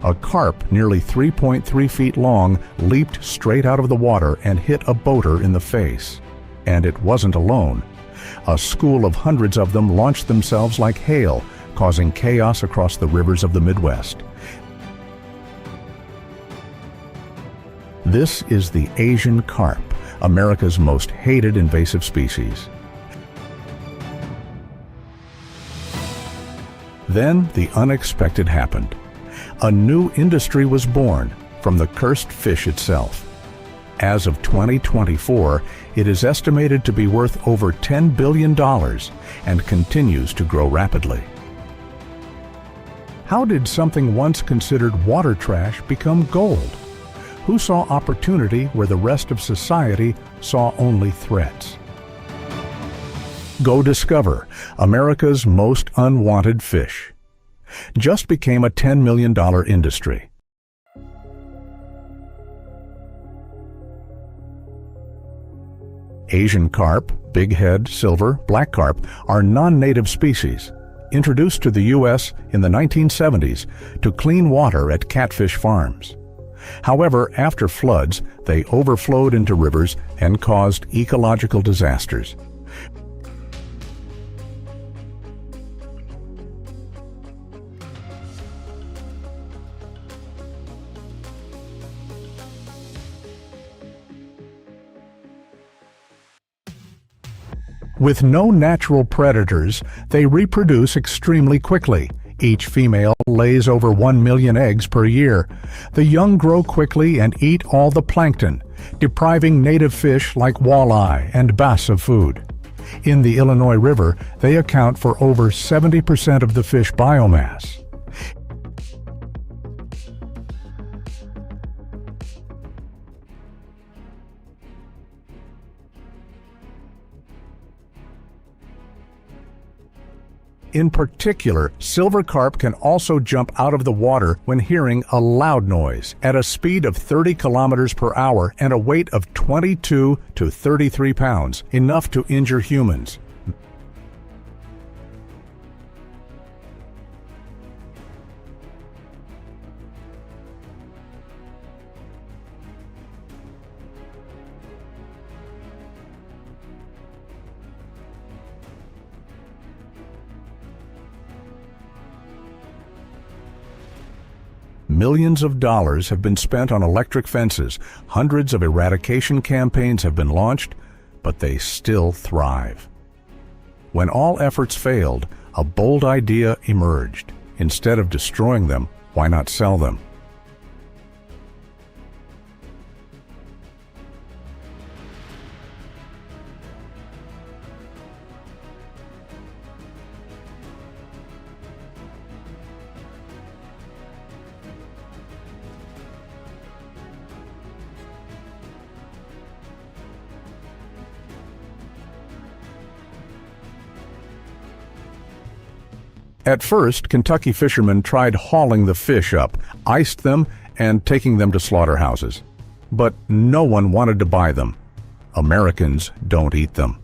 A carp nearly 3.3 feet long leaped straight out of the water and hit a boater in the face. And it wasn't alone. A school of hundreds of them launched themselves like hail, causing chaos across the rivers of the Midwest. This is the Asian carp, America's most hated invasive species. Then the unexpected happened. A new industry was born from the cursed fish itself. As of 2024, it is estimated to be worth over $10 billion and continues to grow rapidly. How did something once considered water trash become gold? Who saw opportunity where the rest of society saw only threats? Godiscover, America's most unwanted fish, just became a $10 million industry. Asian carp, bighead, silver, black carp are non-native species, introduced to the U.S. in the 1970s to clean water at catfish farms. However, after floods, they overflowed into rivers and caused ecological disasters. With no natural predators, they reproduce extremely quickly. Each female lays over 1 million eggs per year. The young grow quickly and eat all the plankton, depriving native fish like walleye and bass of food. In the Illinois River, they account for over 70% of the fish biomass. In particular, silver carp can also jump out of the water when hearing a loud noise at a speed of 30 kilometers per hour and a weight of 22 to 33 pounds, enough to injure humans. Millions of dollars have been spent on electric fences, hundreds of eradication campaigns have been launched, but they still thrive. When all efforts failed, a bold idea emerged. Instead of destroying them, why not sell them? At first, Kentucky fishermen tried hauling the fish up, iced them, and taking them to slaughterhouses. But no one wanted to buy them. Americans don't eat them.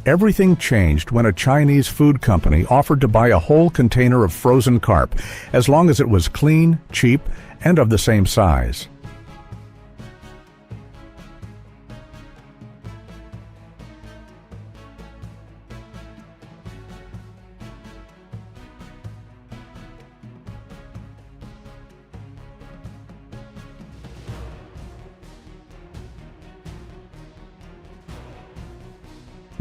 Everything changed when a Chinese food company offered to buy a whole container of frozen carp, as long as it was clean, cheap, and of the same size.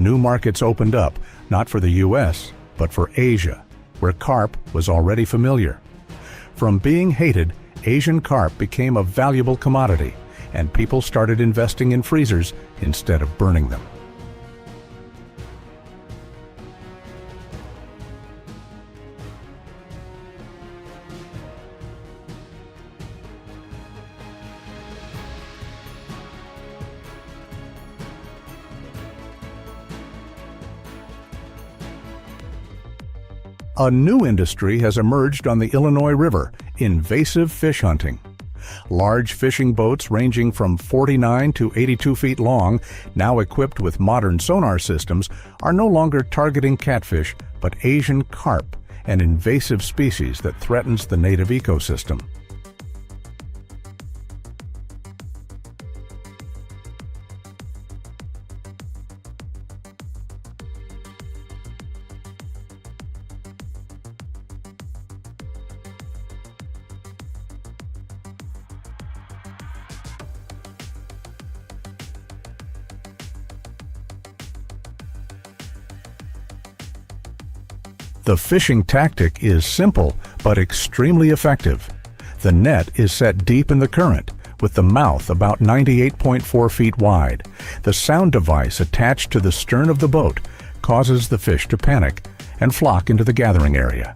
New markets opened up, not for the U.S., but for Asia, where carp was already familiar. From being hated, Asian carp became a valuable commodity, and people started investing in freezers instead of burning them. A new industry has emerged on the Illinois River, invasive fish hunting. Large fishing boats ranging from 49 to 82 feet long, now equipped with modern sonar systems, are no longer targeting catfish, but Asian carp, an invasive species that threatens the native ecosystem. The fishing tactic is simple but extremely effective. The net is set deep in the current, with the mouth about 98.4 feet wide. The sound device attached to the stern of the boat causes the fish to panic and flock into the gathering area.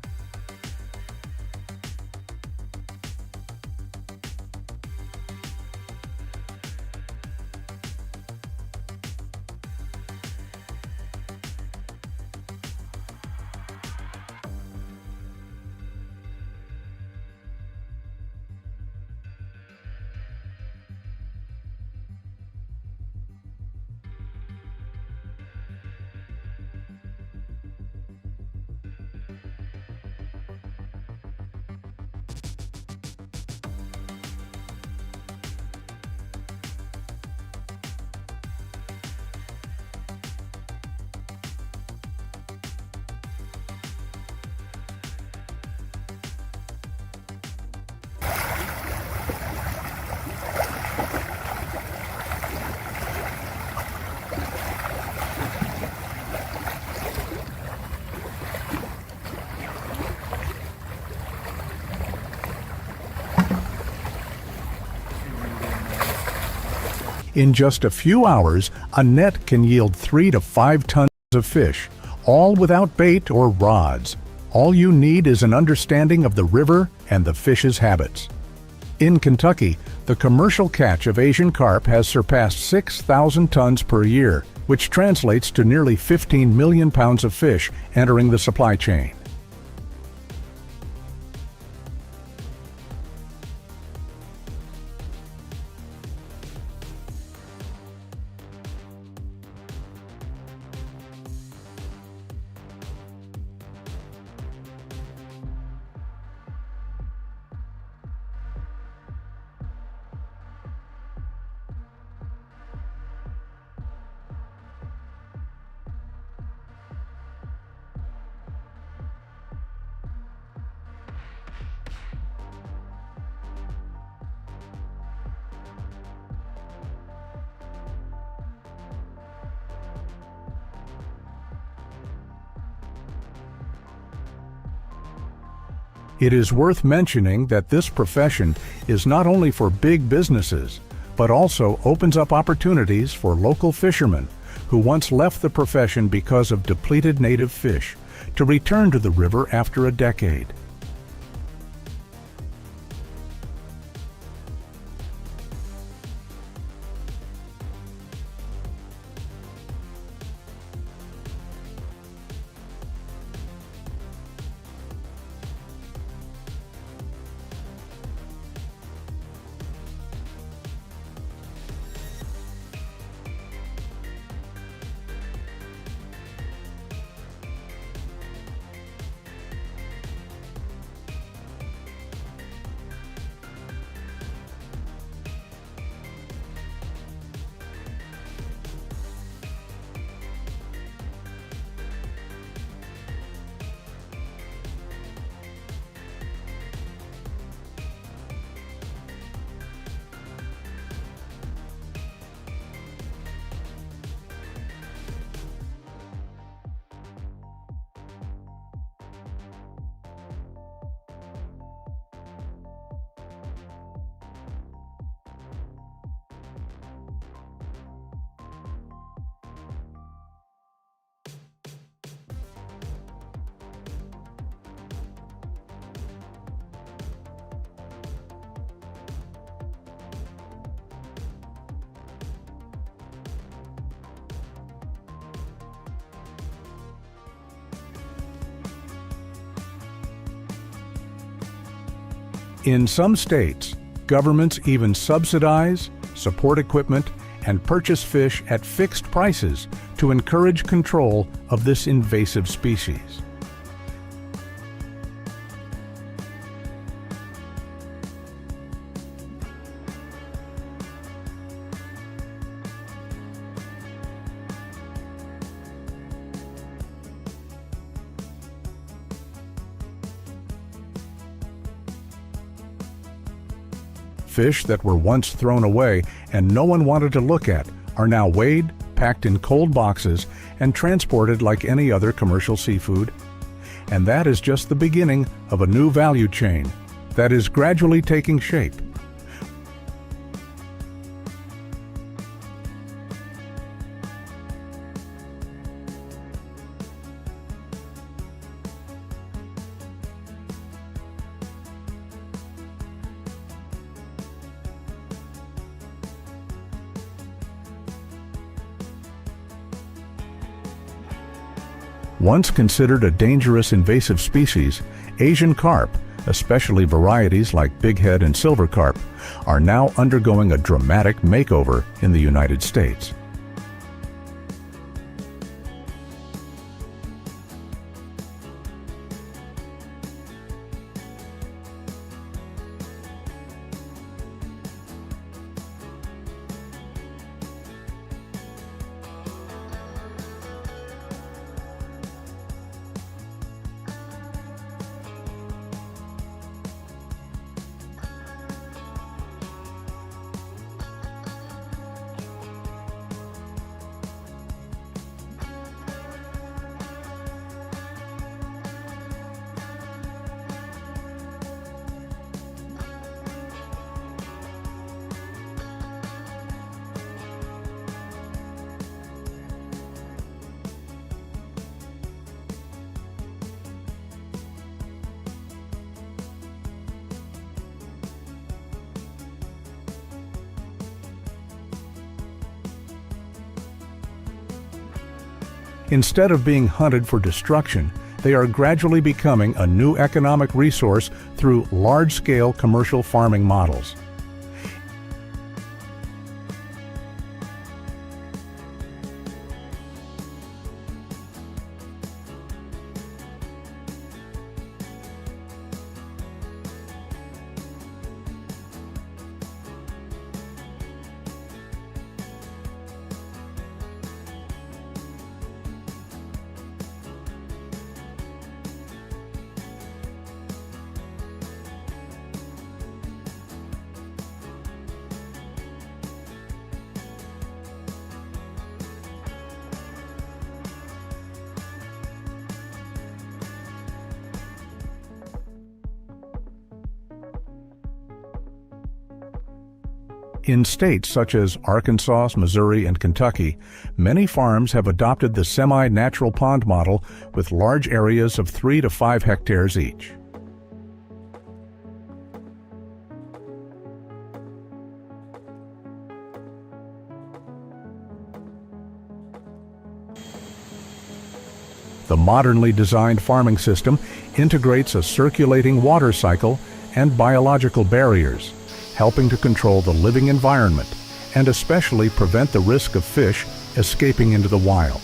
In just a few hours, a net can yield 3 to 5 tons of fish, all without bait or rods. All you need is an understanding of the river and the fish's habits. In Kentucky, the commercial catch of Asian carp has surpassed 6,000 tons per year, which translates to nearly 15 million pounds of fish entering the supply chain. It is worth mentioning that this profession is not only for big businesses, but also opens up opportunities for local fishermen who once left the profession because of depleted native fish to return to the river after a decade. In some states, Governments even subsidize, support equipment, and purchase fish at fixed prices to encourage control of this invasive species. Fish that were once thrown away and no one wanted to look at are now weighed, packed in cold boxes, and transported like any other commercial seafood. And that is just the beginning of a new value chain that is gradually taking shape. Once considered a dangerous invasive species, Asian carp, especially varieties like bighead and silver carp, are now undergoing a dramatic makeover in the United States. Instead of being hunted for destruction, they are gradually becoming a new economic resource through large-scale commercial farming models. In states such as Arkansas, Missouri, and Kentucky, many farms have adopted the semi-natural pond model with large areas of 3 to 5 hectares each. The modernly designed farming system integrates a circulating water cycle and biological barriers, helping to control the living environment and especially prevent the risk of fish escaping into the wild,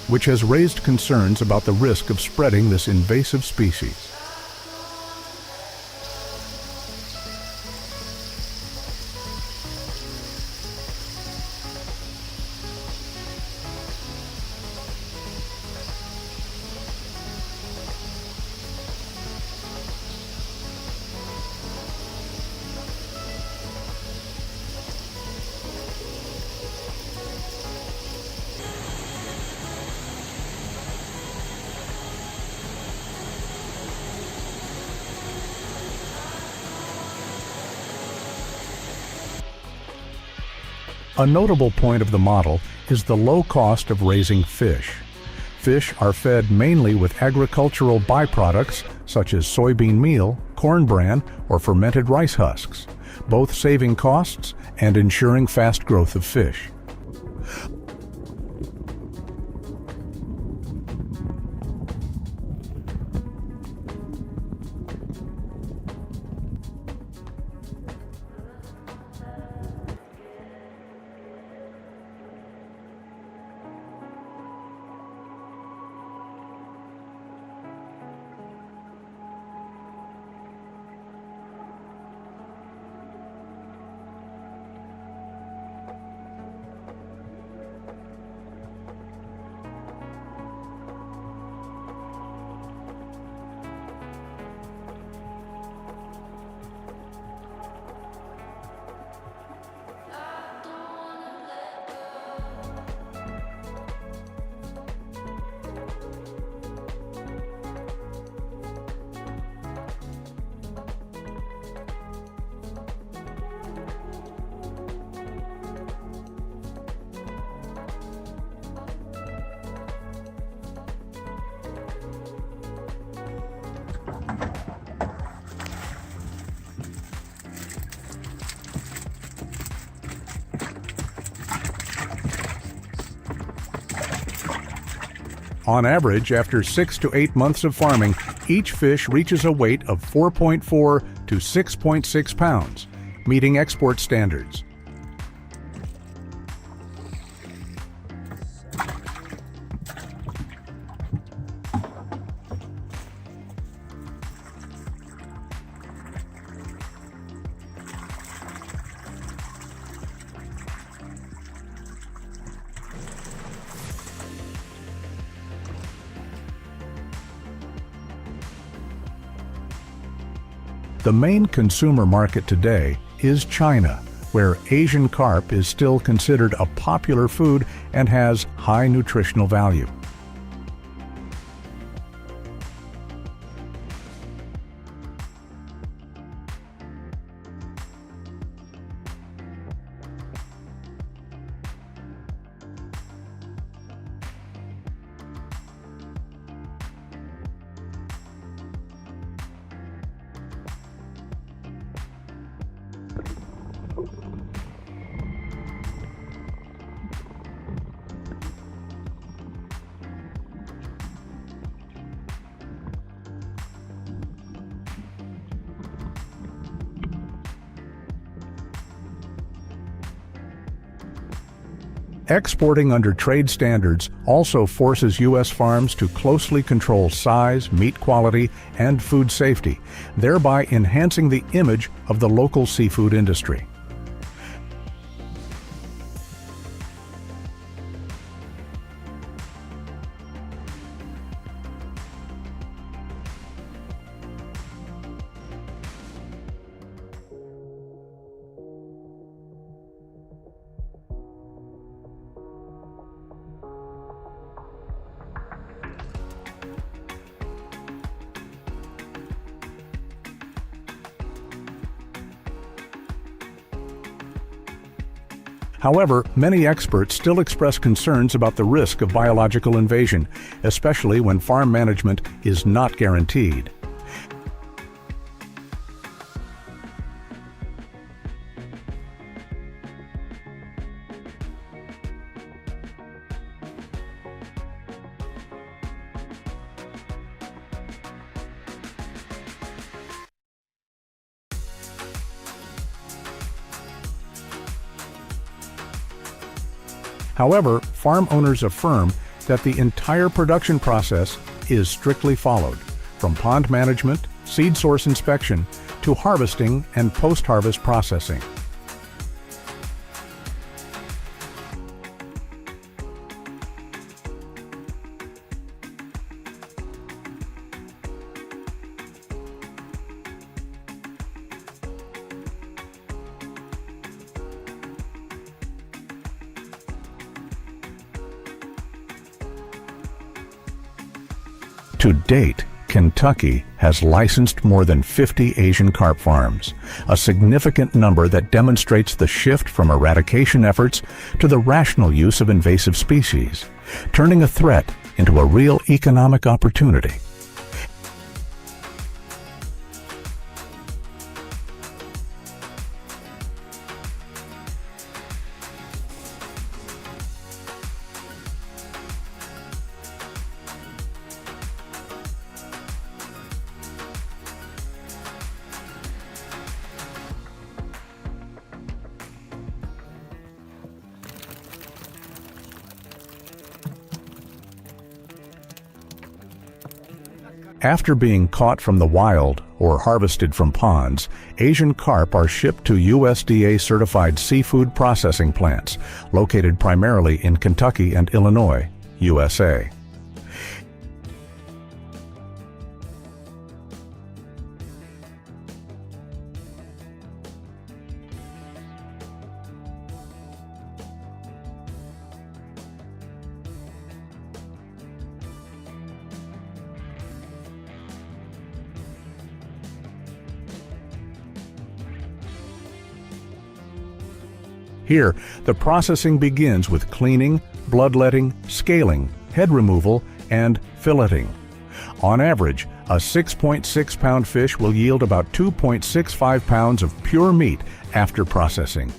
which has raised concerns about the risk of spreading this invasive species. A notable point of the model is the low cost of raising fish. Fish are fed mainly with agricultural byproducts such as soybean meal, corn bran, or fermented rice husks, both saving costs and ensuring fast growth of fish. On average, after 6 to 8 months of farming, each fish reaches a weight of 4.4 to 6.6 pounds, meeting export standards. The main consumer market today is China, where Asian carp is still considered a popular food and has high nutritional value. Exporting under trade standards also forces U.S. farms to closely control size, meat quality, and food safety, thereby enhancing the image of the local seafood industry. However, many experts still express concerns about the risk of biological invasion, especially when farm management is not guaranteed. However, farm owners affirm that the entire production process is strictly followed, from pond management, seed source inspection, to harvesting and post-harvest processing. To date, Kentucky has licensed more than 50 Asian carp farms, a significant number that demonstrates the shift from eradication efforts to the rational use of invasive species, turning a threat into a real economic opportunity. After being caught from the wild or harvested from ponds, Asian carp are shipped to USDA-certified seafood processing plants located primarily in Kentucky and Illinois, USA. Here, the processing begins with cleaning, bloodletting, scaling, head removal, and filleting. On average, a 6.6-pound fish will yield about 2.65 pounds of pure meat after processing.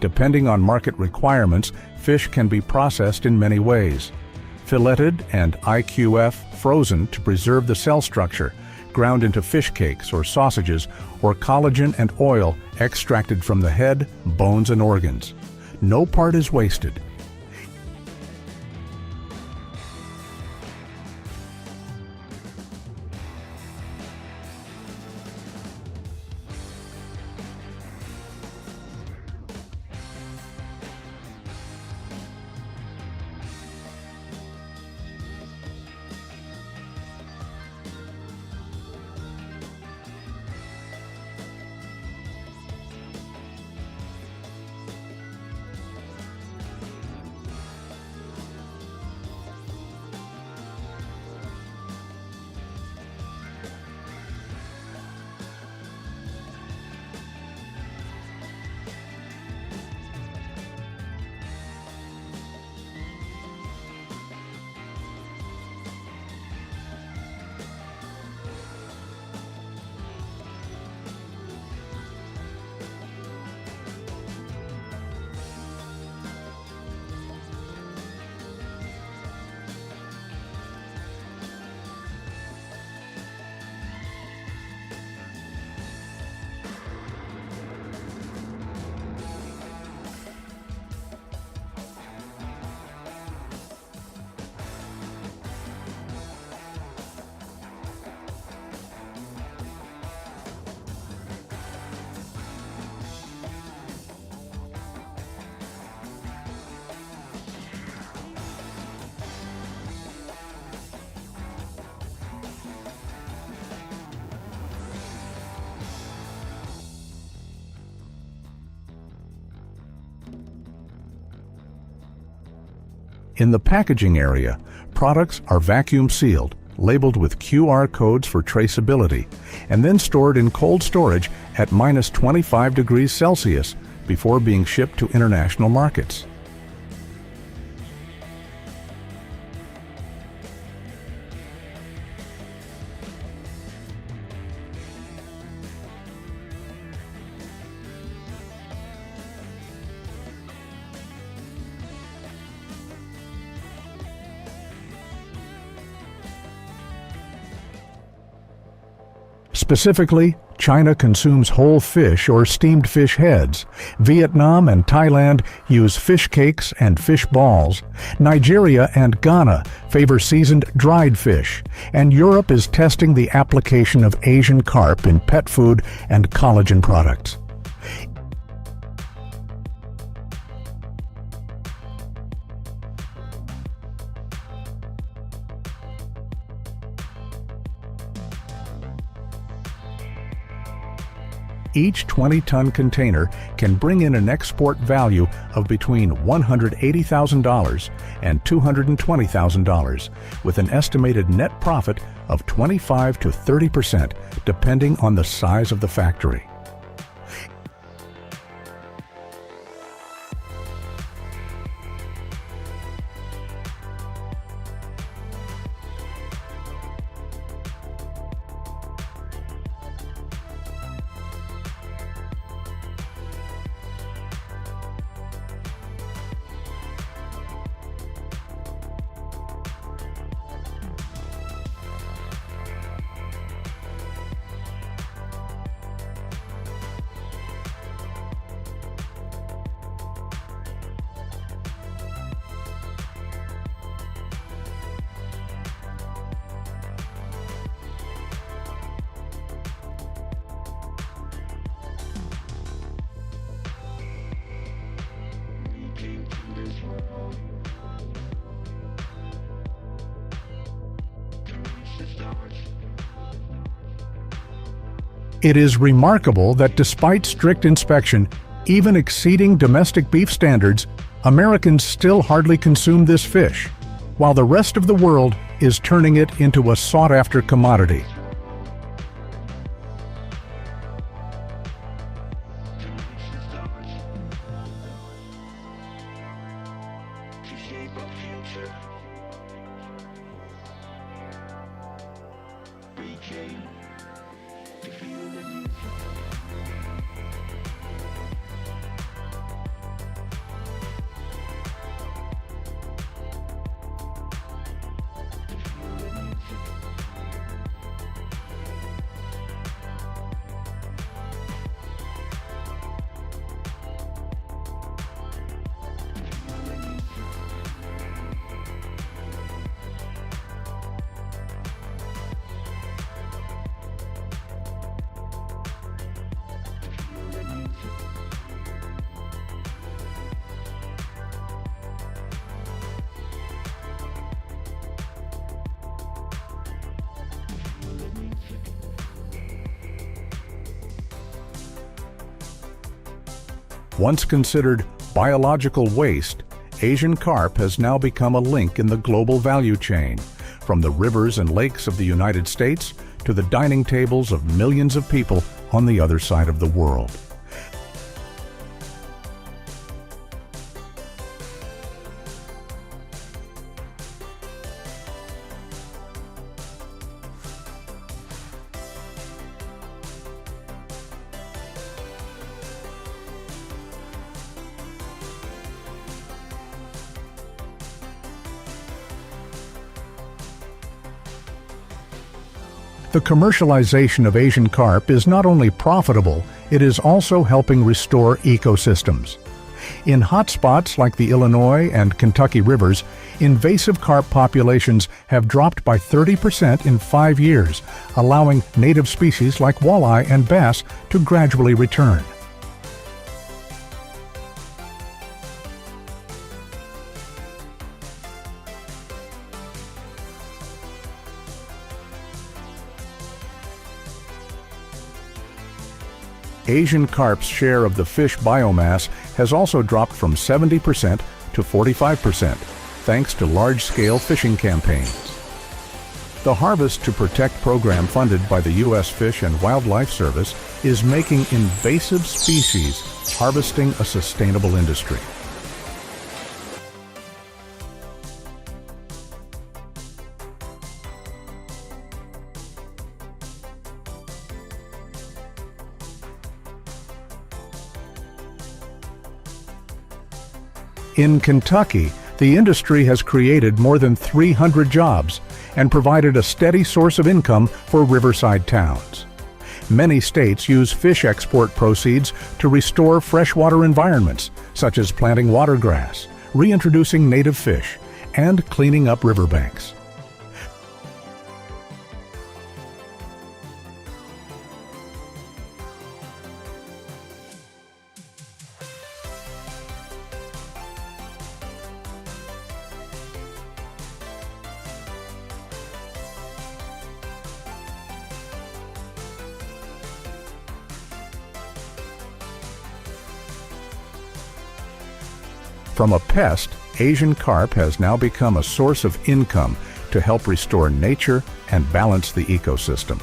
Depending on market requirements, fish can be processed in many ways. Filleted and IQF frozen to preserve the cell structure, ground into fish cakes or sausages, or collagen and oil extracted from the head, bones, and organs. No part is wasted. In the packaging area, products are vacuum sealed, labeled with QR codes for traceability, and then stored in cold storage at -25°C before being shipped to international markets. Specifically, China consumes whole fish or steamed fish heads. Vietnam and Thailand use fish cakes and fish balls. Nigeria and Ghana favor seasoned dried fish. And Europe is testing the application of Asian carp in pet food and collagen products. Each 20-ton container can bring in an export value of between $180,000 and $220,000, with an estimated net profit of 25 to 30%, depending on the size of the factory. It is remarkable that despite strict inspection, even exceeding domestic beef standards, Americans still hardly consume this fish, while the rest of the world is turning it into a sought-after commodity. Once considered biological waste, Asian carp has now become a link in the global value chain, from the rivers and lakes of the United States to the dining tables of millions of people on the other side of the world. The commercialization of Asian carp is not only profitable, it is also helping restore ecosystems. In hotspots like the Illinois and Kentucky rivers, invasive carp populations have dropped by 30% in 5 years, allowing native species like walleye and bass to gradually return. Asian carp's share of the fish biomass has also dropped from 70% to 45%, thanks to large-scale fishing campaigns. The Harvest to Protect program funded by the U.S. Fish and Wildlife Service is making invasive species harvesting a sustainable industry. In Kentucky, the industry has created more than 300 jobs and provided a steady source of income for riverside towns. Many states use fish export proceeds to restore freshwater environments, such as planting watergrass, reintroducing native fish, and cleaning up riverbanks. From a pest, Asian carp has now become a source of income to help restore nature and balance the ecosystem.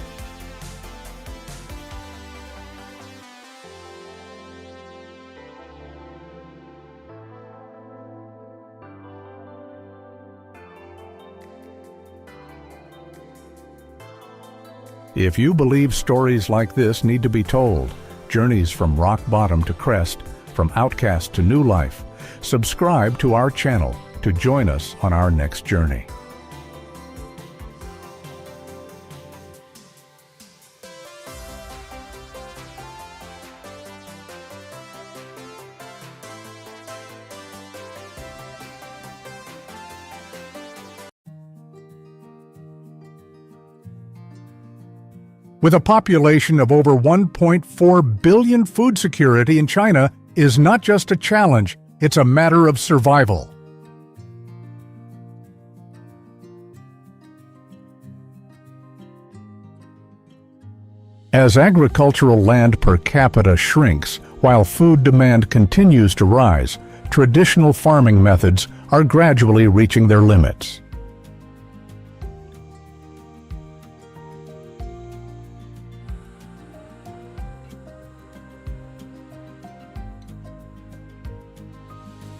If you believe stories like this need to be told, journeys from rock bottom to crest, from outcast to new life, subscribe to our channel to join us on our next journey. With a population of over 1.4 billion, food security in China is not just a challenge, it's a matter of survival. As agricultural land per capita shrinks, while food demand continues to rise, traditional farming methods are gradually reaching their limits.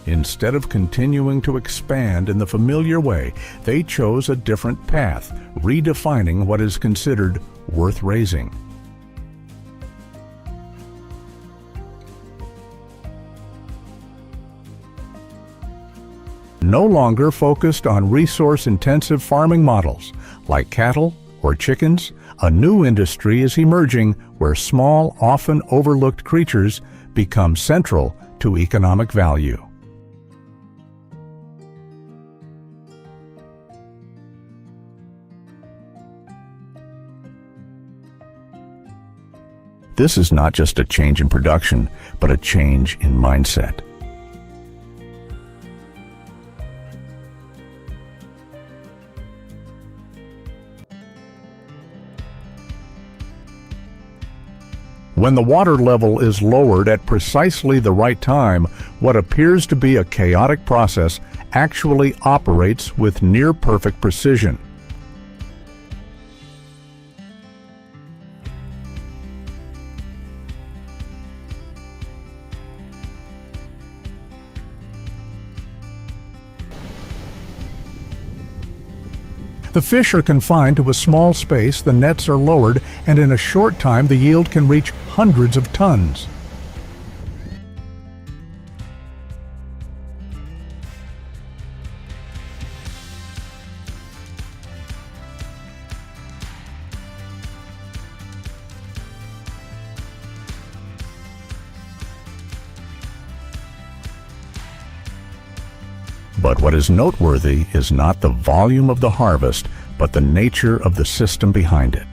Instead of continuing to expand in the familiar way, they chose a different path, redefining what is considered worth raising. No longer focused on resource-intensive farming models, like cattle or chickens, a new industry is emerging where small, often overlooked creatures become central to economic value. This is not just a change in production, but a change in mindset. When the water level is lowered at precisely the right time, what appears to be a chaotic process actually operates with near-perfect precision. The fish are confined to a small space, the nets are lowered, and in a short time the yield can reach hundreds of tons. But what is noteworthy is not the volume of the harvest, but the nature of the system behind it.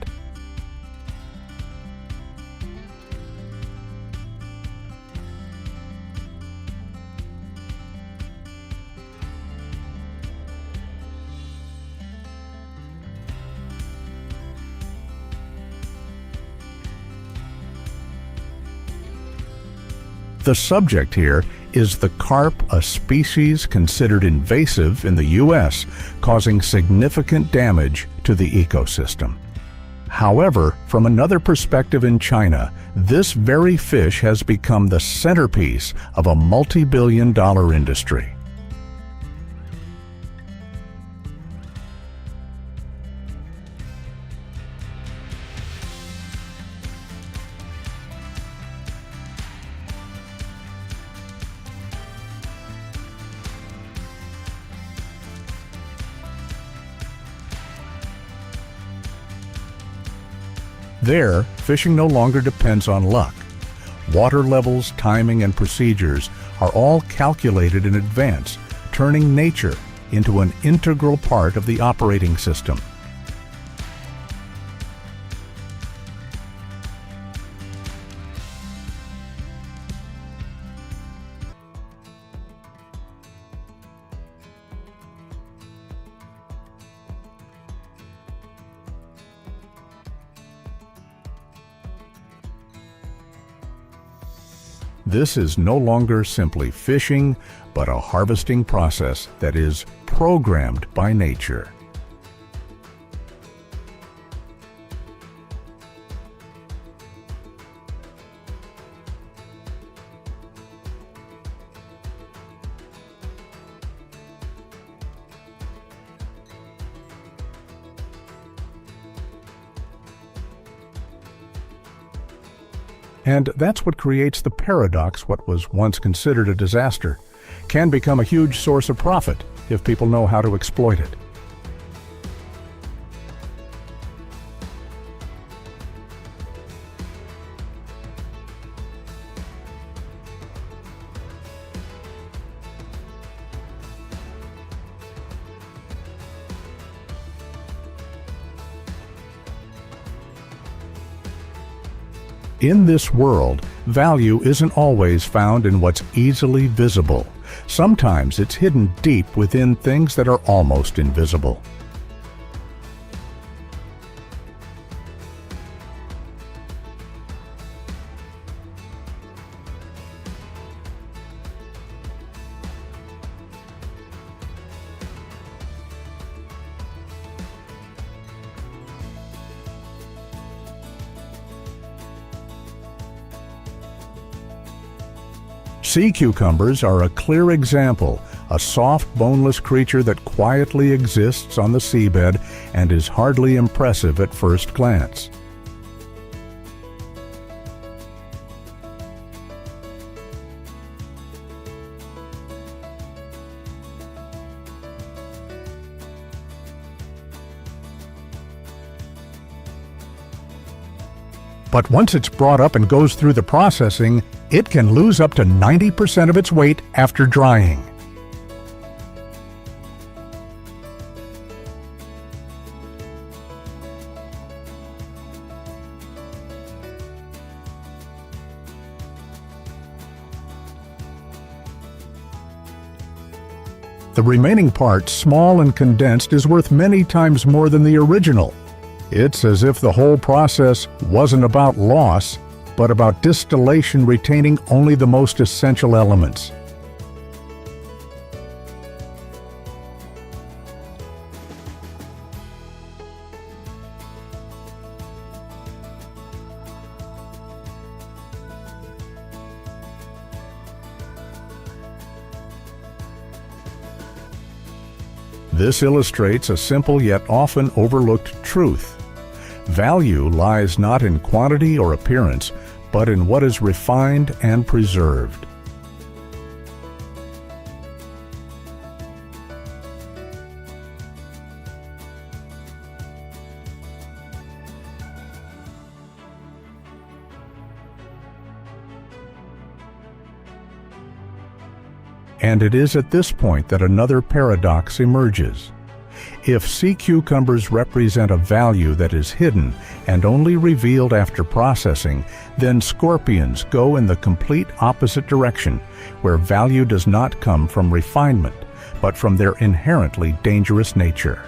The subject here is the carp, a species considered invasive in the U.S., causing significant damage to the ecosystem. However, from another perspective in China, this very fish has become the centerpiece of a multi-billion-dollar industry. There, fishing no longer depends on luck. Water levels, timing, and procedures are all calculated in advance, turning nature into an integral part of the operating system. This is no longer simply fishing, but a harvesting process that is programmed by nature. And that's what creates the paradox. What was once considered a disaster can become a huge source of profit if people know how to exploit it. In this world, value isn't always found in what's easily visible. Sometimes it's hidden deep within things that are almost invisible. Sea cucumbers are a clear example, a soft, boneless creature that quietly exists on the seabed and is hardly impressive at first glance. But once it's brought up and goes through the processing, it can lose up to 90% of its weight after drying. The remaining part, small and condensed, is worth many times more than the original. It's as if the whole process wasn't about loss, but about distillation retaining only the most essential elements. This illustrates a simple yet often overlooked truth. Value lies not in quantity or appearance, but in what is refined and preserved. And it is at this point that another paradox emerges. If sea cucumbers represent a value that is hidden and only revealed after processing, then scorpions go in the complete opposite direction, where value does not come from refinement, but from their inherently dangerous nature.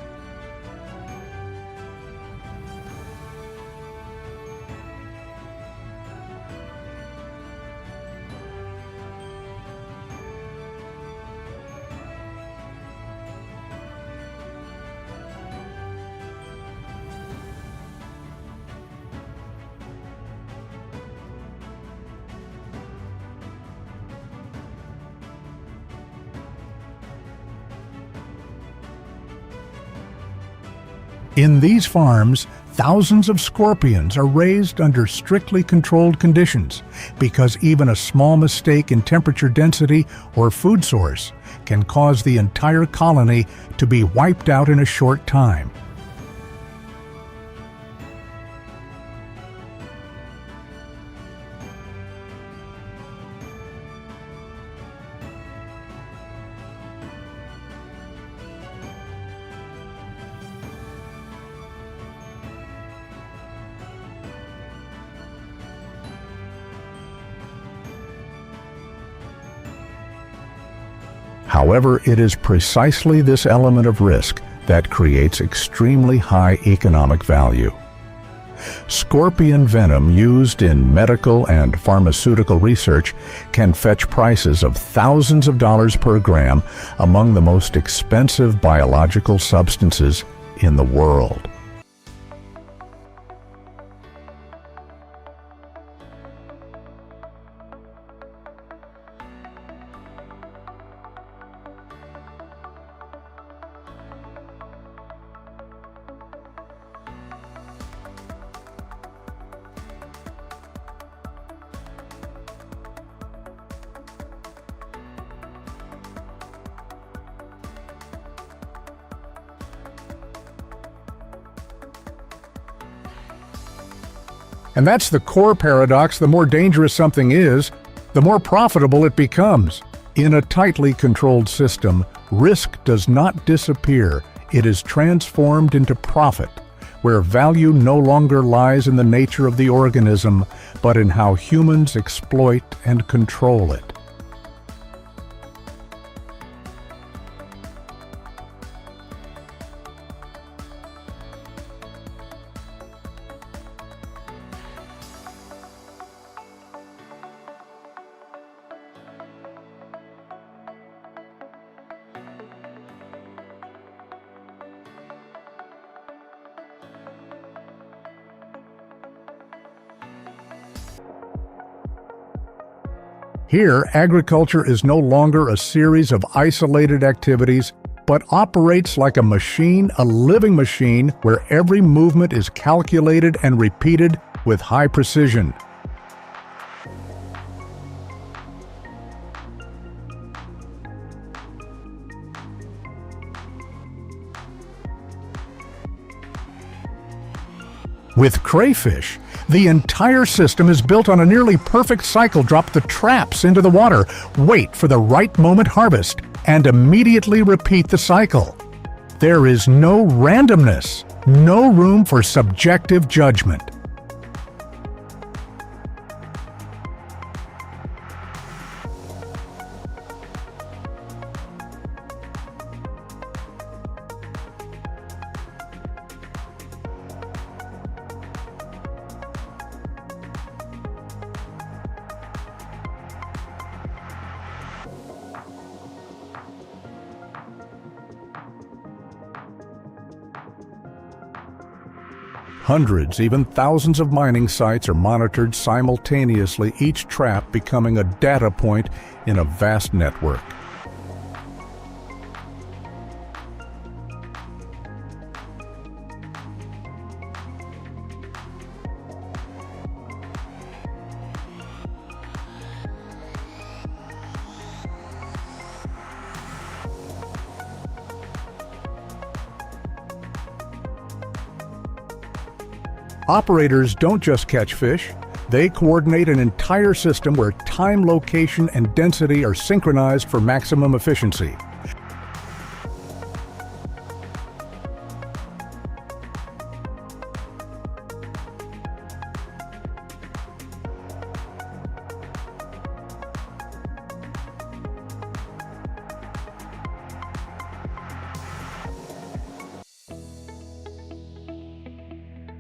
In these farms, thousands of scorpions are raised under strictly controlled conditions because even a small mistake in temperature density or food source can cause the entire colony to be wiped out in a short time. However, it is precisely this element of risk that creates extremely high economic value. Scorpion venom used in medical and pharmaceutical research can fetch prices of thousands of dollars per gram, among the most expensive biological substances in the world. And that's the core paradox. The more dangerous something is, the more profitable it becomes. In a tightly controlled system, risk does not disappear. It is transformed into profit, where value no longer lies in the nature of the organism, but in how humans exploit and control it. Here, agriculture is no longer a series of isolated activities, but operates like a machine, a living machine, where every movement is calculated and repeated with high precision. With crayfish, the entire system is built on a nearly perfect cycle. Drop the traps into the water, wait for the right moment, harvest, and immediately repeat the cycle. There is no randomness, no room for subjective judgment. Hundreds, even thousands of mining sites are monitored simultaneously, each trap becoming a data point in a vast network. Operators don't just catch fish, they coordinate an entire system where time, location, and density are synchronized for maximum efficiency.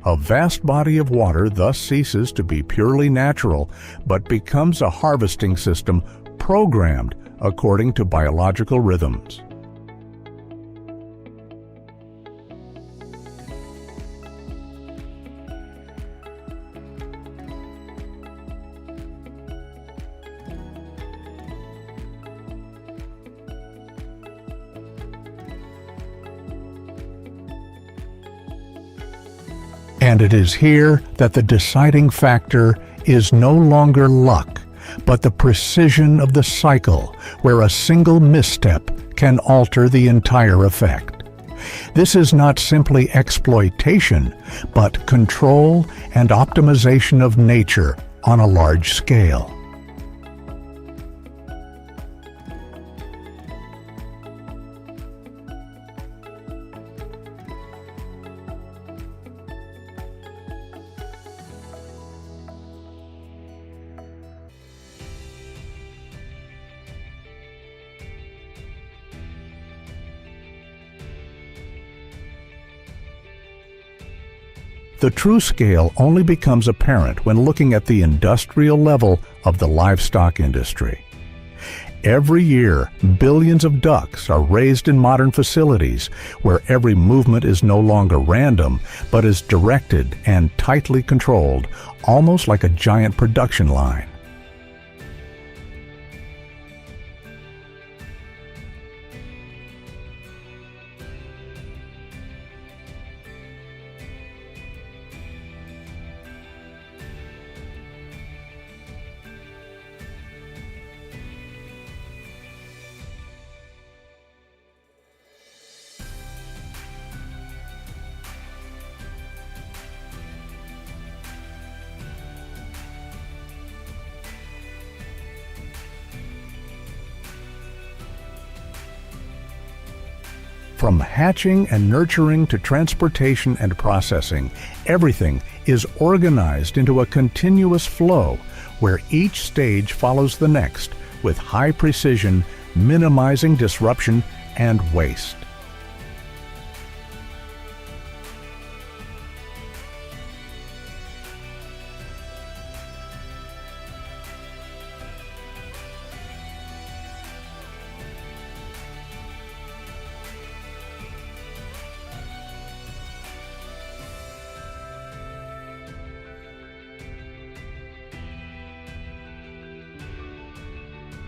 A vast body of water thus ceases to be purely natural, but becomes a harvesting system programmed according to biological rhythms. And it is here that the deciding factor is no longer luck, but the precision of the cycle, where a single misstep can alter the entire effect. This is not simply exploitation, but control and optimization of nature on a large scale. The true scale only becomes apparent when looking at the industrial level of the livestock industry. Every year, billions of ducks are raised in modern facilities where every movement is no longer random, but is directed and tightly controlled, almost like a giant production line. From hatching and nurturing to transportation and processing, everything is organized into a continuous flow where each stage follows the next with high precision, minimizing disruption and waste.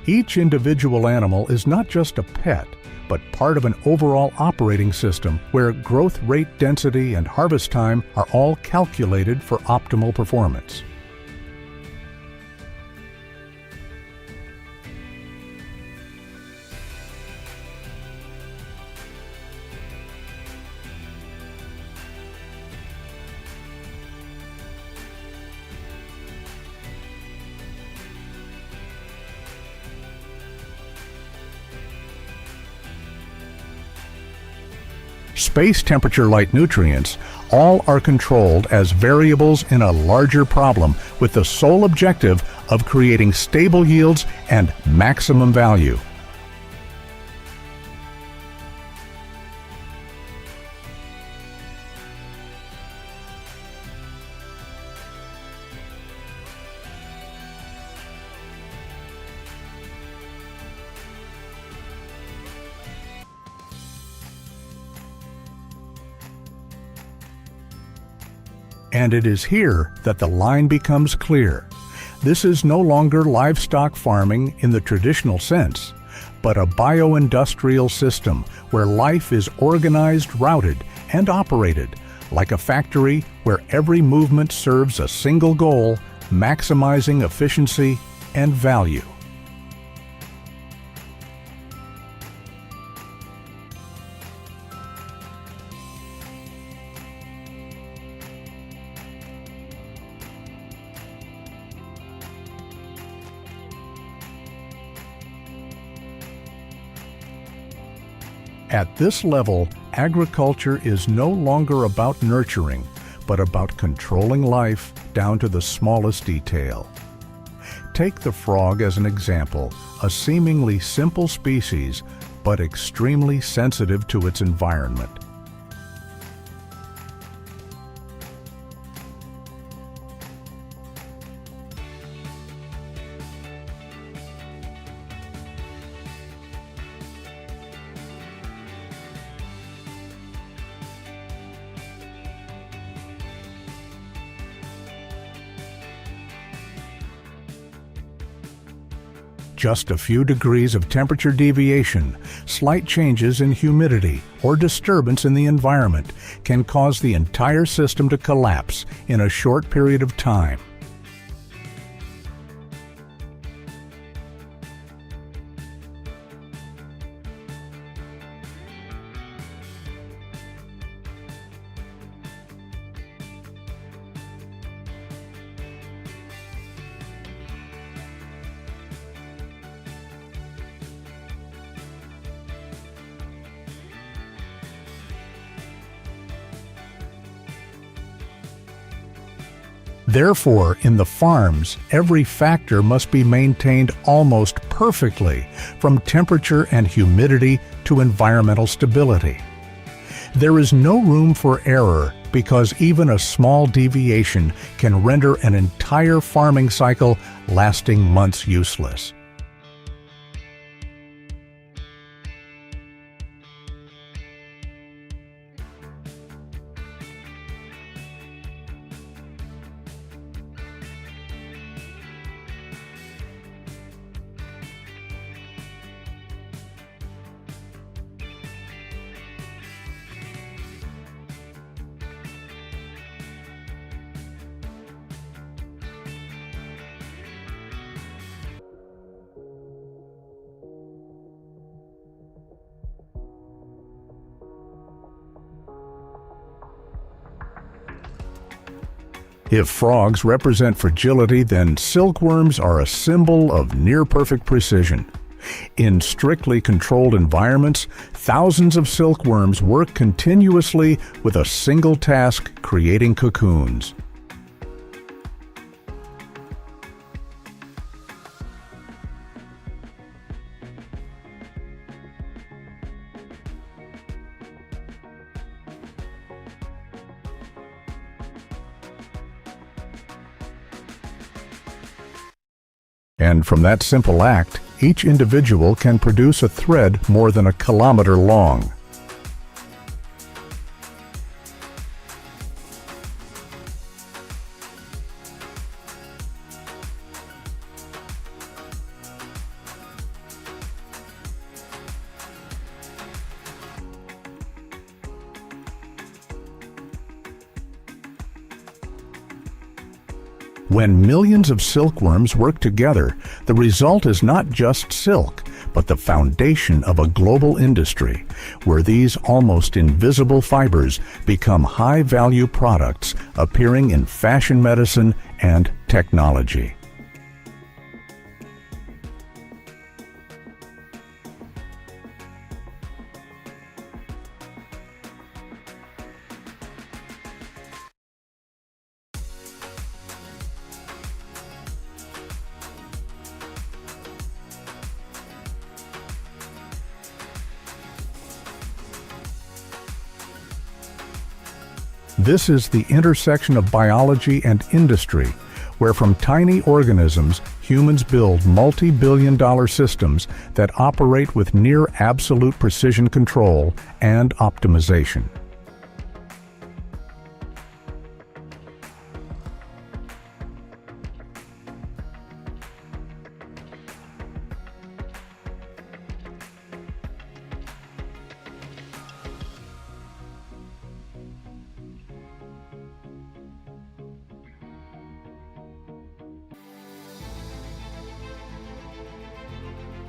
Each individual animal is not just a pet, but part of an overall operating system where growth rate, density, and harvest time are all calculated for optimal performance. Space, temperature, light, nutrients, all are controlled as variables in a larger problem with the sole objective of creating stable yields and maximum value. And it is here that the line becomes clear. This is no longer livestock farming in the traditional sense, but a bioindustrial system where life is organized, routed, and operated like a factory where every movement serves a single goal, maximizing efficiency and value. At this level, agriculture is no longer about nurturing, but about controlling life down to the smallest detail. Take the frog as an example, a seemingly simple species, but extremely sensitive to its environment. Just a few degrees of temperature deviation, slight changes in humidity, or disturbance in the environment can cause the entire system to collapse in a short period of time. Therefore, in the farms, every factor must be maintained almost perfectly, from temperature and humidity to environmental stability. There is no room for error because even a small deviation can render an entire farming cycle lasting months useless. If frogs represent fragility, then silkworms are a symbol of near-perfect precision. In strictly controlled environments, thousands of silkworms work continuously with a single task: creating cocoons. And from that simple act, each individual can produce a thread more than a kilometer long. When millions of silkworms work together, the result is not just silk, but the foundation of a global industry, where these almost invisible fibers become high-value products appearing in fashion medicine and technology. This is the intersection of biology and industry, where from tiny organisms, humans build multi-billion-dollar systems that operate with near-absolute precision control and optimization.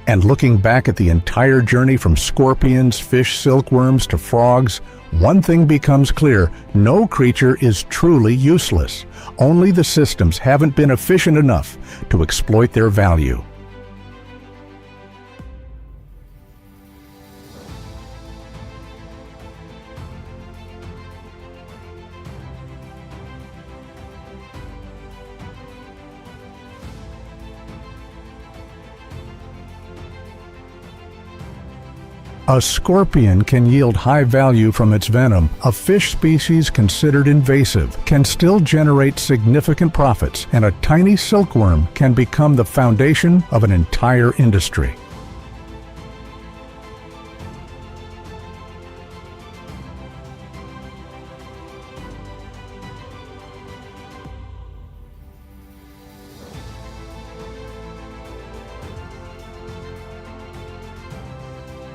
And looking back at the entire journey from scorpions, fish, silkworms to frogs, one thing becomes clear: no creature is truly useless. Only the systems haven't been efficient enough to exploit their value. A scorpion can yield high value from its venom. A fish species considered invasive can still generate significant profits, and a tiny silkworm can become the foundation of an entire industry.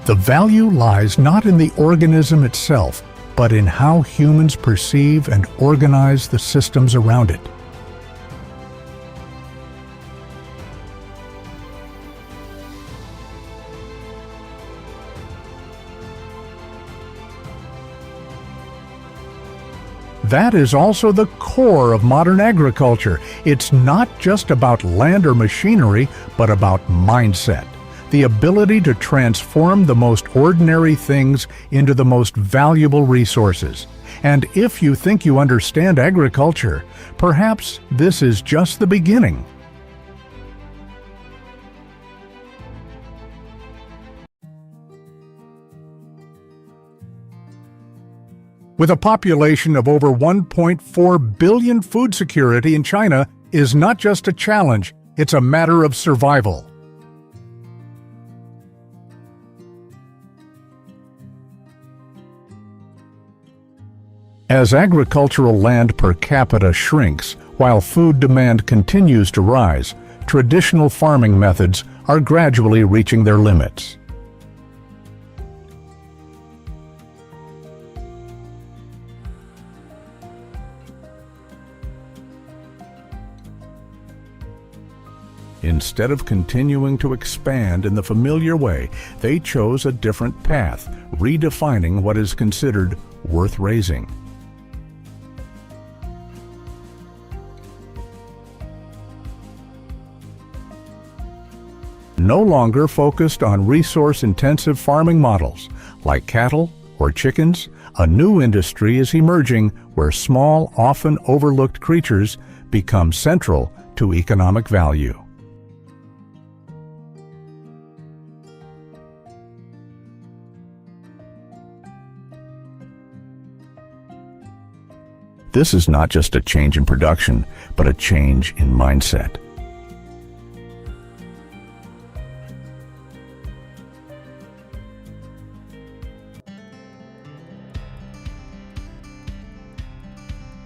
The value lies not in the organism itself, but in how humans perceive and organize the systems around it. That is also the core of modern agriculture. It's not just about land or machinery, but about mindset. The ability to transform the most ordinary things into the most valuable resources. And if you think you understand agriculture, perhaps this is just the beginning. With a population of over 1.4 billion, food security in China is not just a challenge, it's a matter of survival. As agricultural land per capita shrinks, while food demand continues to rise, traditional farming methods are gradually reaching their limits. Instead of continuing to expand in the familiar way, they chose a different path, redefining what is considered worth raising. No longer focused on resource-intensive farming models like cattle or chickens, a new industry is emerging where small, often overlooked creatures become central to economic value. This is not just a change in production, but a change in mindset.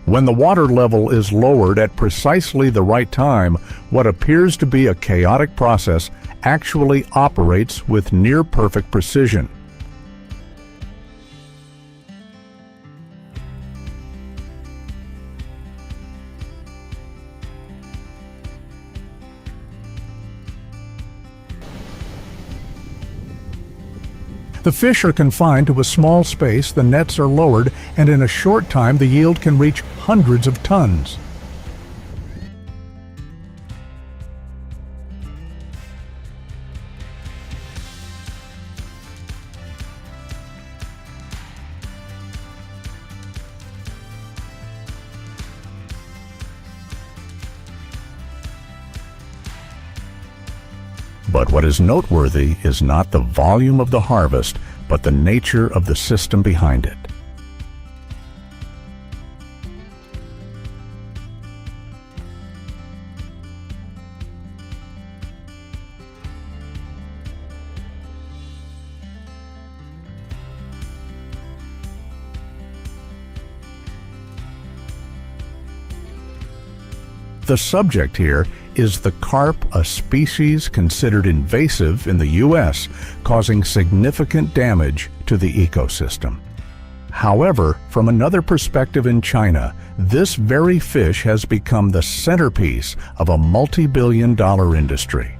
When the water level is lowered at precisely the right time, what appears to be a chaotic process actually operates with near-perfect precision. The fish are confined to a small space, the nets are lowered, and in a short time the yield can reach hundreds of tons. But what is noteworthy is not the volume of the harvest, but the nature of the system behind it. The subject here is the carp, a species considered invasive in the U.S., causing significant damage to the ecosystem. However, from another perspective in China, this very fish has become the centerpiece of a multi-billion-dollar industry.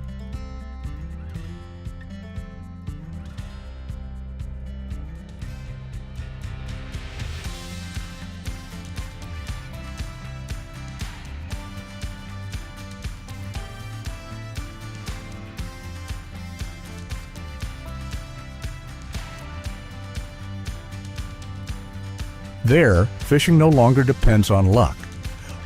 There, fishing no longer depends on luck.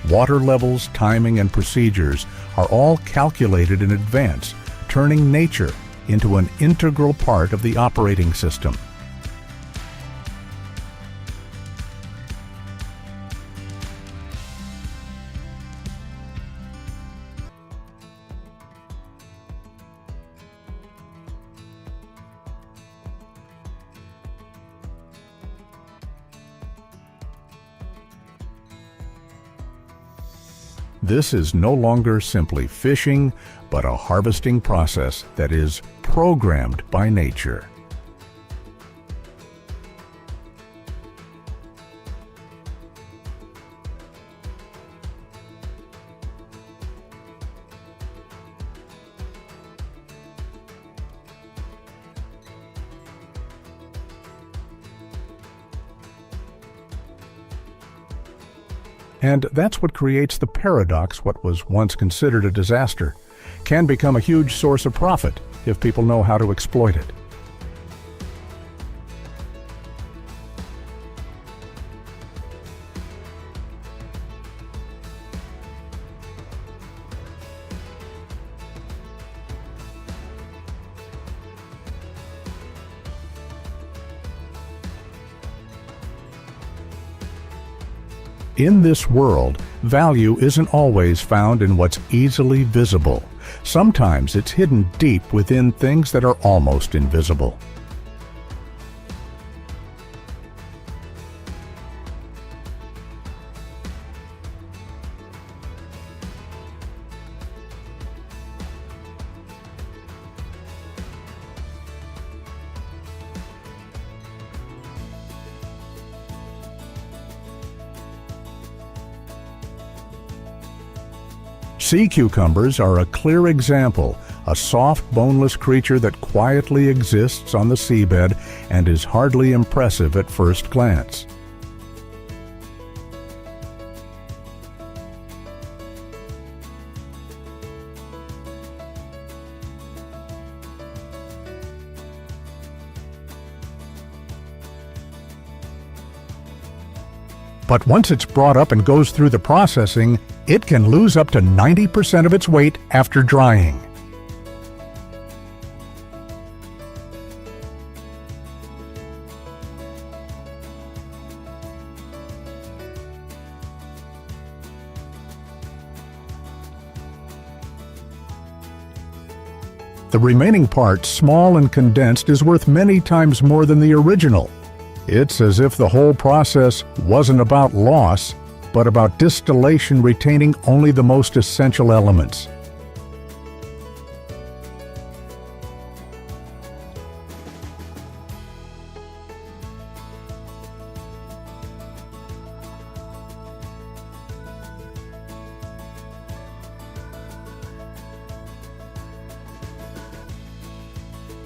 Water levels, timing, and procedures are all calculated in advance, turning nature into an integral part of the operating system. This is no longer simply fishing, but a harvesting process that is programmed by nature. And that's what creates the paradox. What was once considered a disaster can become a huge source of profit if people know how to exploit it. In this world, value isn't always found in what's easily visible. Sometimes it's hidden deep within things that are almost invisible. Sea cucumbers are a clear example, a soft, boneless creature that quietly exists on the seabed and is hardly impressive at first glance. But once it's brought up and goes through the processing, it can lose up to 90% of its weight after drying. The remaining part, small and condensed, is worth many times more than the original. It's as if the whole process wasn't about loss, but about distillation retaining only the most essential elements.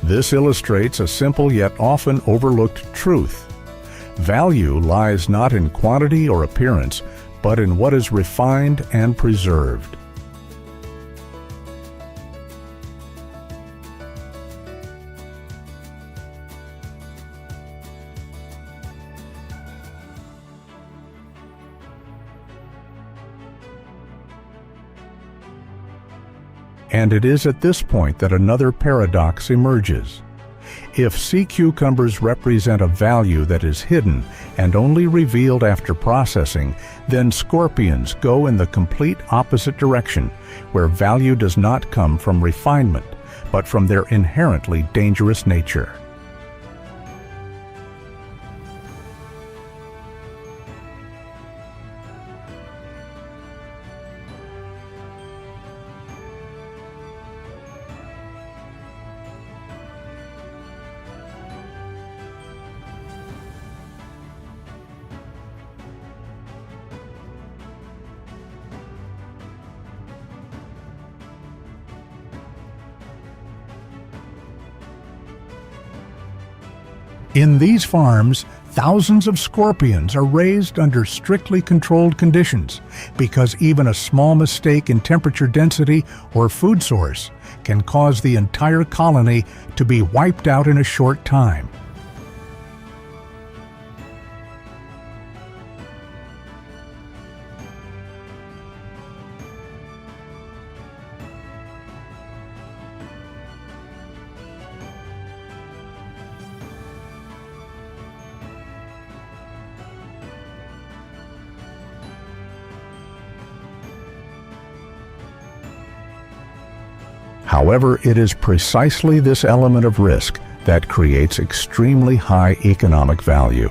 This illustrates a simple yet often overlooked truth. Value lies not in quantity or appearance, but in what is refined and preserved. And it is at this point that another paradox emerges. If sea cucumbers represent a value that is hidden and only revealed after processing, then scorpions go in the complete opposite direction, where value does not come from refinement, but from their inherently dangerous nature. In these farms, thousands of scorpions are raised under strictly controlled conditions because even a small mistake in temperature density or food source can cause the entire colony to be wiped out in a short time. However, it is precisely this element of risk that creates extremely high economic value.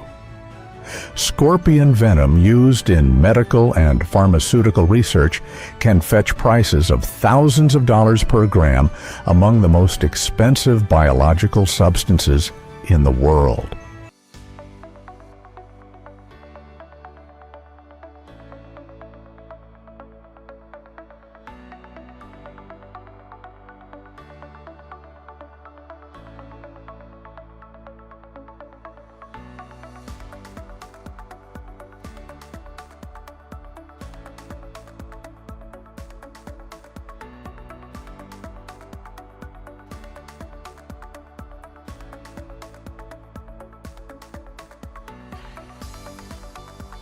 Scorpion venom used in medical and pharmaceutical research can fetch prices of thousands of dollars per gram, among the most expensive biological substances in the world.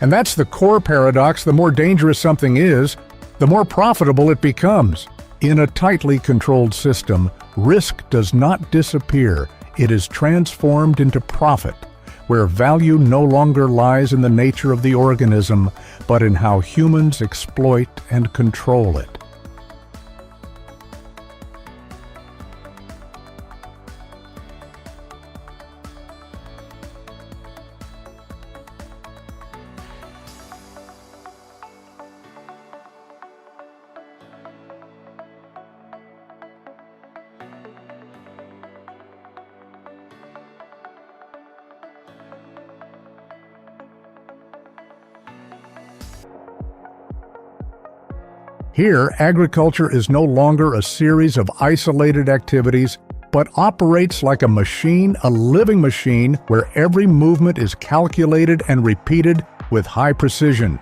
And that's the core paradox. The more dangerous something is, the more profitable it becomes. In a tightly controlled system, risk does not disappear. It is transformed into profit, where value no longer lies in the nature of the organism, but in how humans exploit and control it. Here, agriculture is no longer a series of isolated activities, but operates like a machine, a living machine, where every movement is calculated and repeated with high precision.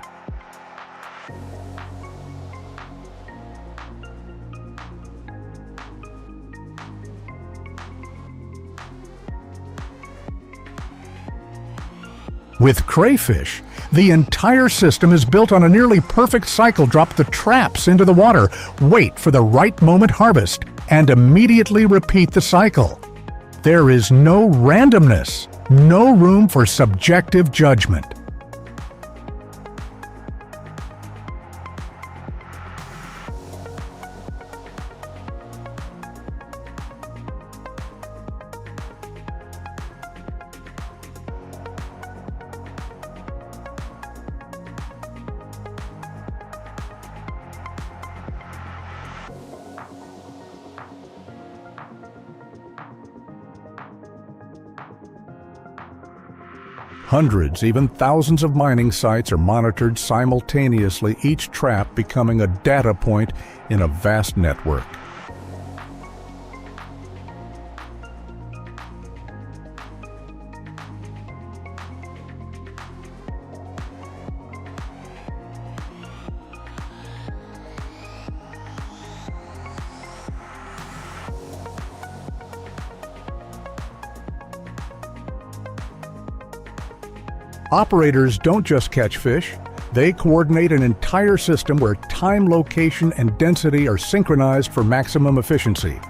With crayfish, the entire system is built on a nearly perfect cycle. Drop the traps into the water, wait for the right moment, harvest, and immediately repeat the cycle. There is no randomness, no room for subjective judgment. Hundreds, even thousands of mining sites are monitored simultaneously, each trap becoming a data point in a vast network. Operators don't just catch fish, they coordinate an entire system where time, location, and density are synchronized for maximum efficiency.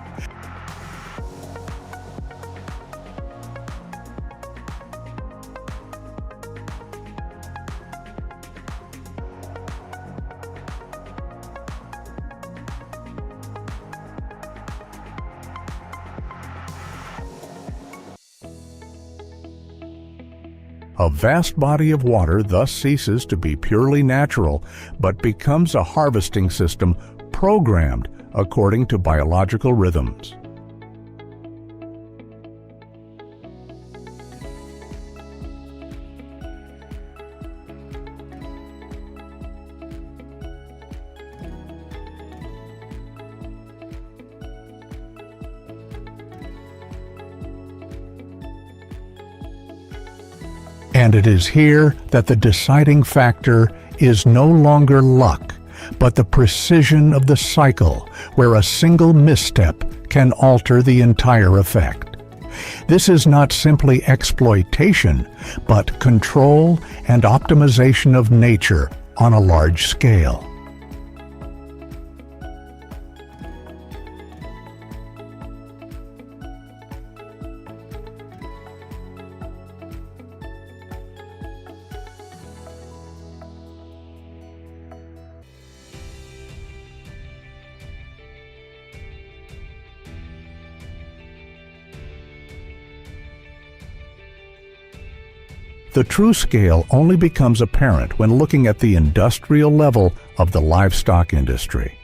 A vast body of water thus ceases to be purely natural, but becomes a harvesting system programmed according to biological rhythms. And it is here that the deciding factor is no longer luck, but the precision of the cycle, where a single misstep can alter the entire effect. This is not simply exploitation, but control and optimization of nature on a large scale. The true scale only becomes apparent when looking at the industrial level of the livestock industry.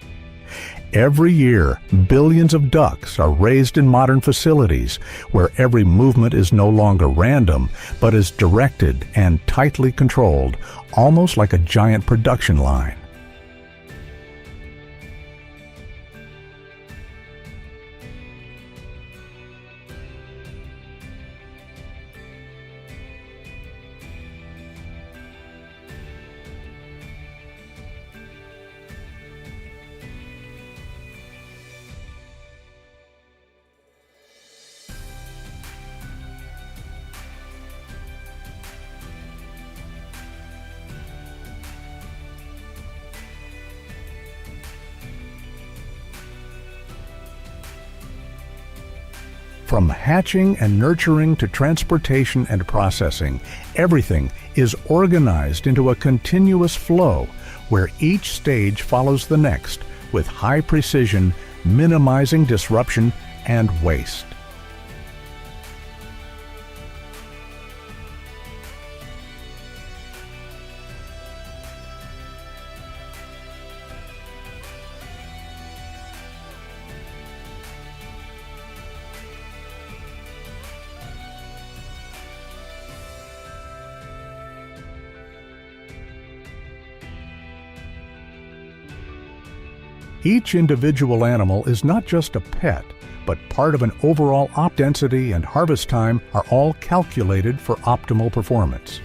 Every year, billions of ducks are raised in modern facilities where every movement is no longer random, but is directed and tightly controlled, almost like a giant production line. From hatching and nurturing to transportation and processing, everything is organized into a continuous flow where each stage follows the next with high precision, minimizing disruption and waste. Each individual animal is not just a pet, but part of an overall density and harvest time are all calculated for optimal performance.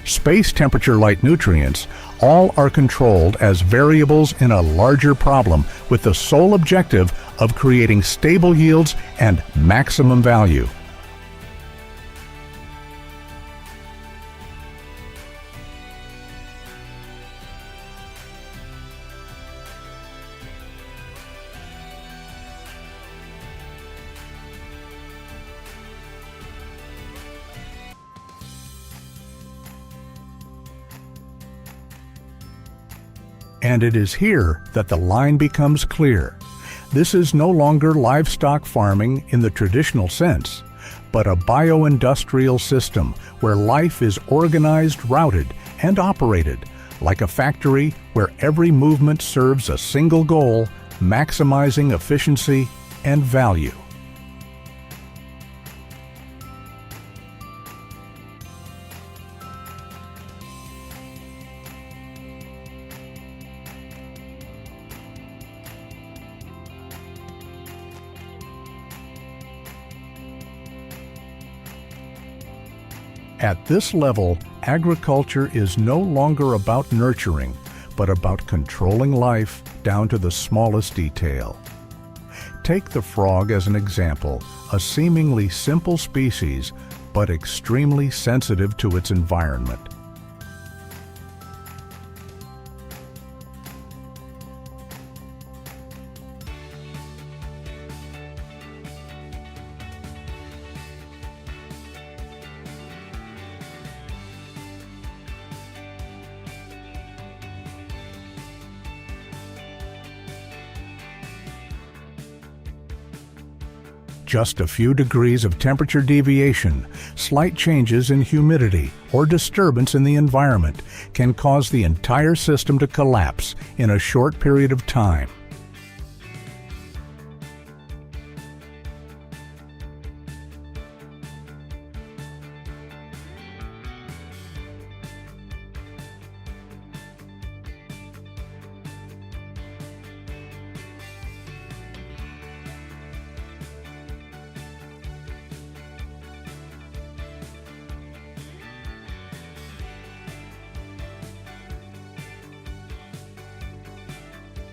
Space, temperature, light, nutrients, all are controlled as variables in a larger problem with the sole objective of creating stable yields and maximum value. And it is here that the line becomes clear. This is no longer livestock farming in the traditional sense, but a bioindustrial system where life is organized, routed, and operated like a factory where every movement serves a single goal, maximizing efficiency and value. At this level, agriculture is no longer about nurturing, but about controlling life down to the smallest detail. Take the frog as an example, a seemingly simple species, but extremely sensitive to its environment. Just a few degrees of temperature deviation, slight changes in humidity, or disturbance in the environment can cause the entire system to collapse in a short period of time.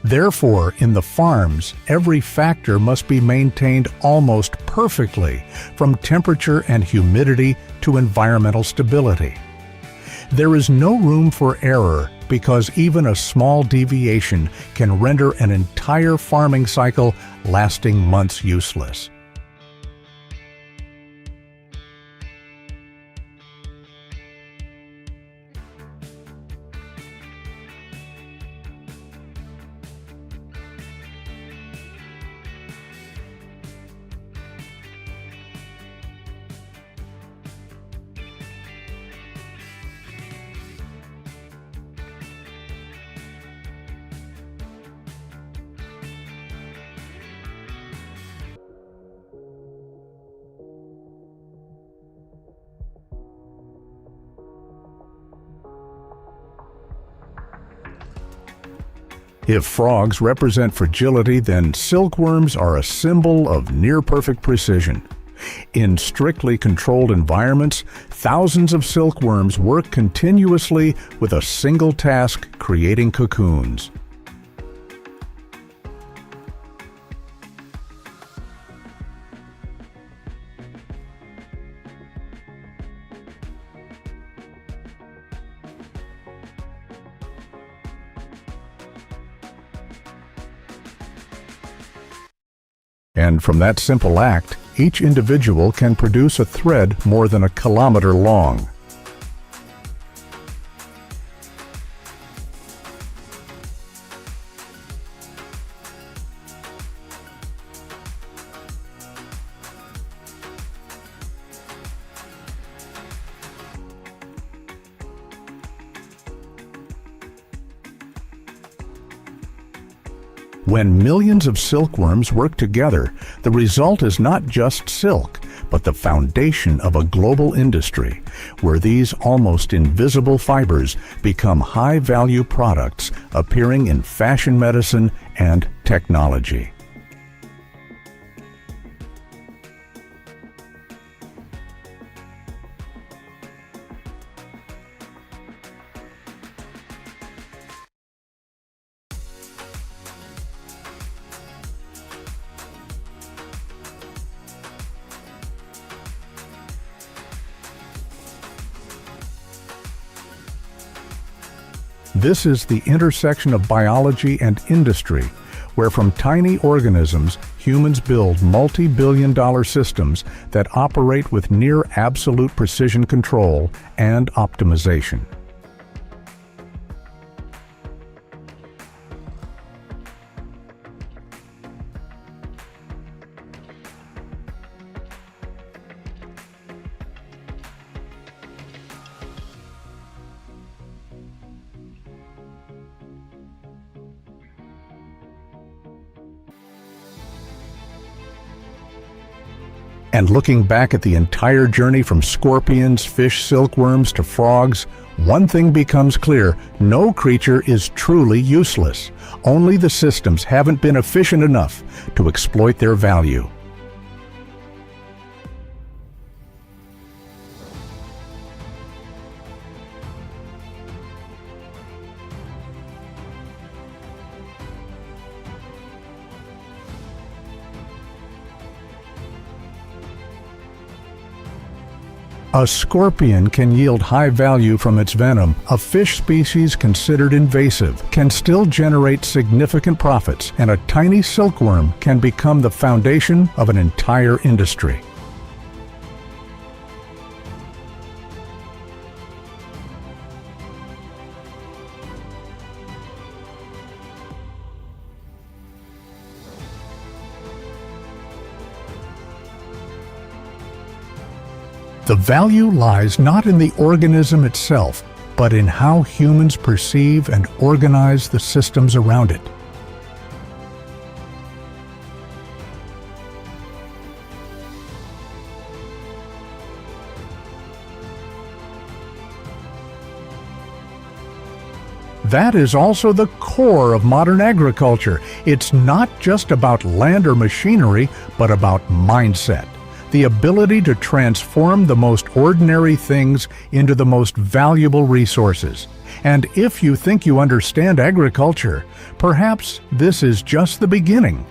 Therefore, in the farms, every factor must be maintained almost perfectly, from temperature and humidity to environmental stability. There is no room for error because even a small deviation can render an entire farming cycle lasting months useless. If frogs represent fragility, then silkworms are a symbol of near-perfect precision. In strictly controlled environments, thousands of silkworms work continuously with a single task: creating cocoons. And from that simple act, each individual can produce a thread more than a kilometer long. When millions of silkworms work together, the result is not just silk, but the foundation of a global industry, where these almost invisible fibers become high-value products appearing in fashion medicine and technology. This is the intersection of biology and industry, where from tiny organisms, humans build multi-billion-dollar systems that operate with near-absolute precision control and optimization. And looking back at the entire journey from scorpions, fish, silkworms to frogs, one thing becomes clear: no creature is truly useless. Only the systems haven't been efficient enough to exploit their value. A scorpion can yield high value from its venom. A fish species considered invasive can still generate significant profits, and a tiny silkworm can become the foundation of an entire industry. The value lies not in the organism itself, but in how humans perceive and organize the systems around it. That is also the core of modern agriculture. It's not just about land or machinery, but about mindset. The ability to transform the most ordinary things into the most valuable resources. And if you think you understand agriculture, perhaps this is just the beginning.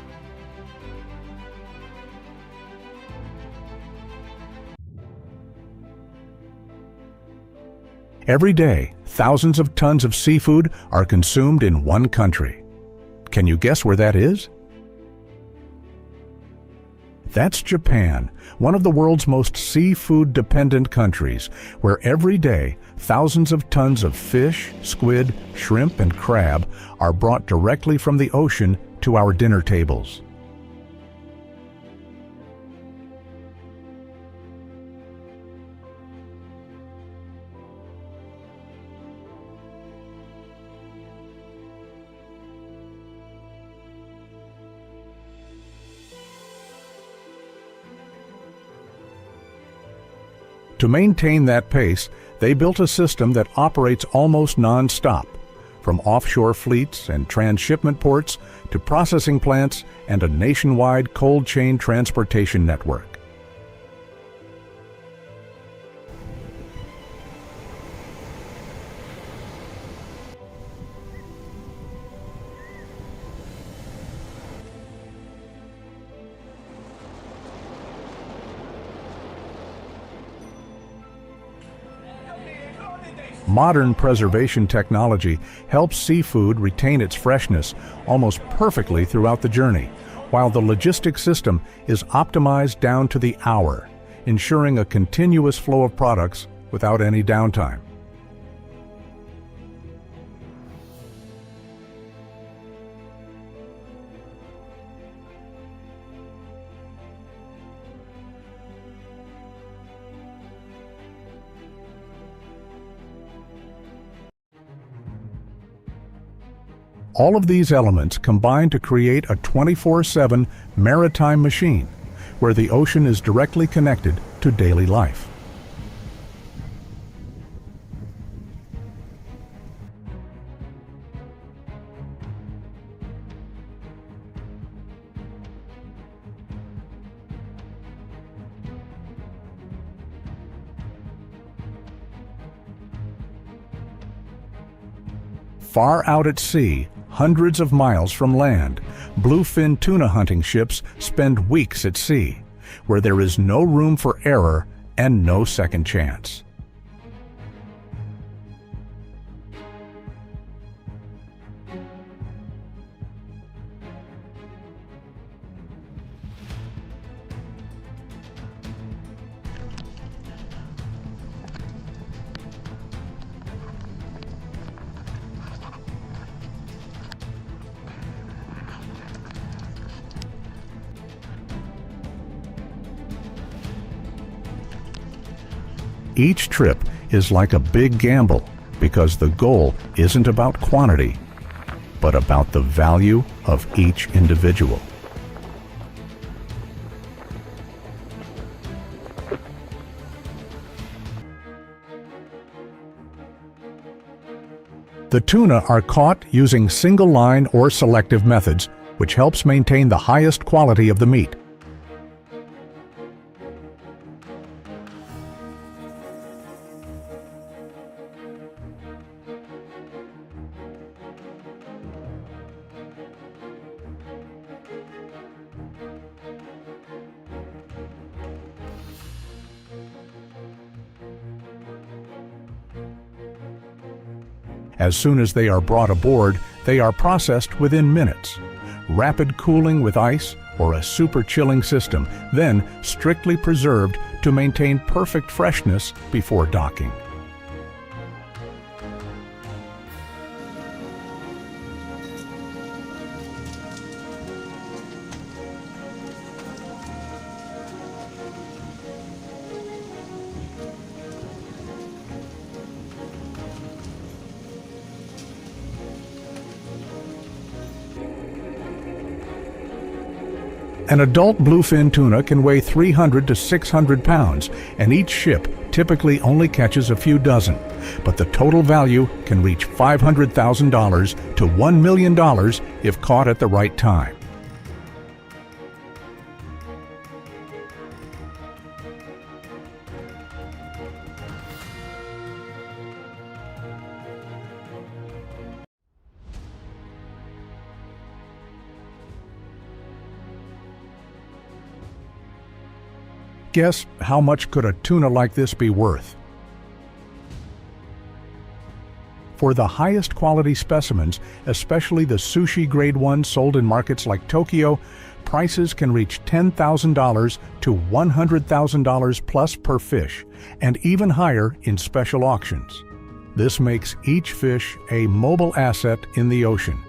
Every day, thousands of tons of seafood are consumed in one country. Can you guess where that is? That's Japan, one of the world's most seafood-dependent countries, where every day thousands of tons of fish, squid, shrimp, and crab are brought directly from the ocean to our dinner tables. To maintain that pace, they built a system that operates almost non-stop, from offshore fleets and transshipment ports to processing plants and a nationwide cold chain transportation network. Modern preservation technology helps seafood retain its freshness almost perfectly throughout the journey, while the logistics system is optimized down to the hour, ensuring a continuous flow of products without any downtime. All of these elements combine to create a 24/7 maritime machine, where the ocean is directly connected to daily life. Far out at sea, hundreds of miles from land, bluefin tuna hunting ships spend weeks at sea, where there is no room for error and no second chance. Each trip is like a big gamble because the goal isn't about quantity, but about the value of each individual. The tuna are caught using single line or selective methods, which helps maintain the highest quality of the meat. As soon as they are brought aboard, they are processed within minutes. Rapid cooling with ice or a super chilling system, then strictly preserved to maintain perfect freshness before docking. An adult bluefin tuna can weigh 300 to 600 pounds, and each ship typically only catches a few dozen, but the total value can reach $500,000 to $1 million if caught at the right time. Guess how much could a tuna like this be worth? For the highest quality specimens, especially the sushi grade ones sold in markets like Tokyo, prices can reach $10,000 to $100,000 plus per fish, and even higher in special auctions. This makes each fish a mobile asset in the ocean.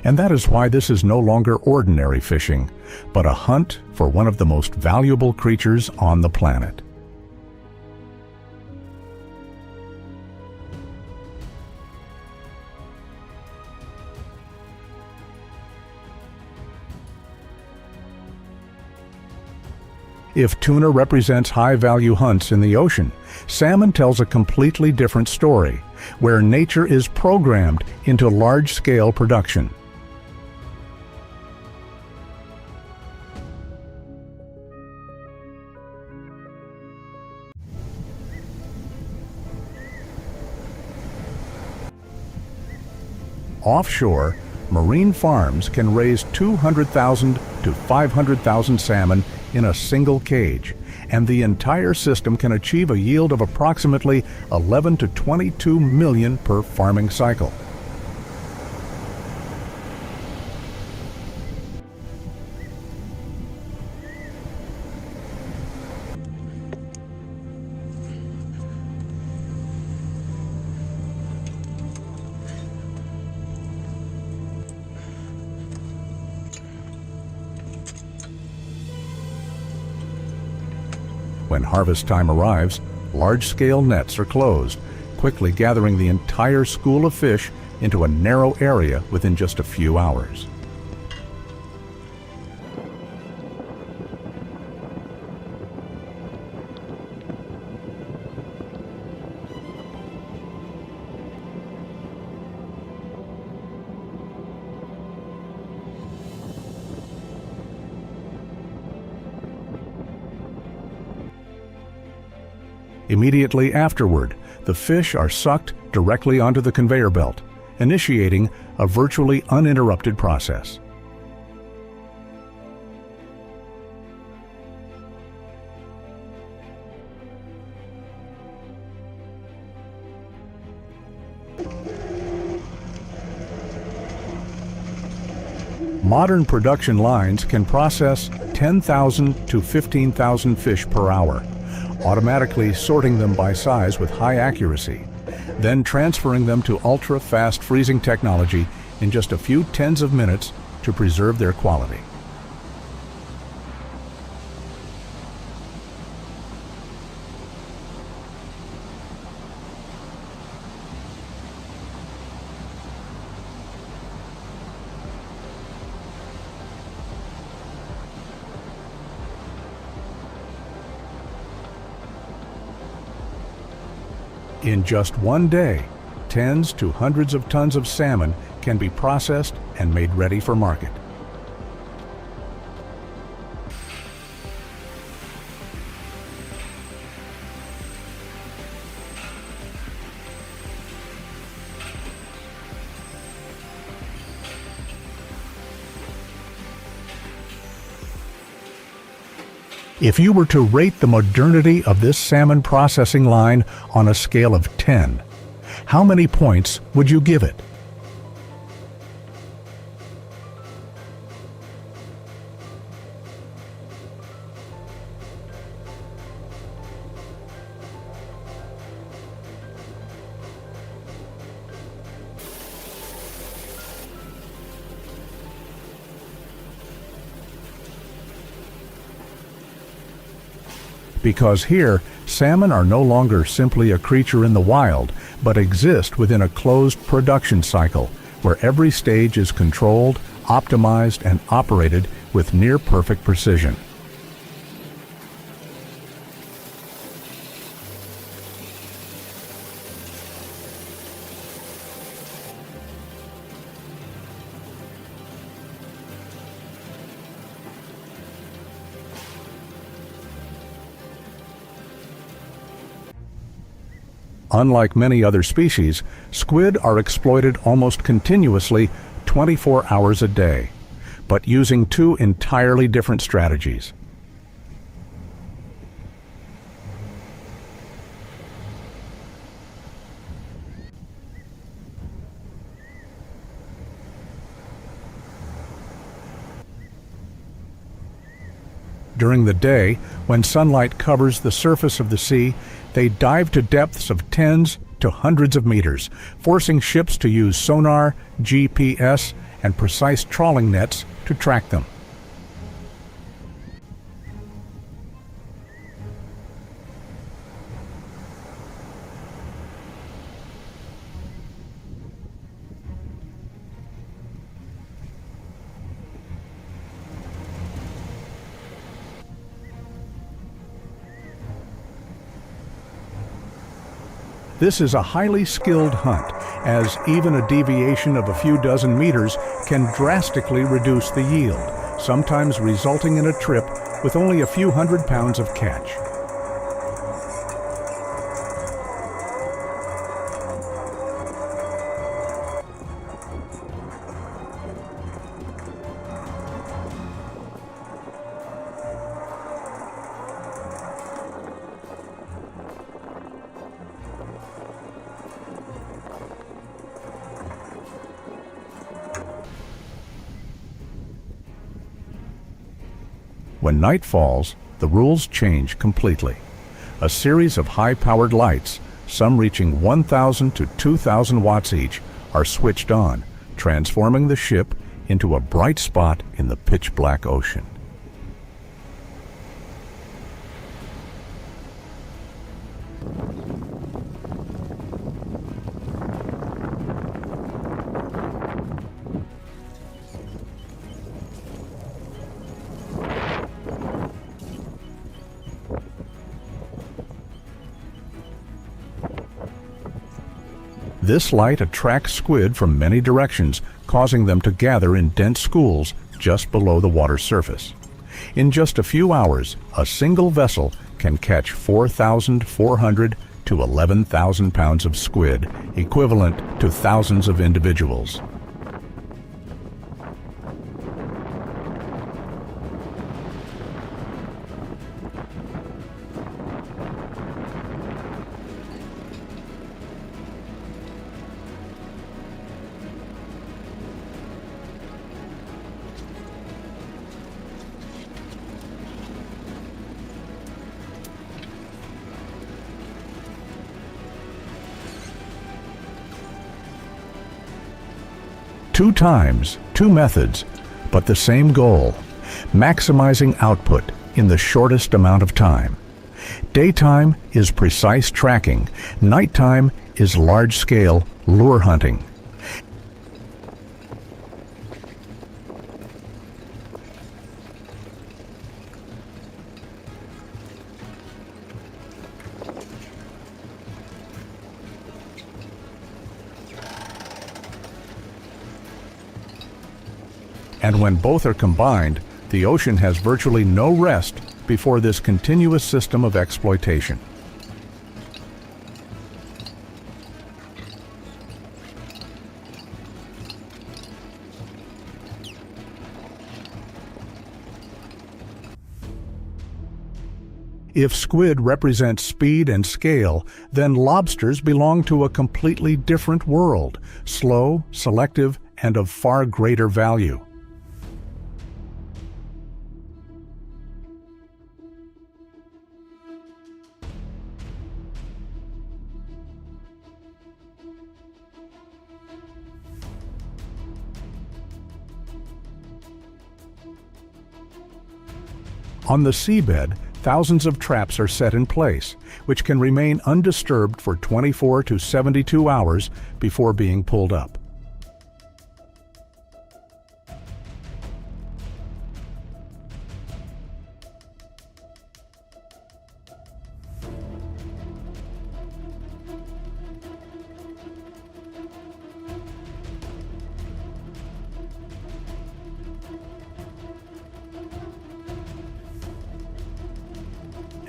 And that is why this is no longer ordinary fishing, but a hunt for one of the most valuable creatures on the planet. If tuna represents high-value hunts in the ocean, salmon tells a completely different story, where nature is programmed into large-scale production. Offshore, marine farms can raise 200,000 to 500,000 salmon in a single cage, and the entire system can achieve a yield of approximately 11 to 22 million per farming cycle. When harvest time arrives, large-scale nets are closed, quickly gathering the entire school of fish into a narrow area within just a few hours. Immediately afterward, the fish are sucked directly onto the conveyor belt, initiating a virtually uninterrupted process. Modern production lines can process 10,000 to 15,000 fish per hour, automatically sorting them by size with high accuracy, then transferring them to ultra-fast freezing technology in just a few tens of minutes to preserve their quality. In just one day, tens to hundreds of tons of salmon can be processed and made ready for market. If you were to rate the modernity of this salmon processing line on a scale of 10, how many points would you give it? Because here, salmon are no longer simply a creature in the wild, but exist within a closed production cycle, where every stage is controlled, optimized, and operated with near-perfect precision. Unlike many other species, squid are exploited almost continuously 24 hours a day, but using two entirely different strategies. During the day, when sunlight covers the surface of the sea, they dive to depths of tens to hundreds of meters, forcing ships to use sonar, GPS, and precise trawling nets to track them. This is a highly skilled hunt, as even a deviation of a few dozen meters can drastically reduce the yield, sometimes resulting in a trip with only a few hundred pounds of catch. When night falls, the rules change completely. A series of high-powered lights, some reaching 1,000 to 2,000 watts each, are switched on, transforming the ship into a bright spot in the pitch-black ocean. This light attracts squid from many directions, causing them to gather in dense schools just below the water surface. In just a few hours, a single vessel can catch 4,400 to 11,000 pounds of squid, equivalent to thousands of individuals. Two times, two methods, but the same goal: maximizing output in the shortest amount of time. Daytime is precise tracking, nighttime is large-scale lure hunting. And when both are combined, the ocean has virtually no rest before this continuous system of exploitation. If squid represents speed and scale, then lobsters belong to a completely different world, slow, selective, and of far greater value. On the seabed, thousands of traps are set in place, which can remain undisturbed for 24 to 72 hours before being pulled up.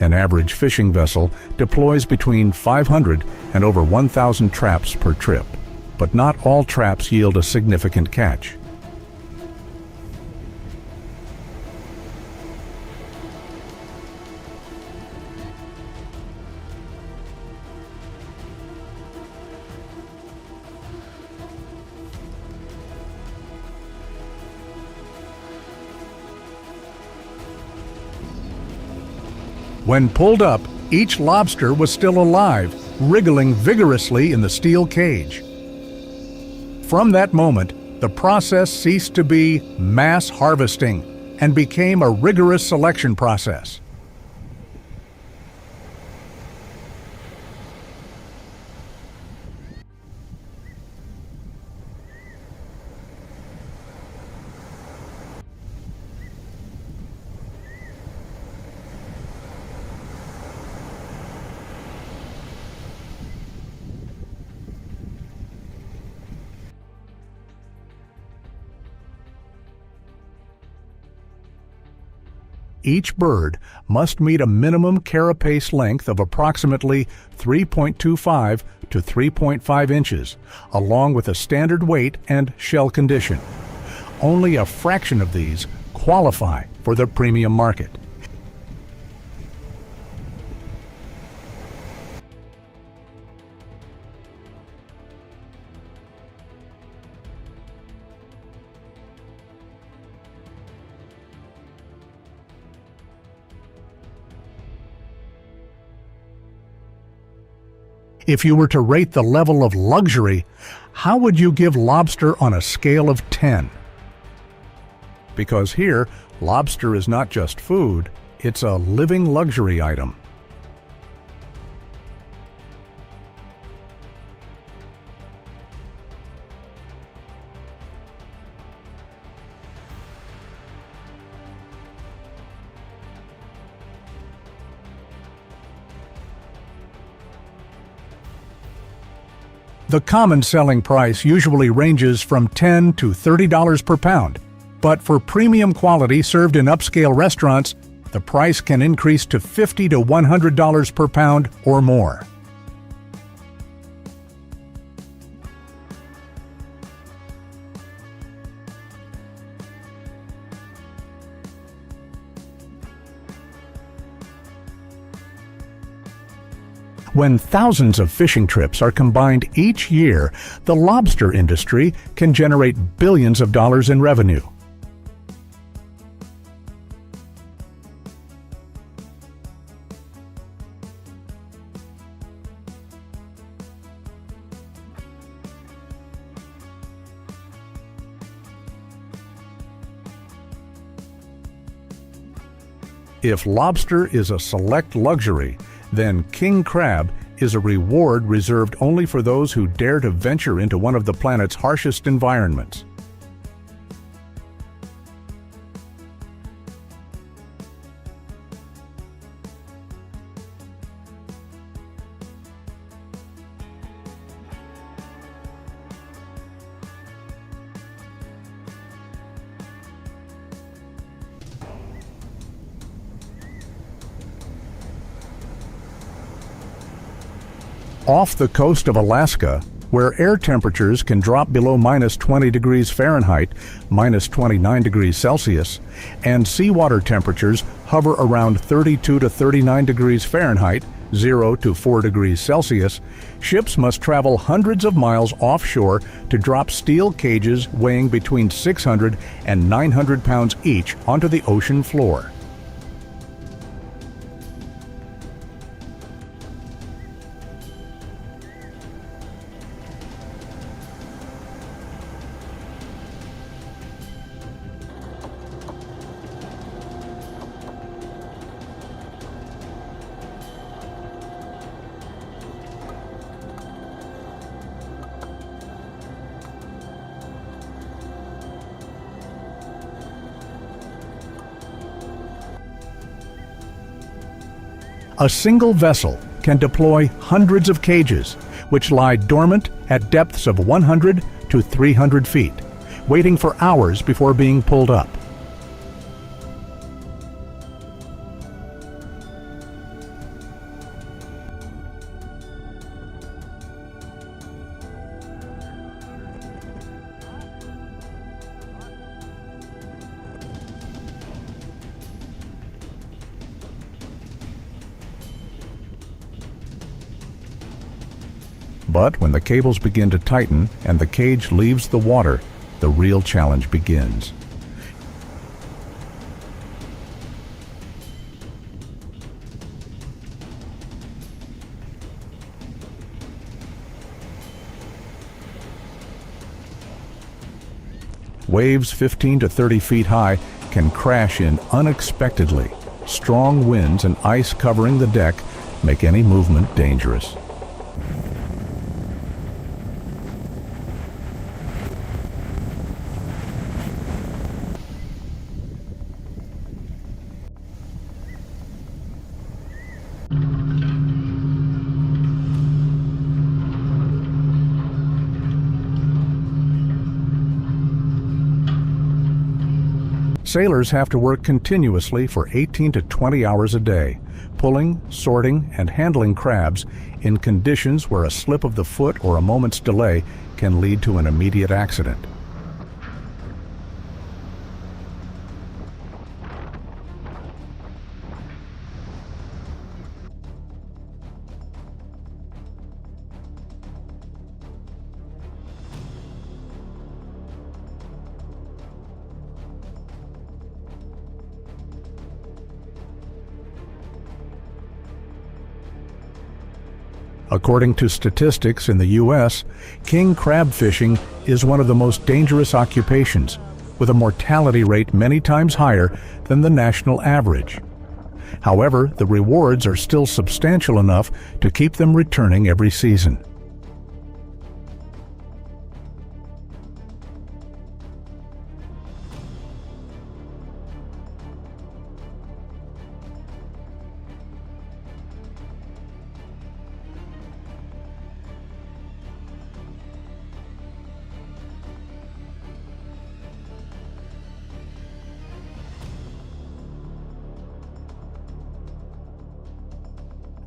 An average fishing vessel deploys between 500 and over 1,000 traps per trip. But not all traps yield a significant catch. When pulled up, each lobster was still alive, wriggling vigorously in the steel cage. From that moment, the process ceased to be mass harvesting and became a rigorous selection process. Each bird must meet a minimum carapace length of approximately 3.25 to 3.5 inches, along with a standard weight and shell condition. Only a fraction of these qualify for the premium market. If you were to rate the level of luxury, how would you give lobster on a scale of 10? Because here, lobster is not just food, it's a living luxury item. The common selling price usually ranges from $10 to $30 per pound, but for premium quality served in upscale restaurants, the price can increase to $50 to $100 per pound or more. When thousands of fishing trips are combined each year, the lobster industry can generate billions of dollars in revenue. If lobster is a select luxury, then king crab is a reward reserved only for those who dare to venture into one of the planet's harshest environments. Off the coast of Alaska, where air temperatures can drop below -20 degrees Fahrenheit, -29 degrees Celsius, and seawater temperatures hover around 32 to 39 degrees Fahrenheit, 0 to 4 degrees Celsius, ships must travel hundreds of miles offshore to drop steel cages weighing between 600 and 900 pounds each onto the ocean floor. A single vessel can deploy hundreds of cages, which lie dormant at depths of 100 to 300 feet, waiting for hours before being pulled up. But when the cables begin to tighten and the cage leaves the water, the real challenge begins. Waves 15 to 30 feet high can crash in unexpectedly. Strong winds and ice covering the deck make any movement dangerous. Sailors have to work continuously for 18 to 20 hours a day, pulling, sorting, and handling crabs in conditions where a slip of the foot or a moment's delay can lead to an immediate accident. According to statistics in the U.S., king crab fishing is one of the most dangerous occupations, with a mortality rate many times higher than the national average. However, the rewards are still substantial enough to keep them returning every season.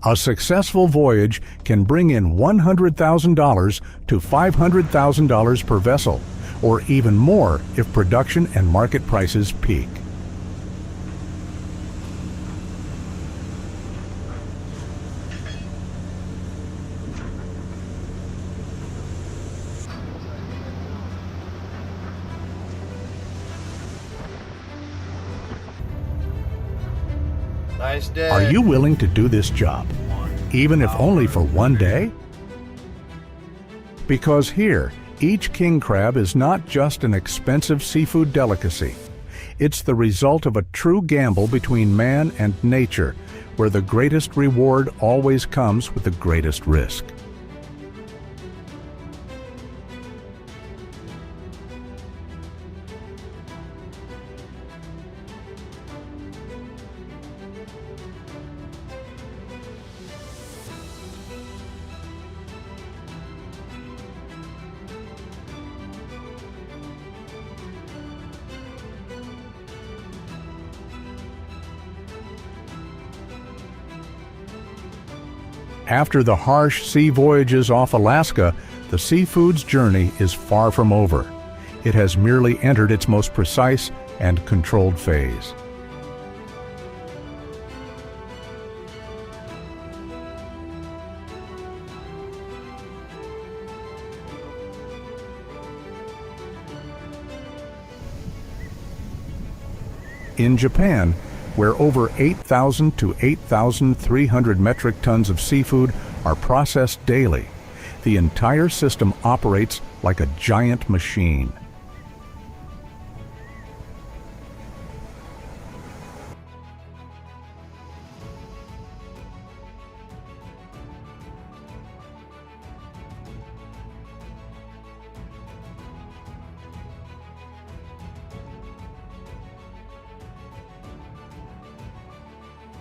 A successful voyage can bring in $100,000 to $500,000 per vessel, or even more if production and market prices peak. Nice day. Are you willing to do this job, even if only for one day? Because here, each king crab is not just an expensive seafood delicacy. It's the result of a true gamble between man and nature, where the greatest reward always comes with the greatest risk. After the harsh sea voyages off Alaska, the seafood's journey is far from over. It has merely entered its most precise and controlled phase. In Japan, where over 8,000 to 8,300 metric tons of seafood are processed daily, the entire system operates like a giant machine.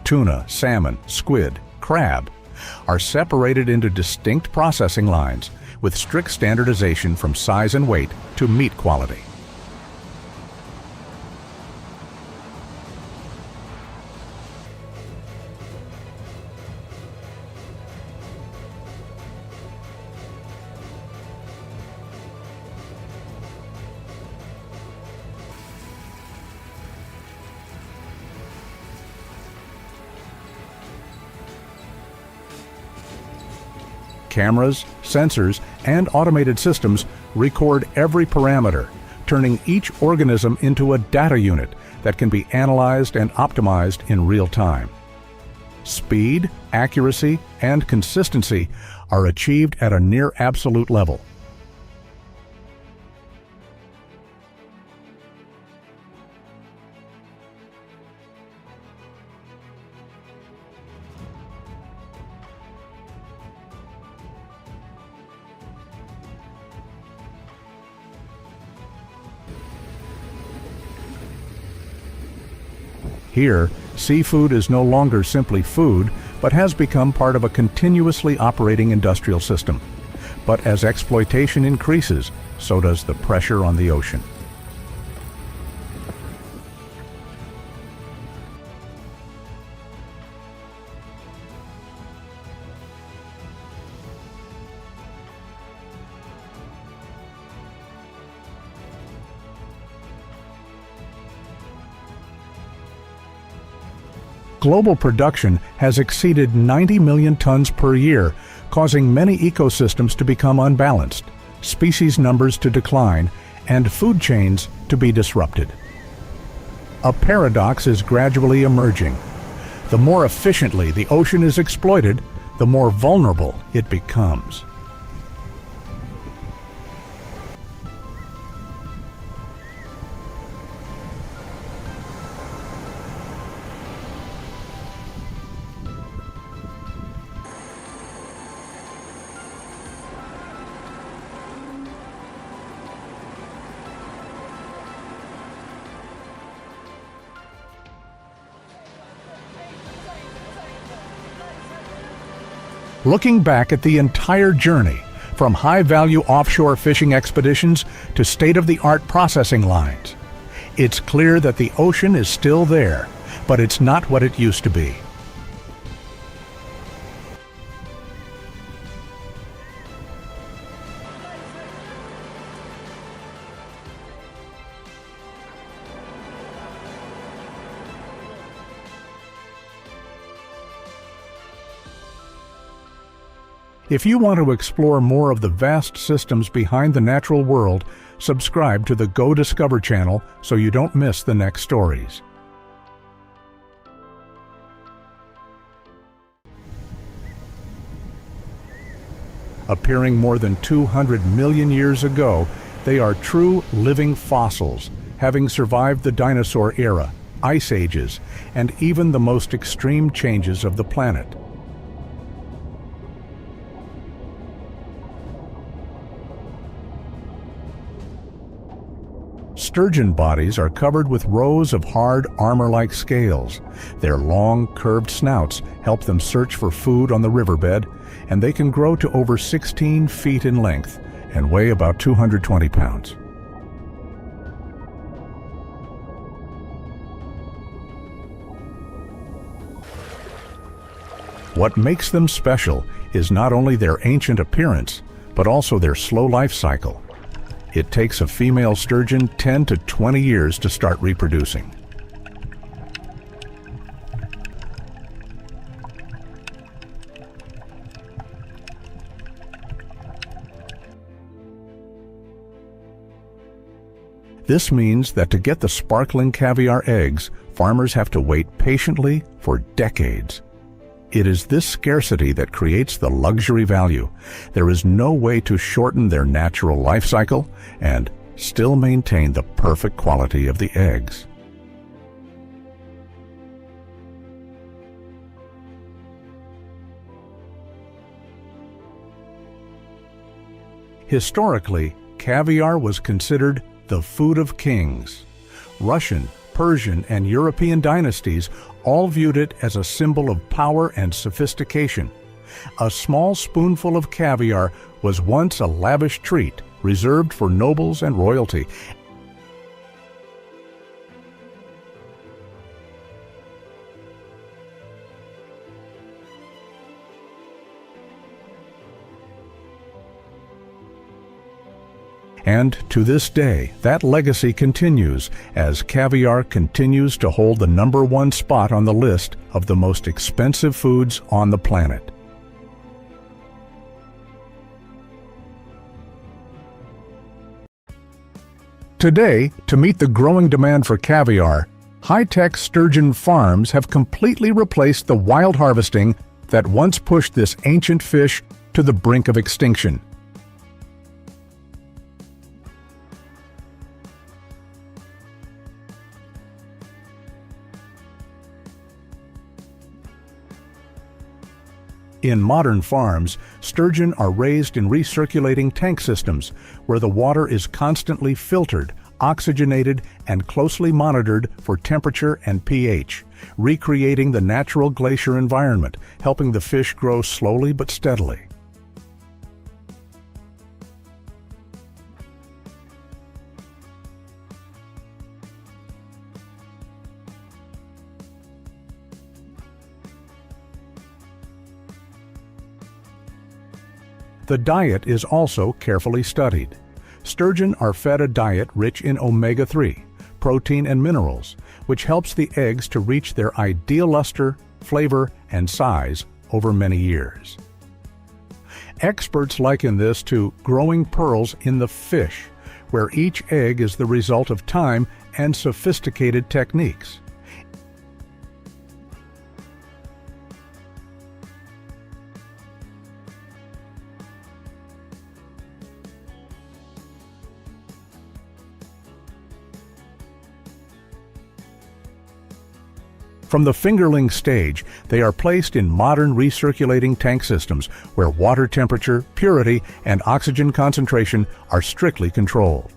Tuna, salmon, squid, crab are separated into distinct processing lines with strict standardization from size and weight to meat quality. Cameras, sensors, and automated systems record every parameter, turning each organism into a data unit that can be analyzed and optimized in real time. Speed, accuracy, and consistency are achieved at a near absolute level. Here, seafood is no longer simply food, but has become part of a continuously operating industrial system. But as exploitation increases, so does the pressure on the ocean. Global production has exceeded 90 million tons per year, causing many ecosystems to become unbalanced, species numbers to decline, and food chains to be disrupted. A paradox is gradually emerging. The more efficiently the ocean is exploited, the more vulnerable it becomes. Looking back at the entire journey, from high-value offshore fishing expeditions to state-of-the-art processing lines, it's clear that the ocean is still there, but it's not what it used to be. If you want to explore more of the vast systems behind the natural world, subscribe to the Go Discover channel so you don't miss the next stories. Appearing more than 200 million years ago, they are true living fossils, having survived the dinosaur era, ice ages, and even the most extreme changes of the planet. Sturgeon bodies are covered with rows of hard armor-like scales. Their long, curved snouts help them search for food on the riverbed, and they can grow to over 16 feet in length and weigh about 220 pounds. What makes them special is not only their ancient appearance, but also their slow life cycle. It takes a female sturgeon 10 to 20 years to start reproducing. This means that to get the sparkling caviar eggs, farmers have to wait patiently for decades. It is this scarcity that creates the luxury value. There is no way to shorten their natural life cycle and still maintain the perfect quality of the eggs. Historically, caviar was considered the food of kings. Russian, Persian, and European dynasties all viewed it as a symbol of power and sophistication. A small spoonful of caviar was once a lavish treat reserved for nobles and royalty. And to this day, that legacy continues as caviar continues to hold the #1 spot on the list of the most expensive foods on the planet. Today, to meet the growing demand for caviar, high-tech sturgeon farms have completely replaced the wild harvesting that once pushed this ancient fish to the brink of extinction. In modern farms, sturgeon are raised in recirculating tank systems where the water is constantly filtered, oxygenated, and closely monitored for temperature and pH, recreating the natural glacier environment, helping the fish grow slowly but steadily. The diet is also carefully studied. Sturgeon are fed a diet rich in omega-3, protein and minerals, which helps the eggs to reach their ideal luster, flavor, and size over many years. Experts liken this to growing pearls in the fish, where each egg is the result of time and sophisticated techniques. From the fingerling stage, they are placed in modern recirculating tank systems where water temperature, purity, and oxygen concentration are strictly controlled.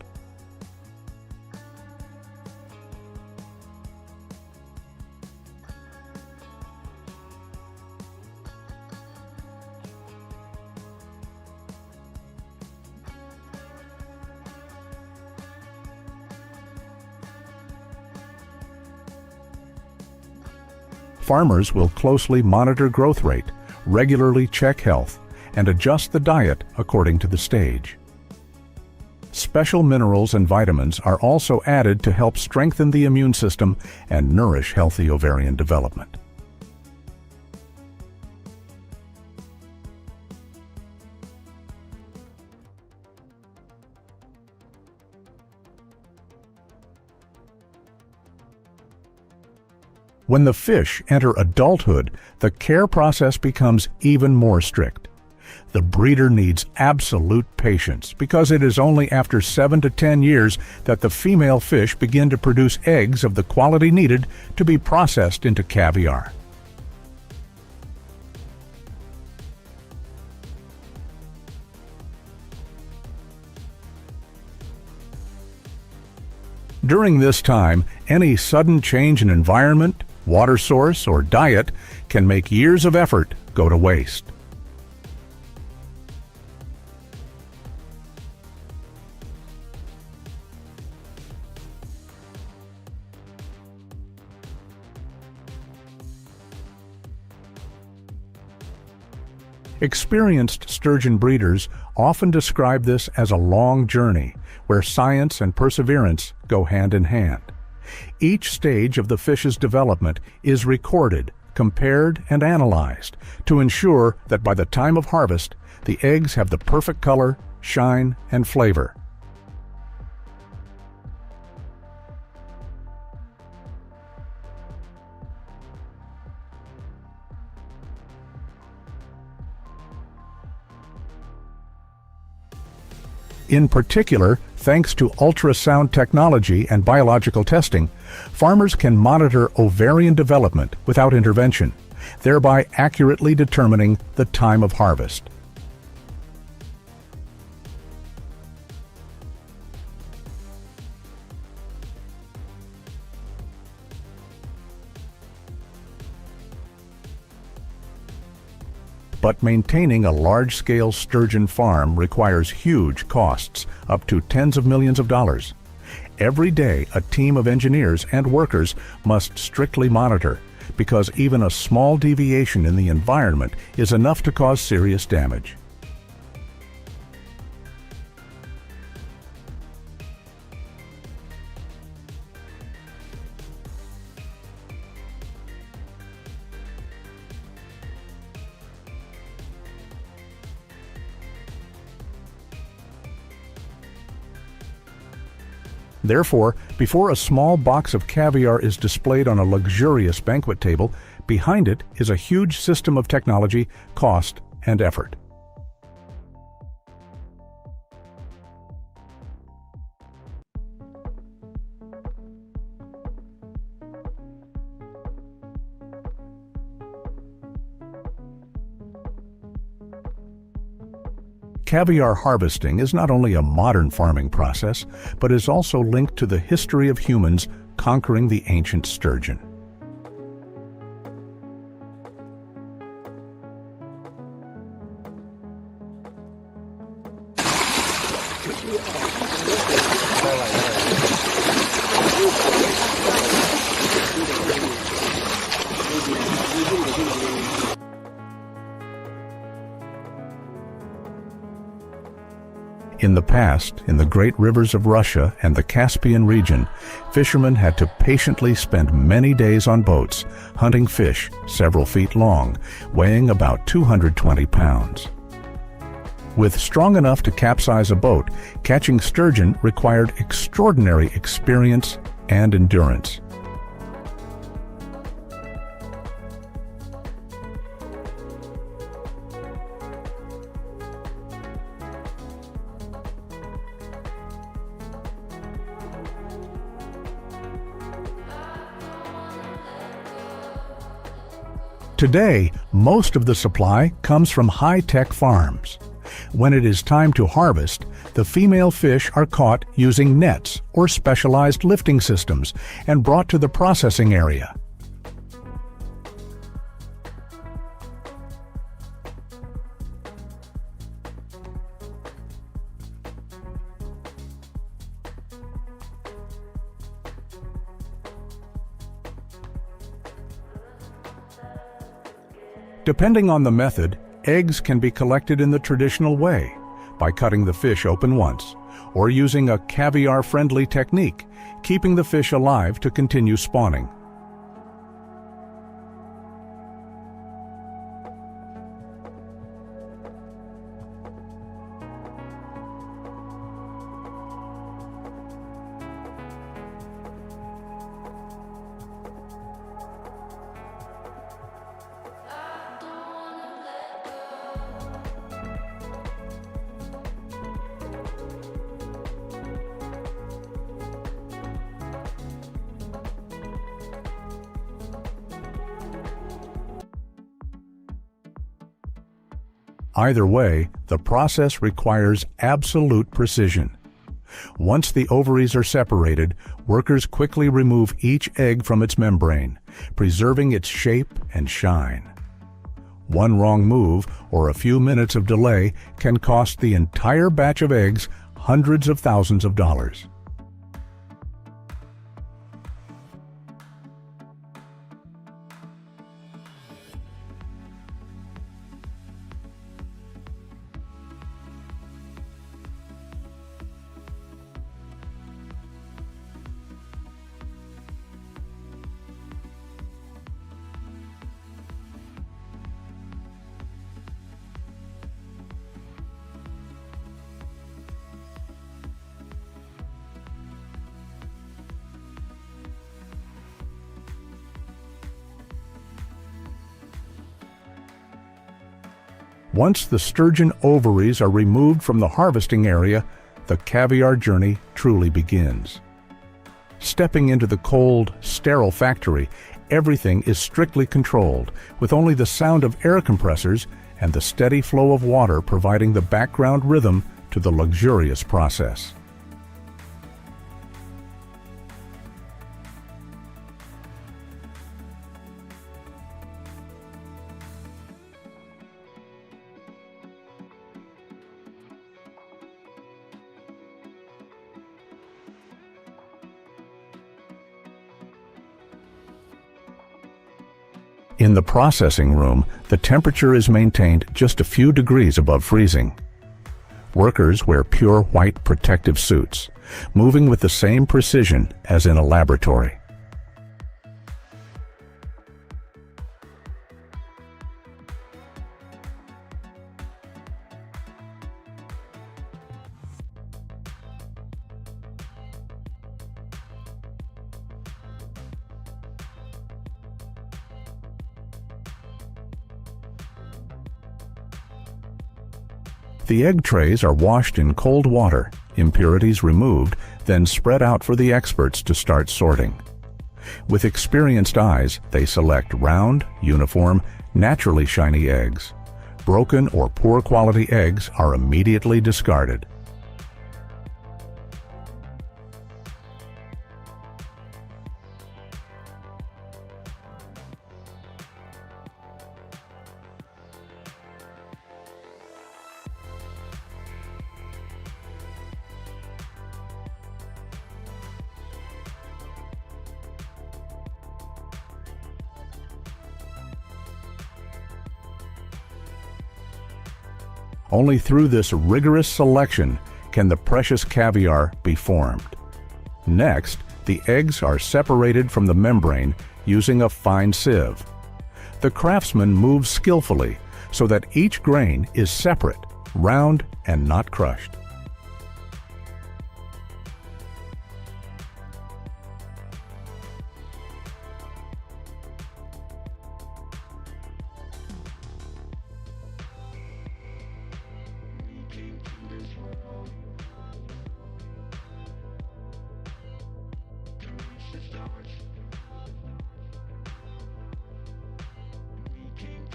Farmers will closely monitor growth rate, regularly check health, and adjust the diet according to the stage. Special minerals and vitamins are also added to help strengthen the immune system and nourish healthy ovarian development. When the fish enter adulthood, the care process becomes even more strict. The breeder needs absolute patience because it is only after 7 to 10 years that the female fish begin to produce eggs of the quality needed to be processed into caviar. During this time, any sudden change in environment, water source, or diet can make years of effort go to waste. Experienced sturgeon breeders often describe this as a long journey where science and perseverance go hand in hand. Each stage of the fish's development is recorded, compared, and analyzed to ensure that by the time of harvest, the eggs have the perfect color, shine, and flavor. In particular, thanks to ultrasound technology and biological testing, farmers can monitor ovarian development without intervention, thereby accurately determining the time of harvest. But maintaining a large-scale sturgeon farm requires huge costs, up to tens of millions of dollars. Every day, a team of engineers and workers must strictly monitor, because even a small deviation in the environment is enough to cause serious damage. Therefore, before a small box of caviar is displayed on a luxurious banquet table, behind it is a huge system of technology, cost, and effort. Caviar harvesting is not only a modern farming process, but is also linked to the history of humans conquering the ancient sturgeon. In the past, in the great rivers of Russia and the Caspian region, fishermen had to patiently spend many days on boats, hunting fish several feet long, weighing about 220 pounds. With strong enough to capsize a boat, catching sturgeon required extraordinary experience and endurance. Today, most of the supply comes from high-tech farms. When it is time to harvest, the female fish are caught using nets or specialized lifting systems and brought to the processing area. Depending on the method, eggs can be collected in the traditional way, by cutting the fish open once, or using a caviar-friendly technique, keeping the fish alive to continue spawning. Either way, the process requires absolute precision. Once the ovaries are separated, workers quickly remove each egg from its membrane, preserving its shape and shine. One wrong move or a few minutes of delay can cost the entire batch of eggs hundreds of thousands of dollars. Once the sturgeon ovaries are removed from the harvesting area, the caviar journey truly begins. Stepping into the cold, sterile factory, everything is strictly controlled, with only the sound of air compressors and the steady flow of water providing the background rhythm to the luxurious process. In the processing room, the temperature is maintained just a few degrees above freezing. Workers wear pure white protective suits, moving with the same precision as in a laboratory. The egg trays are washed in cold water, impurities removed, then spread out for the experts to start sorting. With experienced eyes, they select round, uniform, naturally shiny eggs. Broken or poor quality eggs are immediately discarded. Only through this rigorous selection can the precious caviar be formed. Next, the eggs are separated from the membrane using a fine sieve. The craftsman moves skillfully so that each grain is separate, round, and not crushed.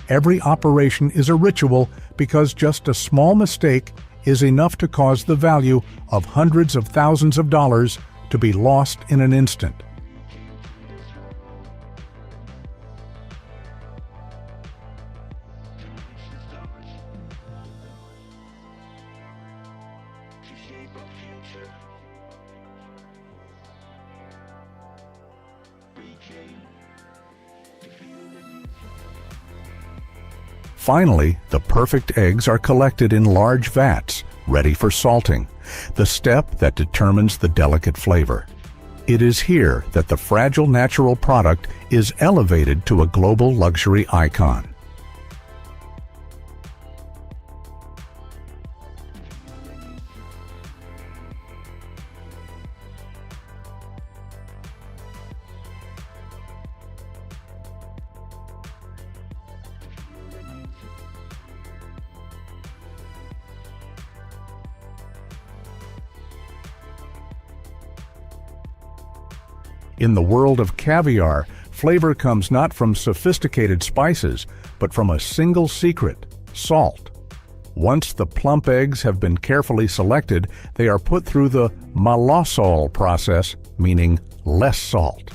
Every operation is a ritual because just a small mistake is enough to cause the value of hundreds of thousands of dollars to be lost in an instant. Finally, the perfect eggs are collected in large vats, ready for salting, the step that determines the delicate flavor. It is here that the fragile natural product is elevated to a global luxury icon. In the world of caviar, flavor comes not from sophisticated spices, but from a single secret: salt. Once the plump eggs have been carefully selected, they are put through the malosol process, meaning less salt.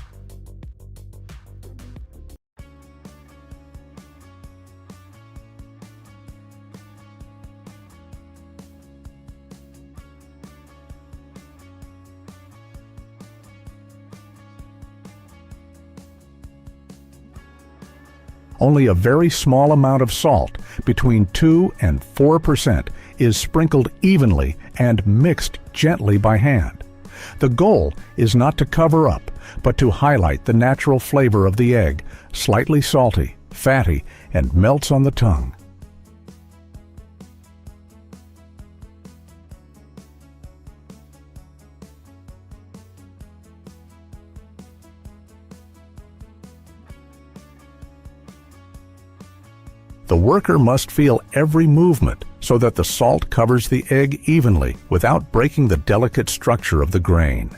Only a very small amount of salt, between 2 and 4%, is sprinkled evenly and mixed gently by hand. The goal is not to cover up, but to highlight the natural flavor of the egg, slightly salty, fatty, and melts on the tongue. The worker must feel every movement so that the salt covers the egg evenly without breaking the delicate structure of the grain.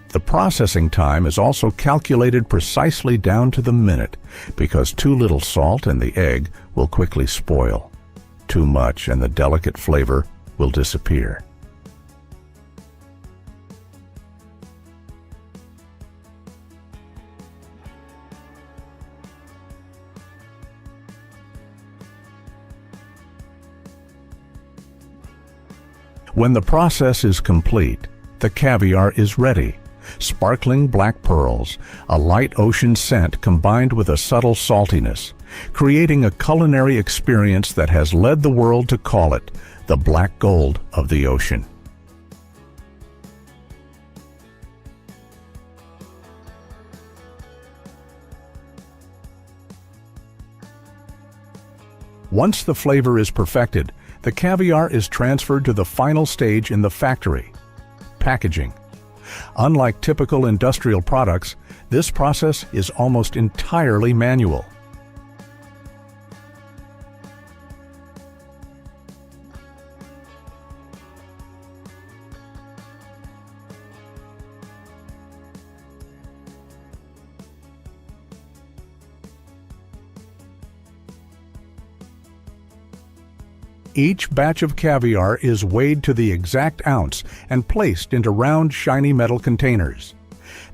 The processing time is also calculated precisely down to the minute because too little salt in the egg will quickly spoil. Too much and the delicate flavor will disappear. When the process is complete, the caviar is ready. Sparkling black pearls, a light ocean scent combined with a subtle saltiness, creating a culinary experience that has led the world to call it the black gold of the ocean. Once the flavor is perfected, the caviar is transferred to the final stage in the factory: packaging. Unlike typical industrial products, this process is almost entirely manual. Each batch of caviar is weighed to the exact ounce and placed into round, shiny metal containers.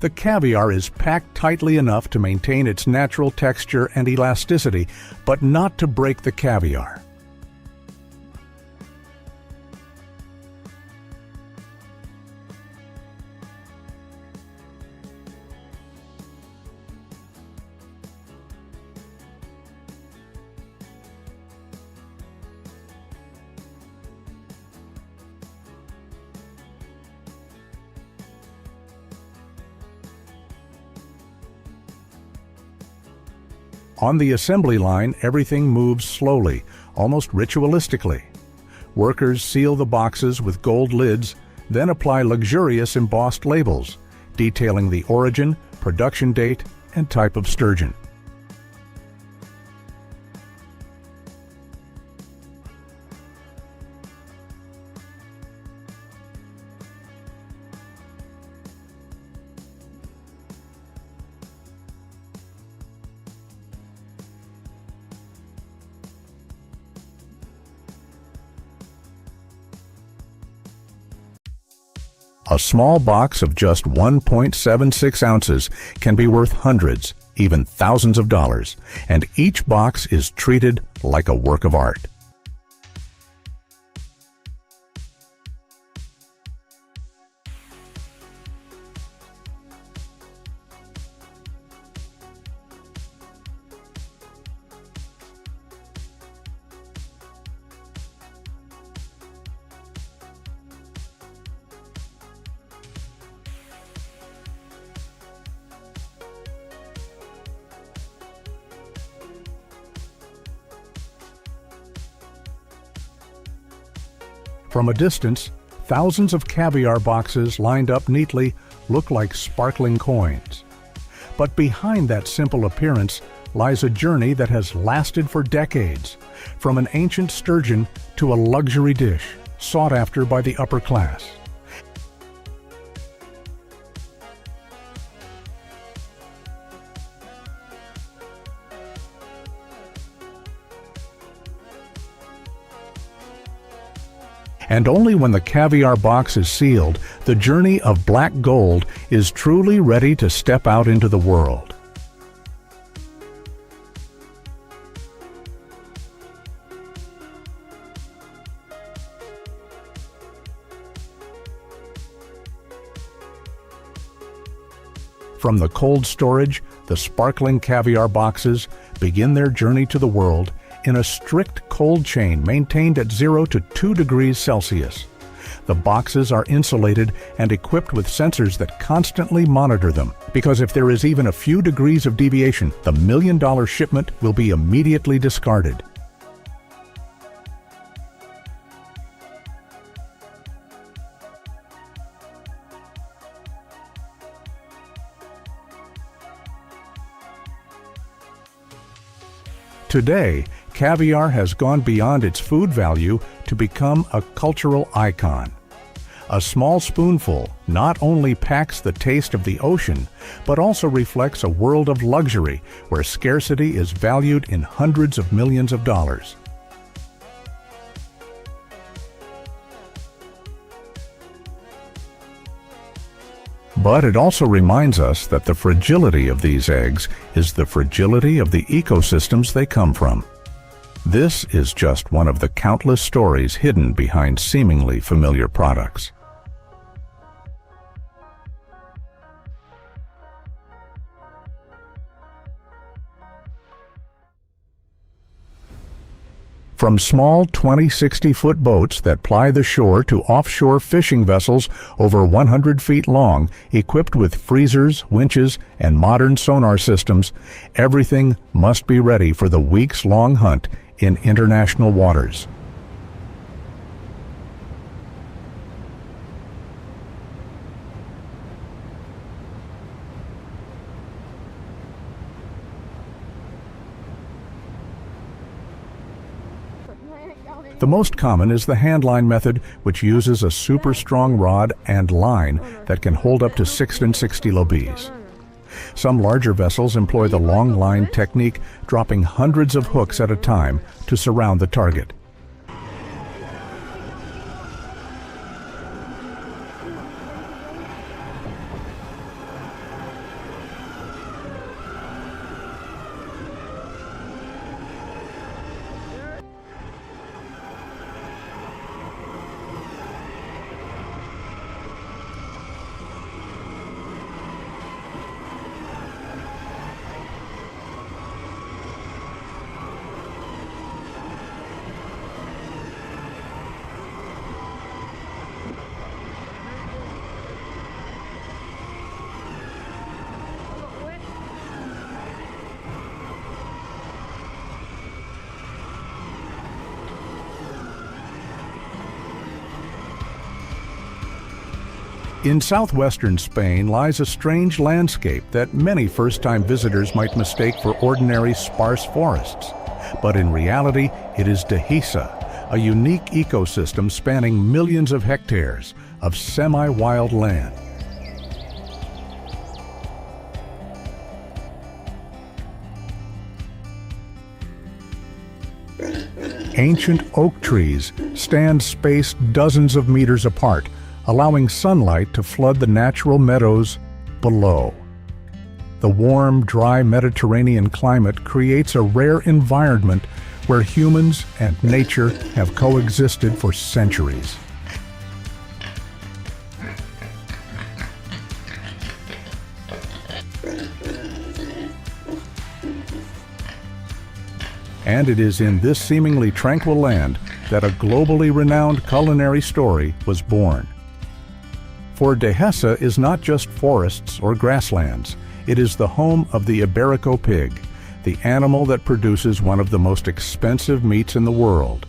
The caviar is packed tightly enough to maintain its natural texture and elasticity, but not to break the caviar. On the assembly line, everything moves slowly, almost ritualistically. Workers seal the boxes with gold lids, then apply luxurious embossed labels, detailing the origin, production date, and type of sturgeon. A small box of just 1.76 ounces can be worth hundreds, even thousands of dollars, and each box is treated like a work of art. From a distance, thousands of caviar boxes lined up neatly look like sparkling coins. But behind that simple appearance lies a journey that has lasted for decades, from an ancient sturgeon to a luxury dish sought after by the upper class. And only when the caviar box is sealed, the journey of black gold is truly ready to step out into the world. From the cold storage, the sparkling caviar boxes begin their journey to the world in a strict cold chain maintained at 0 to 2 degrees Celsius. The boxes are insulated and equipped with sensors that constantly monitor them, because if there is even a few degrees of deviation, the million-dollar shipment will be immediately discarded. Today, caviar has gone beyond its food value to become a cultural icon. A small spoonful not only packs the taste of the ocean, but also reflects a world of luxury where scarcity is valued in hundreds of millions of dollars. But it also reminds us that the fragility of these eggs is the fragility of the ecosystems they come from. This is just one of the countless stories hidden behind seemingly familiar products. From small 20-60-foot boats that ply the shore to offshore fishing vessels over 100 feet long, equipped with freezers, winches, and modern sonar systems, everything must be ready for the weeks-long hunt in international waters. The most common is the handline method, which uses a super strong rod and line that can hold up to 660 lobes. Some larger vessels employ the long line technique, dropping hundreds of hooks at a time to surround the target. In southwestern Spain lies a strange landscape that many first-time visitors might mistake for ordinary sparse forests. But in reality, it is Dehesa, a unique ecosystem spanning millions of hectares of semi-wild land. Ancient oak trees stand spaced dozens of meters apart, allowing sunlight to flood the natural meadows below. The warm, dry Mediterranean climate creates a rare environment where humans and nature have coexisted for centuries. And it is in this seemingly tranquil land that a globally renowned culinary story was born. For Dehesa is not just forests or grasslands, it is the home of the Iberico pig, the animal that produces one of the most expensive meats in the world.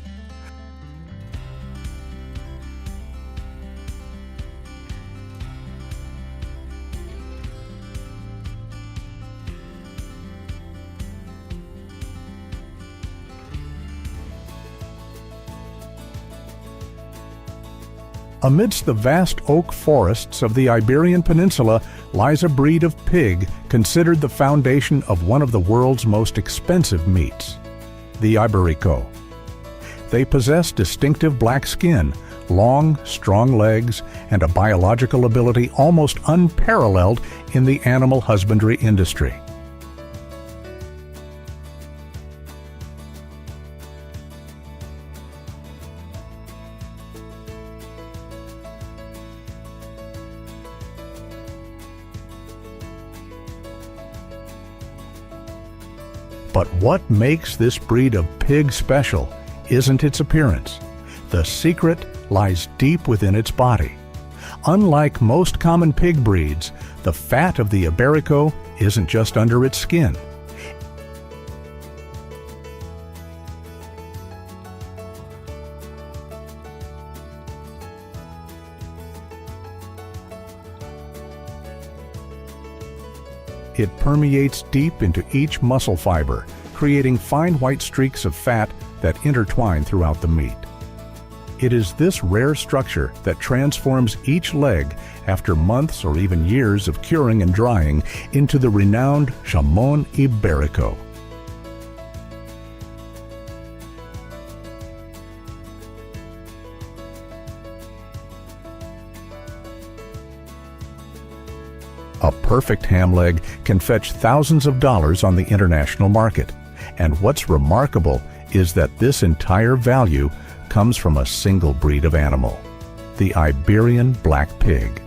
Amidst the vast oak forests of the Iberian Peninsula lies a breed of pig considered the foundation of one of the world's most expensive meats, the Iberico. They possess distinctive black skin, long, strong legs, and a biological ability almost unparalleled in the animal husbandry industry. But what makes this breed of pig special isn't its appearance. The secret lies deep within its body. Unlike most common pig breeds, the fat of the Iberico isn't just under its skin. It permeates deep into each muscle fiber, creating fine white streaks of fat that intertwine throughout the meat. It is this rare structure that transforms each leg after months or even years of curing and drying into the renowned jamón ibérico. A perfect ham leg can fetch thousands of dollars on the international market. And what's remarkable is that this entire value comes from a single breed of animal, the Iberian black pig.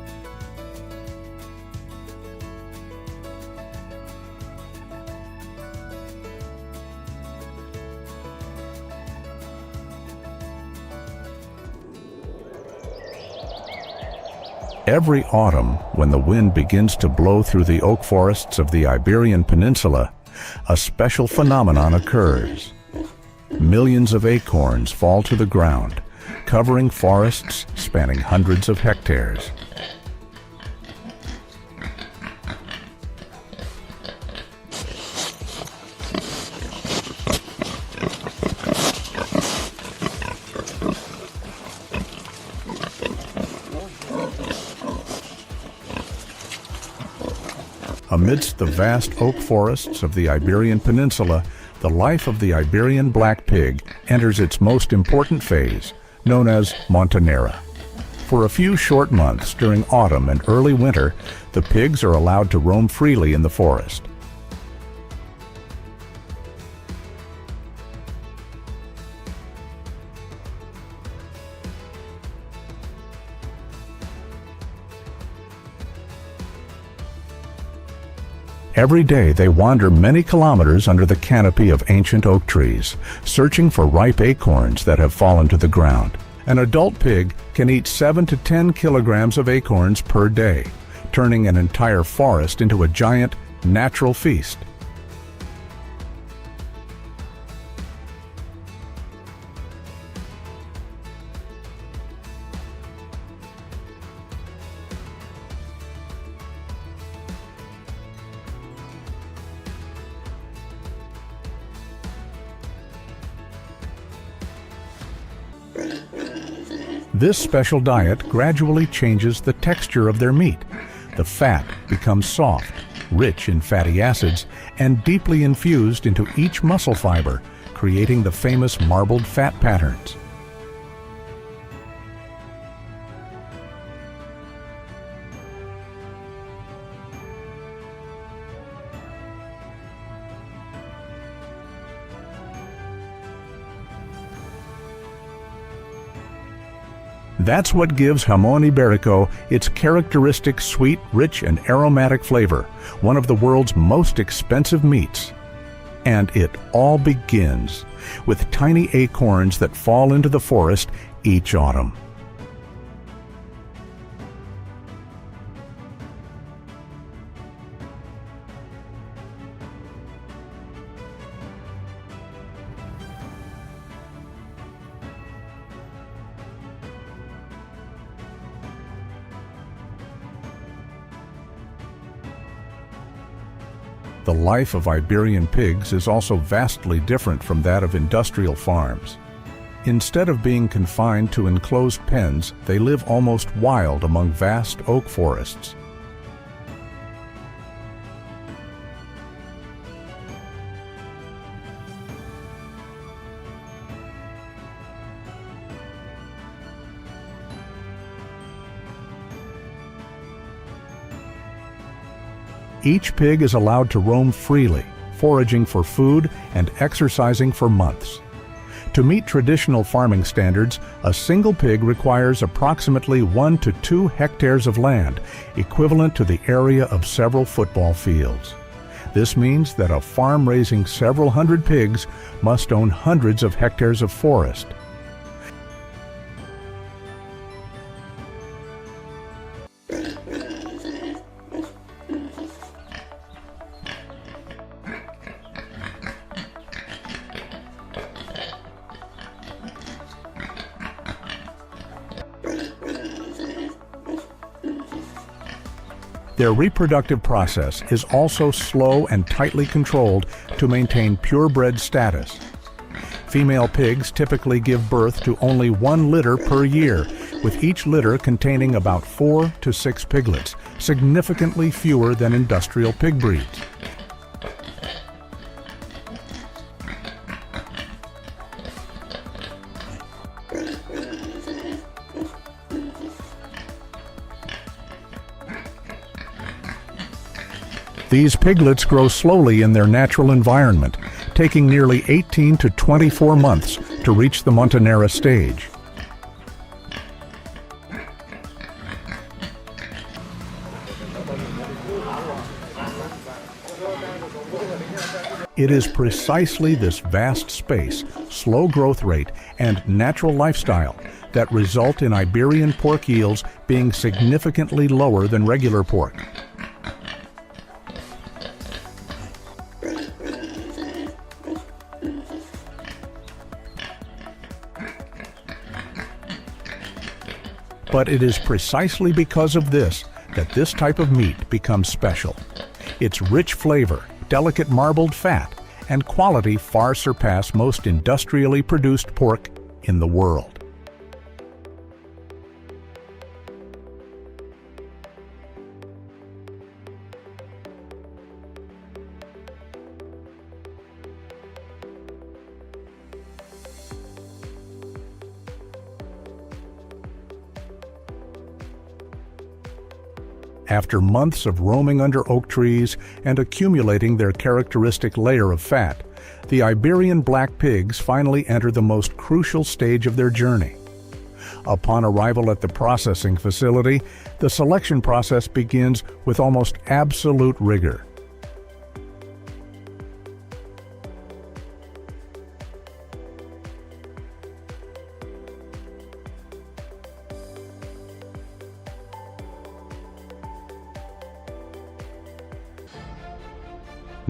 Every autumn, when the wind begins to blow through the oak forests of the Iberian Peninsula, a special phenomenon occurs. Millions of acorns fall to the ground, covering forests spanning hundreds of hectares. Amidst the vast oak forests of the Iberian Peninsula, the life of the Iberian black pig enters its most important phase, known as montonera. For a few short months during autumn and early winter, the pigs are allowed to roam freely in the forest. Every day they wander many kilometers under the canopy of ancient oak trees, searching for ripe acorns that have fallen to the ground. An adult pig can eat 7 to 10 kilograms of acorns per day, turning an entire forest into a giant, natural feast. This special diet gradually changes the texture of their meat. The fat becomes soft, rich in fatty acids, and deeply infused into each muscle fiber, creating the famous marbled fat patterns. That's what gives jamon iberico its characteristic sweet, rich, and aromatic flavor, one of the world's most expensive meats. And it all begins with tiny acorns that fall into the forest each autumn. The life of Iberian pigs is also vastly different from that of industrial farms. Instead of being confined to enclosed pens, they live almost wild among vast oak forests. Each pig is allowed to roam freely, foraging for food and exercising for months. To meet traditional farming standards, a single pig requires approximately 1 to 2 hectares of land, equivalent to the area of several football fields. This means that a farm raising several hundred pigs must own hundreds of hectares of forest. Their reproductive process is also slow and tightly controlled to maintain purebred status. Female pigs typically give birth to only 1 litter per year, with each litter containing about 4 to 6 piglets, significantly fewer than industrial pig breeds. These piglets grow slowly in their natural environment, taking nearly 18 to 24 months to reach the Montanera stage. It is precisely this vast space, slow growth rate, and natural lifestyle that result in Iberian pork yields being significantly lower than regular pork. But it is precisely because of this that this type of meat becomes special. Its rich flavor, delicate marbled fat, and quality far surpass most industrially produced pork in the world. After months of roaming under oak trees and accumulating their characteristic layer of fat, the Iberian black pigs finally enter the most crucial stage of their journey. Upon arrival at the processing facility, the selection process begins with almost absolute rigor.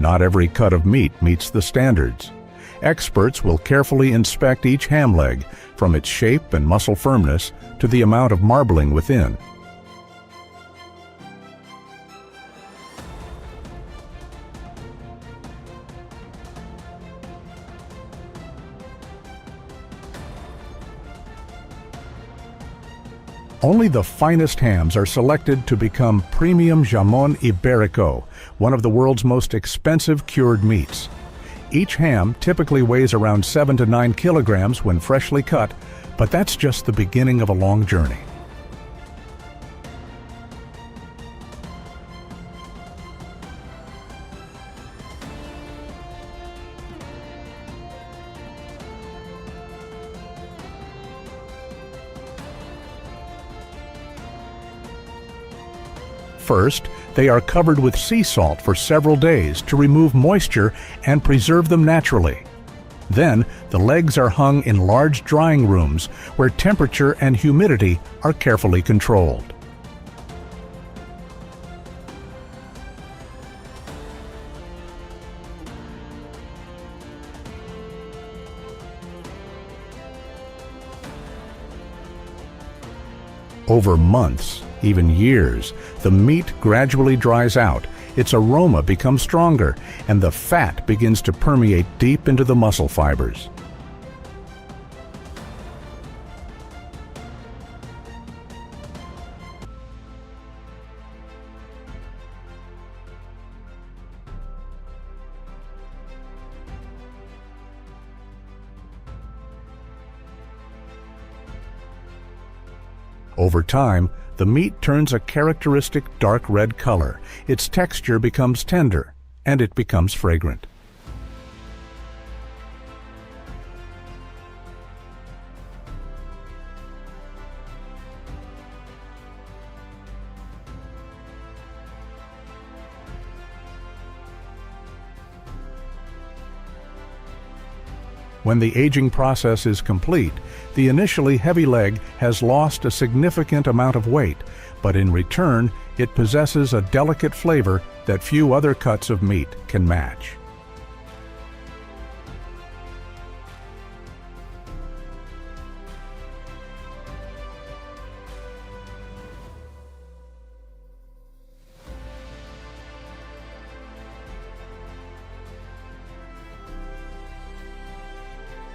Not every cut of meat meets the standards. Experts will carefully inspect each ham leg, from its shape and muscle firmness to the amount of marbling within. Only the finest hams are selected to become premium jamón ibérico, one of the world's most expensive cured meats. Each ham typically weighs around 7 to 9 kilograms when freshly cut, but that's just the beginning of a long journey. First, they are covered with sea salt for several days to remove moisture and preserve them naturally. Then, the legs are hung in large drying rooms where temperature and humidity are carefully controlled. Over months, even years, the meat gradually dries out, its aroma becomes stronger, and the fat begins to permeate deep into the muscle fibers. Over time, the meat turns a characteristic dark red color, its texture becomes tender, and it becomes fragrant. When the aging process is complete, the initially heavy leg has lost a significant amount of weight, but in return, it possesses a delicate flavor that few other cuts of meat can match.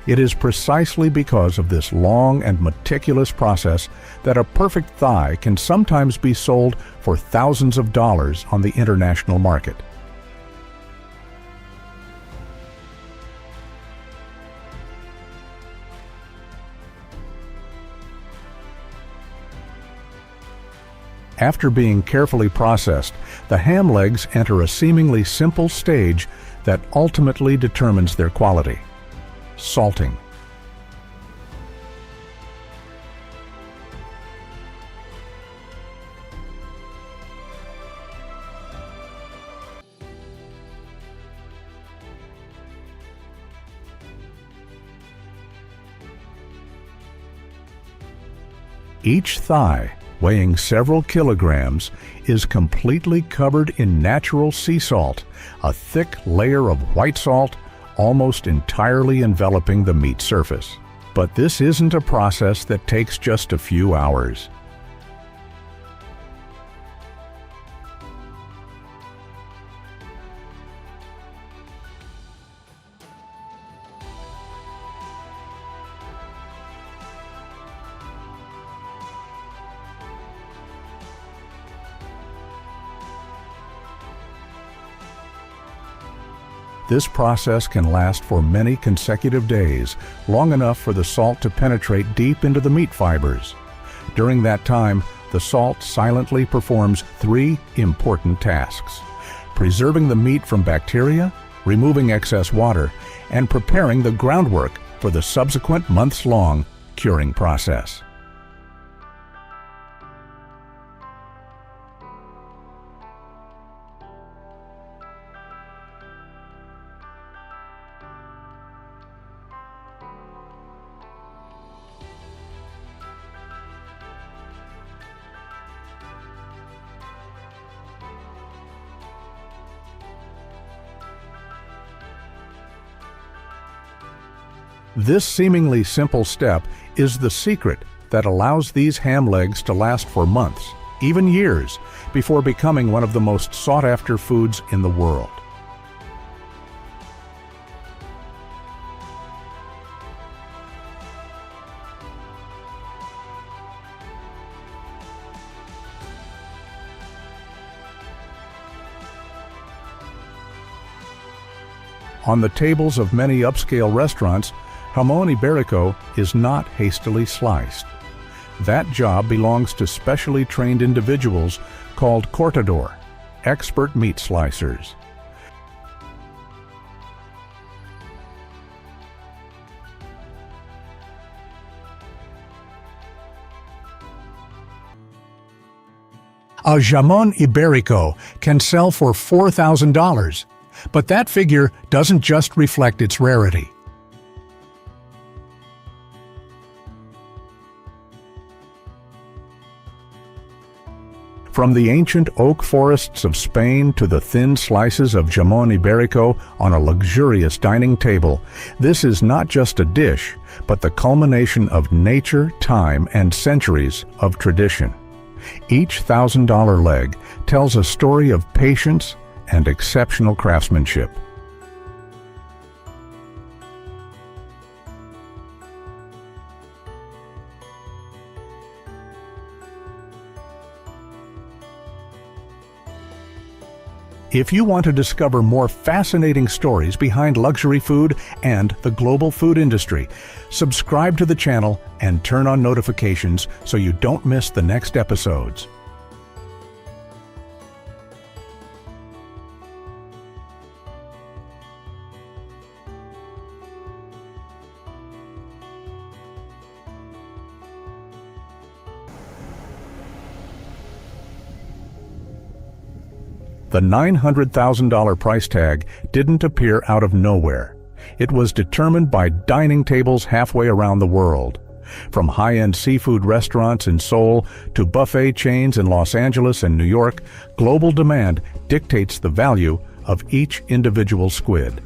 It is precisely because of this long and meticulous process that a perfect thigh can sometimes be sold for thousands of dollars on the international market. After being carefully processed, the ham legs enter a seemingly simple stage that ultimately determines their quality: salting. Each thigh, weighing several kilograms, is completely covered in natural sea salt, a thick layer of white salt almost entirely enveloping the meat surface. But this isn't a process that takes just a few hours. This process can last for many consecutive days, long enough for the salt to penetrate deep into the meat fibers. During that time, the salt silently performs three important tasks: preserving the meat from bacteria, removing excess water, and preparing the groundwork for the subsequent months-long curing process. This seemingly simple step is the secret that allows these ham legs to last for months, even years, before becoming one of the most sought-after foods in the world. On the tables of many upscale restaurants, jamón ibérico is not hastily sliced. That job belongs to specially trained individuals called cortador, expert meat slicers. A jamón ibérico can sell for $4,000, but that figure doesn't just reflect its rarity. From the ancient oak forests of Spain to the thin slices of jamón ibérico on a luxurious dining table, this is not just a dish, but the culmination of nature, time, and centuries of tradition. Each $1,000 leg tells a story of patience and exceptional craftsmanship. If you want to discover more fascinating stories behind luxury food and the global food industry, subscribe to the channel and turn on notifications so you don't miss the next episodes. The $900,000 price tag didn't appear out of nowhere. It was determined by dining tables halfway around the world. From high-end seafood restaurants in Seoul to buffet chains in Los Angeles and New York, global demand dictates the value of each individual squid.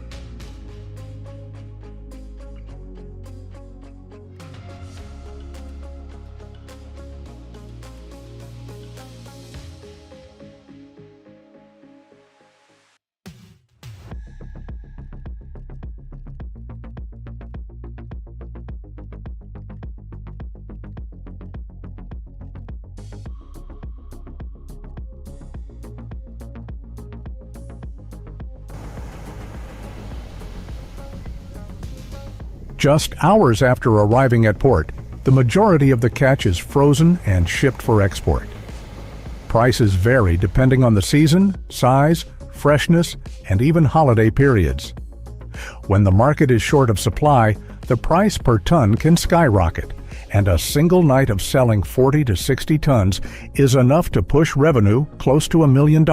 Just hours after arriving at port, the majority of the catch is frozen and shipped for export. Prices vary depending on the season, size, freshness, and even holiday periods. When the market is short of supply, the price per ton can skyrocket, and a single night of selling 40 to 60 tons is enough to push revenue close to $1 million.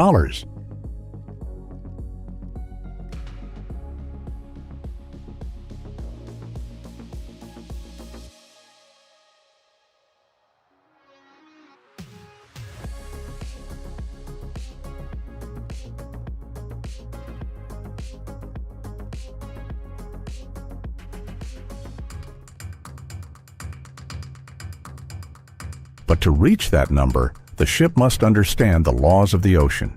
But to reach that number, the ship must understand the laws of the ocean.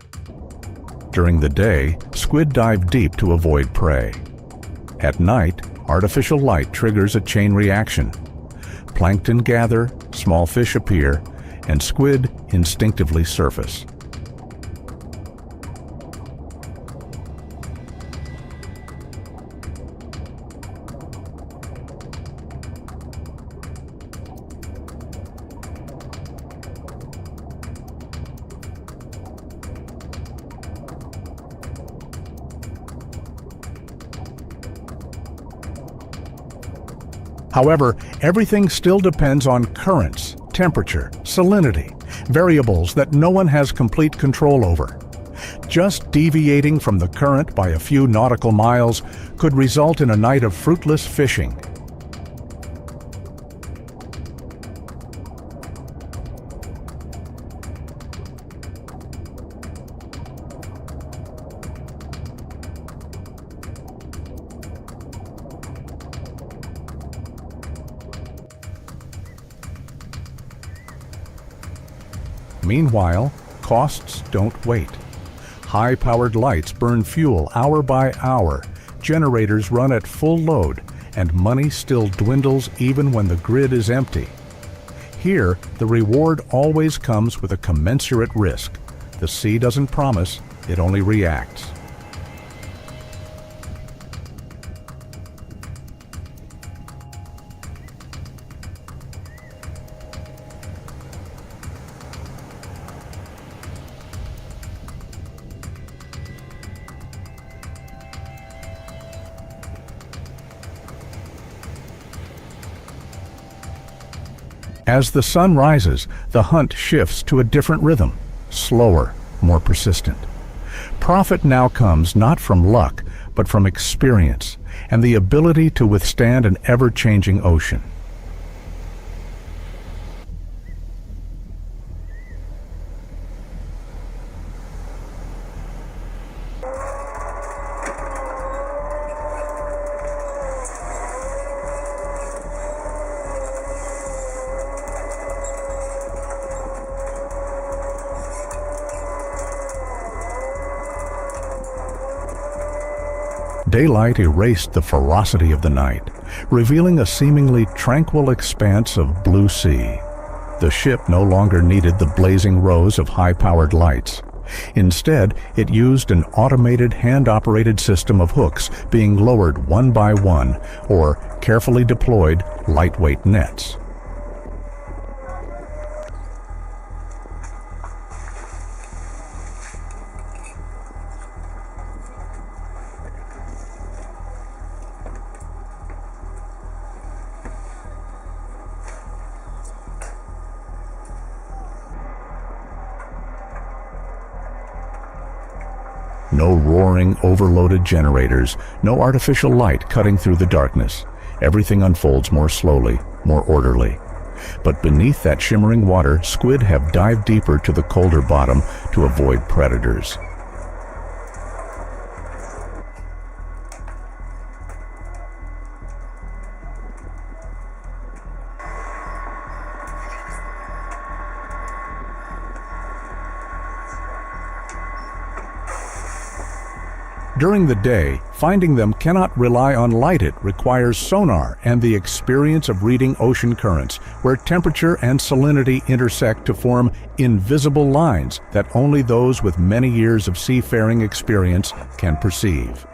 During the day, squid dive deep to avoid prey. At night, artificial light triggers a chain reaction. Plankton gather, small fish appear, and squid instinctively surface. However, everything still depends on currents, temperature, salinity, variables that no one has complete control over. Just deviating from the current by a few nautical miles could result in a night of fruitless fishing. Meanwhile, costs don't wait. High-powered lights burn fuel hour by hour, generators run at full load, and money still dwindles even when the grid is empty. Here, the reward always comes with a commensurate risk. The sea doesn't promise, it only reacts. As the sun rises, the hunt shifts to a different rhythm, slower, more persistent. Profit now comes not from luck, but from experience and the ability to withstand an ever-changing ocean. Daylight erased the ferocity of the night, revealing a seemingly tranquil expanse of blue sea. The ship no longer needed the blazing rows of high-powered lights. Instead, it used an automated hand-operated system of hooks being lowered one by one, or carefully deployed lightweight nets. No roaring, overloaded generators, no artificial light cutting through the darkness. Everything unfolds more slowly, more orderly. But beneath that shimmering water, squid have dived deeper to the colder bottom to avoid predators. During the day, finding them cannot rely on light. It requires sonar and the experience of reading ocean currents, where temperature and salinity intersect to form invisible lines that only those with many years of seafaring experience can perceive.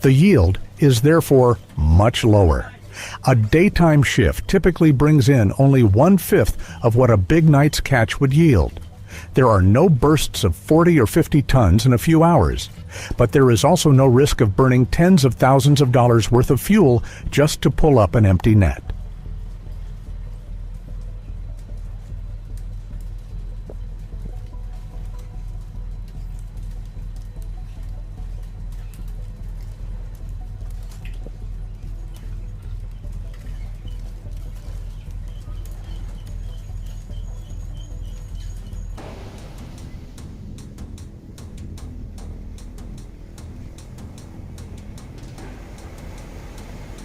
The yield is therefore much lower. A daytime shift typically brings in only 1/5 of what a big night's catch would yield. There are no bursts of 40 or 50 tons in a few hours, but there is also no risk of burning tens of thousands of dollars worth of fuel just to pull up an empty net.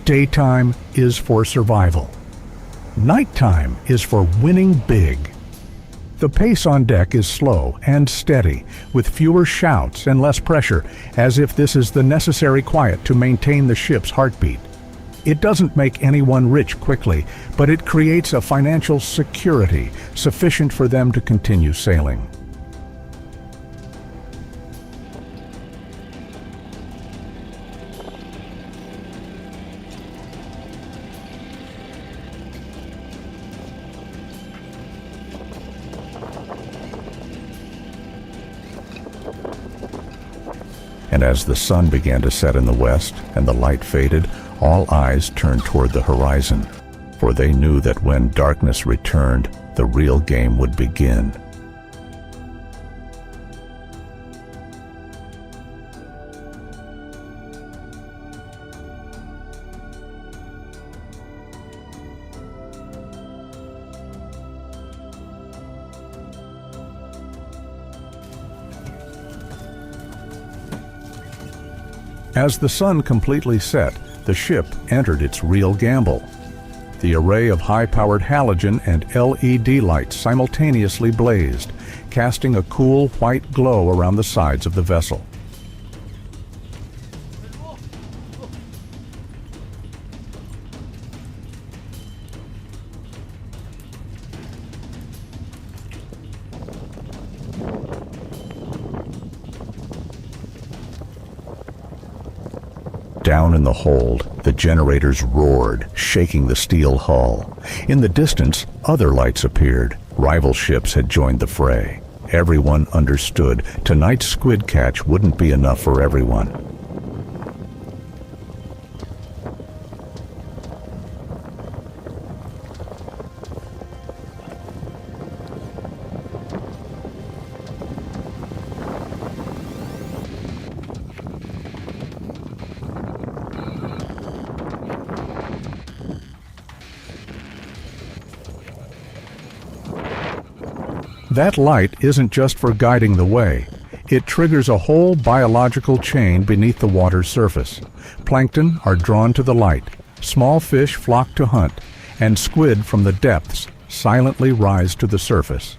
Daytime is for survival. Nighttime is for winning big. The pace on deck is slow and steady, with fewer shouts and less pressure, as if this is the necessary quiet to maintain the ship's heartbeat. It doesn't make anyone rich quickly, but it creates a financial security sufficient for them to continue sailing. And as the sun began to set in the west and the light faded, all eyes turned toward the horizon, for they knew that when darkness returned, the real game would begin. As the sun completely set, the ship entered its real gamble. The array of high-powered halogen and LED lights simultaneously blazed, casting a cool white glow around the sides of the vessel. Down in the hold, the generators roared, shaking the steel hull. In the distance, other lights appeared. Rival ships had joined the fray. Everyone understood tonight's squid catch wouldn't be enough for everyone. That light isn't just for guiding the way. It triggers a whole biological chain beneath the water's surface. Plankton are drawn to the light, small fish flock to hunt, and squid from the depths silently rise to the surface.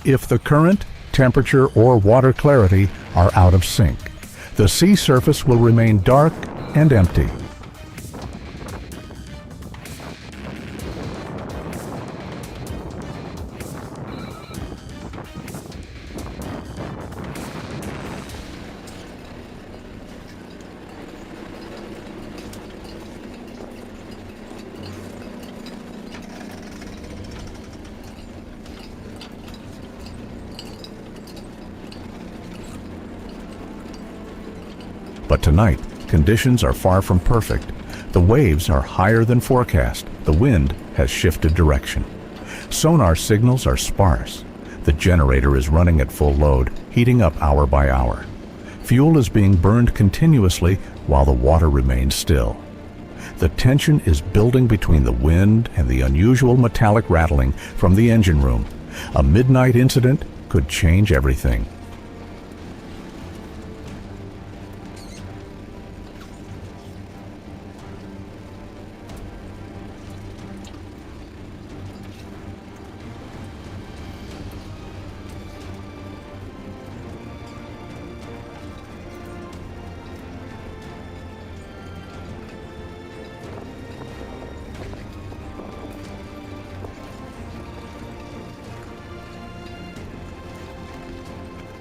If the current, temperature, or water clarity are out of sync, the sea surface will remain dark and empty. But tonight, conditions are far from perfect. The waves are higher than forecast. The wind has shifted direction. Sonar signals are sparse. The generator is running at full load, heating up hour by hour. Fuel is being burned continuously while the water remains still. The tension is building between the wind and the unusual metallic rattling from the engine room. A midnight incident could change everything.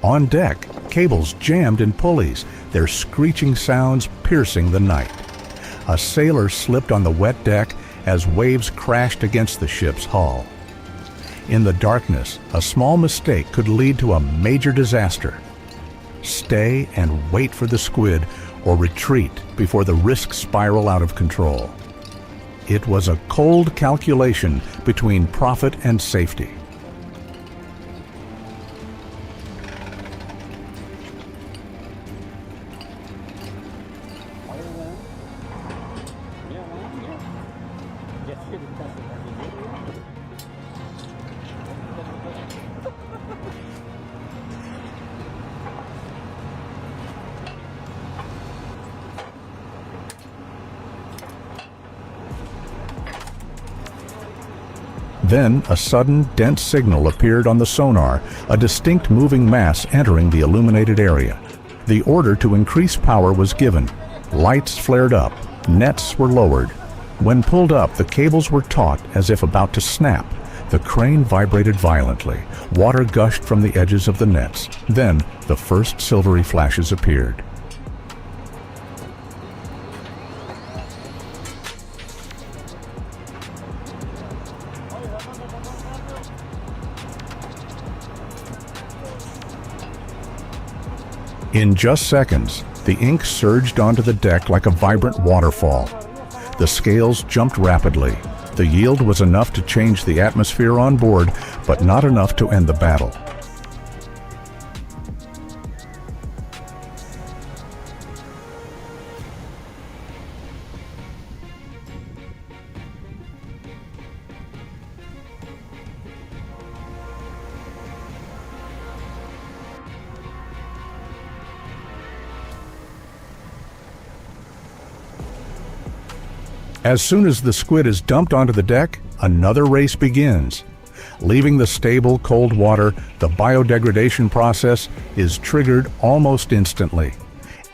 On deck, cables jammed in pulleys, their screeching sounds piercing the night. A sailor slipped on the wet deck as waves crashed against the ship's hull. In the darkness, a small mistake could lead to a major disaster. Stay and wait for the squid or retreat before the risks spiral out of control. It was a cold calculation between profit and safety. Then a sudden, dense signal appeared on the sonar, a distinct moving mass entering the illuminated area. The order to increase power was given. Lights flared up, nets were lowered. When pulled up, the cables were taut as if about to snap. The crane vibrated violently. Water gushed from the edges of the nets. Then the first silvery flashes appeared. In just seconds, the ink surged onto the deck like a vibrant waterfall. The scales jumped rapidly. The yield was enough to change the atmosphere on board, but not enough to end the battle. As soon as the squid is dumped onto the deck, another race begins. Leaving the stable, cold water, the biodegradation process is triggered almost instantly.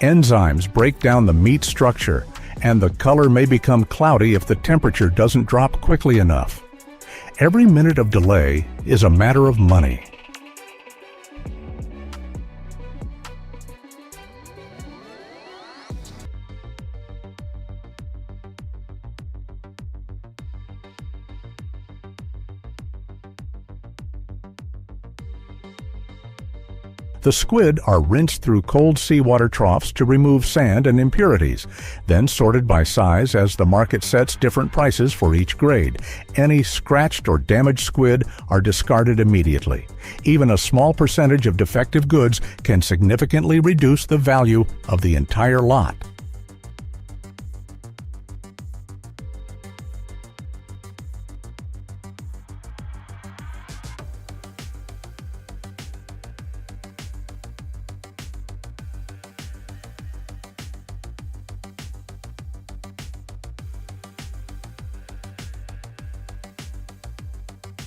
Enzymes break down the meat structure, and the color may become cloudy if the temperature doesn't drop quickly enough. Every minute of delay is a matter of money. The squid are rinsed through cold seawater troughs to remove sand and impurities, then sorted by size as the market sets different prices for each grade. Any scratched or damaged squid are discarded immediately. Even a small percentage of defective goods can significantly reduce the value of the entire lot.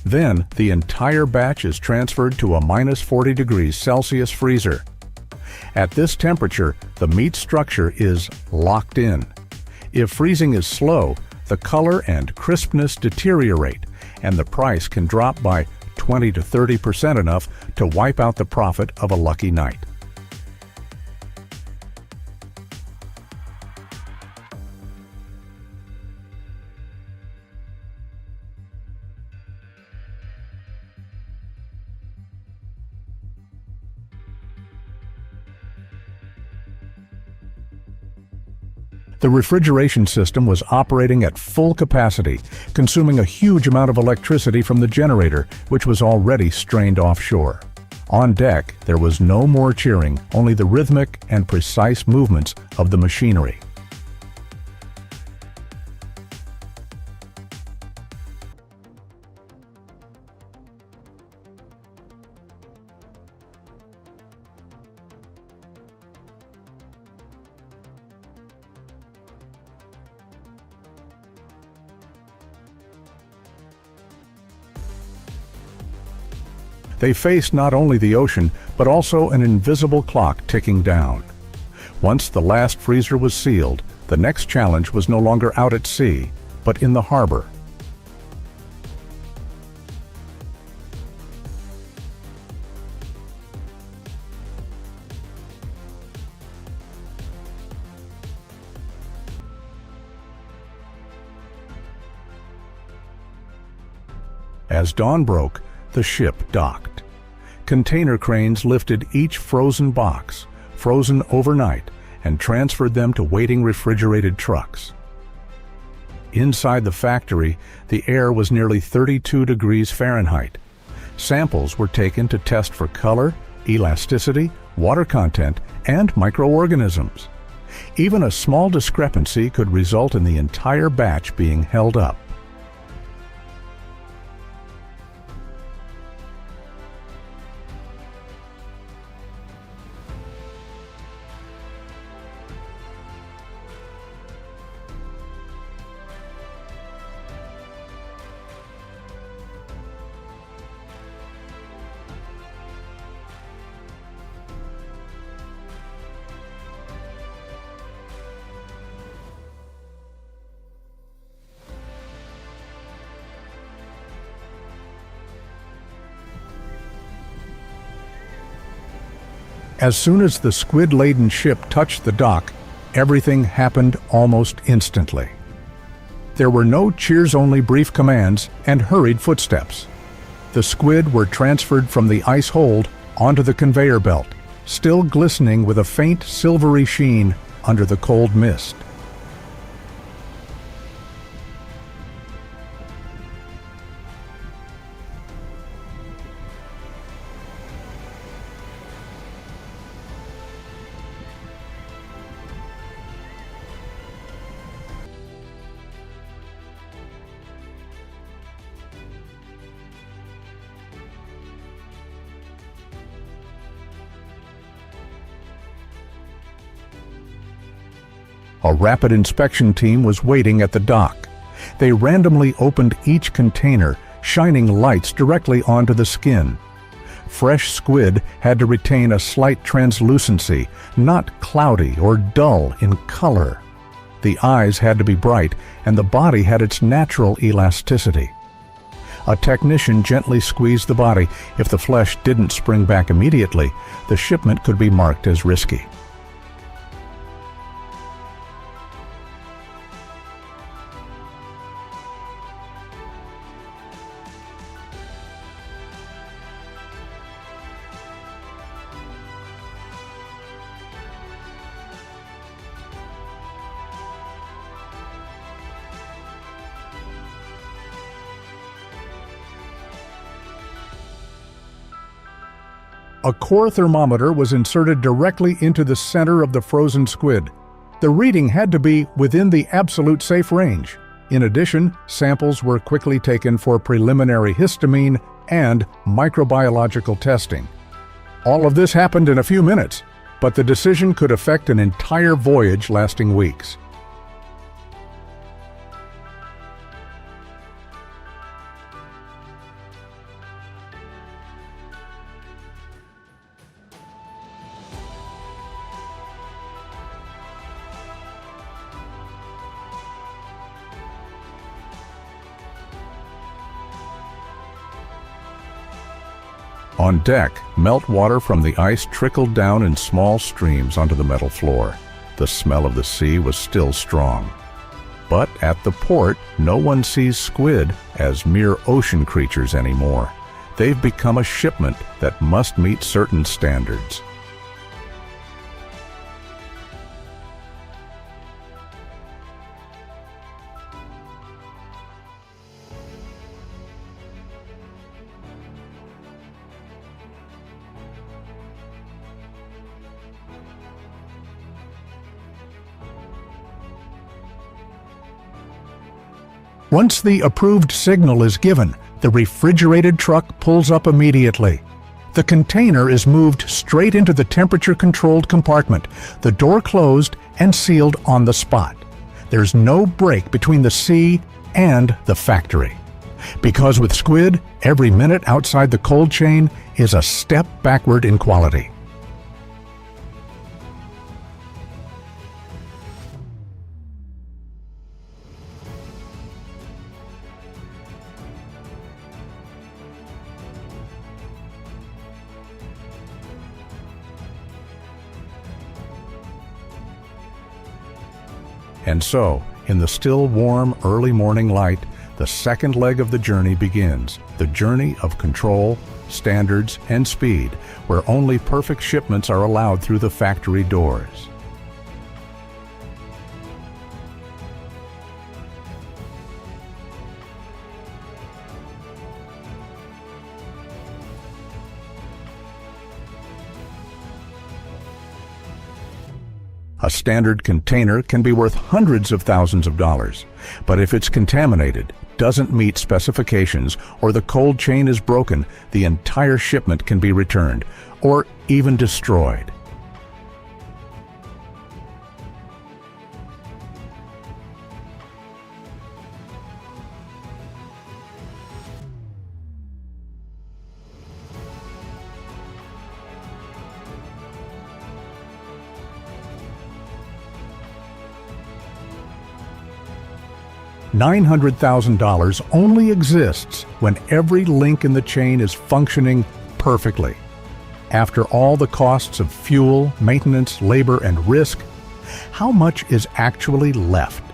Then, the entire batch is transferred to a -40 degrees Celsius freezer. At this temperature, the meat structure is locked in. If freezing is slow, the color and crispness deteriorate, and the price can drop by 20 to 30%, enough to wipe out the profit of a lucky night. The refrigeration system was operating at full capacity, consuming a huge amount of electricity from the generator, which was already strained offshore. On deck, there was no more cheering, only the rhythmic and precise movements of the machinery. They faced not only the ocean, but also an invisible clock ticking down. Once the last freezer was sealed, the next challenge was no longer out at sea, but in the harbor. As dawn broke, the ship docked. Container cranes lifted each frozen box, frozen overnight, and transferred them to waiting refrigerated trucks. Inside the factory, the air was nearly 32 degrees Fahrenheit. Samples were taken to test for color, elasticity, water content, and microorganisms. Even a small discrepancy could result in the entire batch being held up. As soon as the squid-laden ship touched the dock, everything happened almost instantly. There were no cheers-only brief commands and hurried footsteps. The squid were transferred from the ice hold onto the conveyor belt, still glistening with a faint silvery sheen under the cold mist. A rapid inspection team was waiting at the dock. They randomly opened each container, shining lights directly onto the skin. Fresh squid had to retain a slight translucency, not cloudy or dull in color. The eyes had to be bright, and the body had its natural elasticity. A technician gently squeezed the body. If the flesh didn't spring back immediately, the shipment could be marked as risky. A core thermometer was inserted directly into the center of the frozen squid. The reading had to be within the absolute safe range. In addition, samples were quickly taken for preliminary histamine and microbiological testing. All of this happened in a few minutes, but the decision could affect an entire voyage lasting weeks. On deck, meltwater from the ice trickled down in small streams onto the metal floor. The smell of the sea was still strong. But at the port, no one sees squid as mere ocean creatures anymore. They've become a shipment that must meet certain standards. Once the approved signal is given, the refrigerated truck pulls up immediately. The container is moved straight into the temperature-controlled compartment, the door closed and sealed on the spot. There's no break between the sea and the factory. Because with squid, every minute outside the cold chain is a step backward in quality. And so, in the still warm early morning light, the second leg of the journey begins, the journey of control, standards, and speed, where only perfect shipments are allowed through the factory doors. A standard container can be worth hundreds of thousands of dollars, but if it's contaminated, doesn't meet specifications, or the cold chain is broken, the entire shipment can be returned, or even destroyed. $900,000 only exists when every link in the chain is functioning perfectly. After all the costs of fuel, maintenance, labor, and risk, how much is actually left?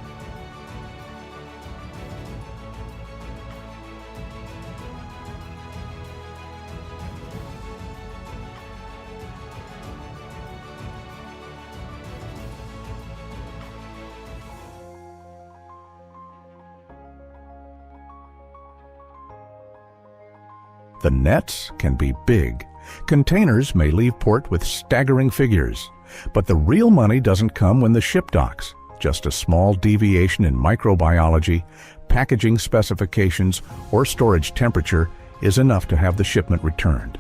The nets can be big. Containers may leave port with staggering figures. But the real money doesn't come when the ship docks. Just a small deviation in microbiology, packaging specifications, or storage temperature is enough to have the shipment returned.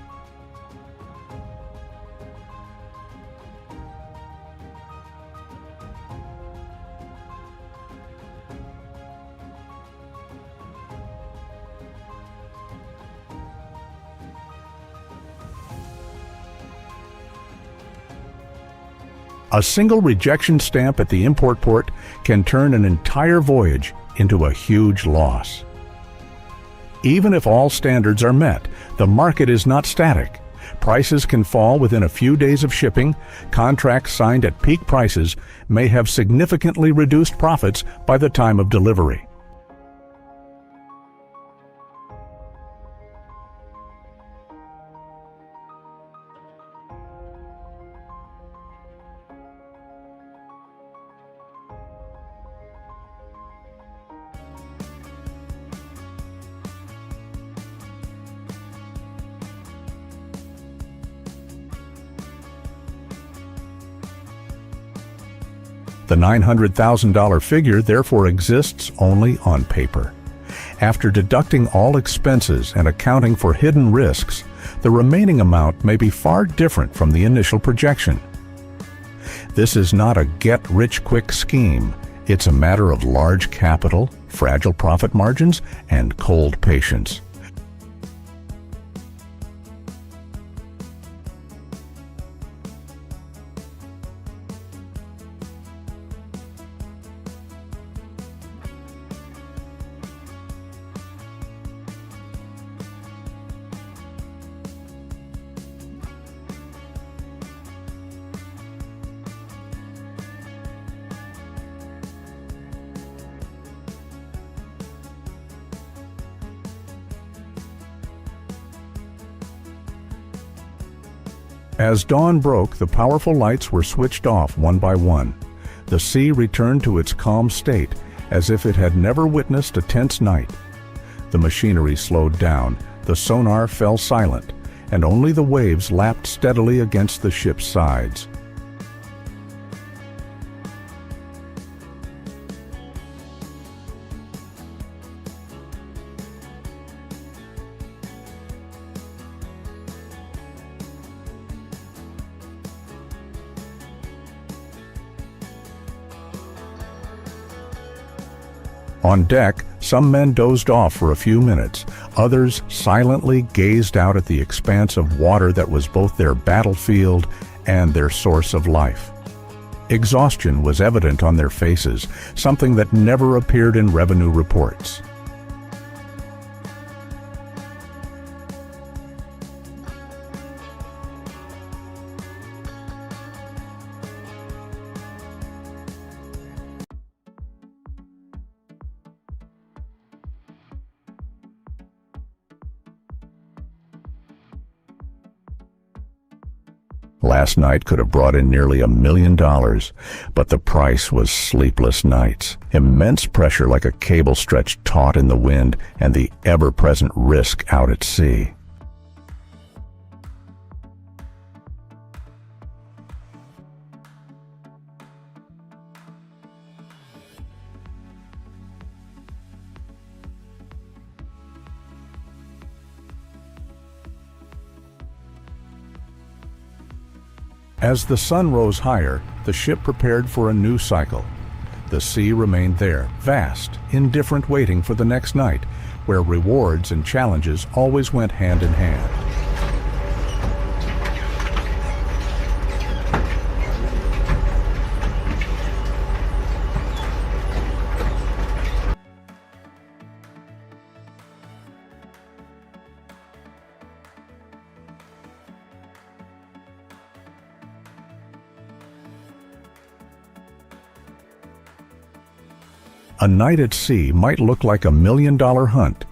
A single rejection stamp at the import port can turn an entire voyage into a huge loss. Even if all standards are met, the market is not static. Prices can fall within a few days of shipping. Contracts signed at peak prices may have significantly reduced profits by the time of delivery. The $900,000 figure therefore exists only on paper. After deducting all expenses and accounting for hidden risks, the remaining amount may be far different from the initial projection. This is not a get-rich-quick scheme. It's a matter of large capital, fragile profit margins, and cold patience. As dawn broke, the powerful lights were switched off one by one. The sea returned to its calm state, as if it had never witnessed a tense night. The machinery slowed down, the sonar fell silent, and only the waves lapped steadily against the ship's sides. On deck, some men dozed off for a few minutes. Others silently gazed out at the expanse of water that was both their battlefield and their source of life. Exhaustion was evident on their faces, something that never appeared in revenue reports. Last night could have brought in nearly $1 million, but the price was sleepless nights, immense pressure like a cable stretched taut in the wind, and the ever-present risk out at sea. As the sun rose higher, the ship prepared for a new cycle. The sea remained there, vast, indifferent, waiting for the next night, where rewards and challenges always went hand in hand. A night at sea might look like $1 million hunt,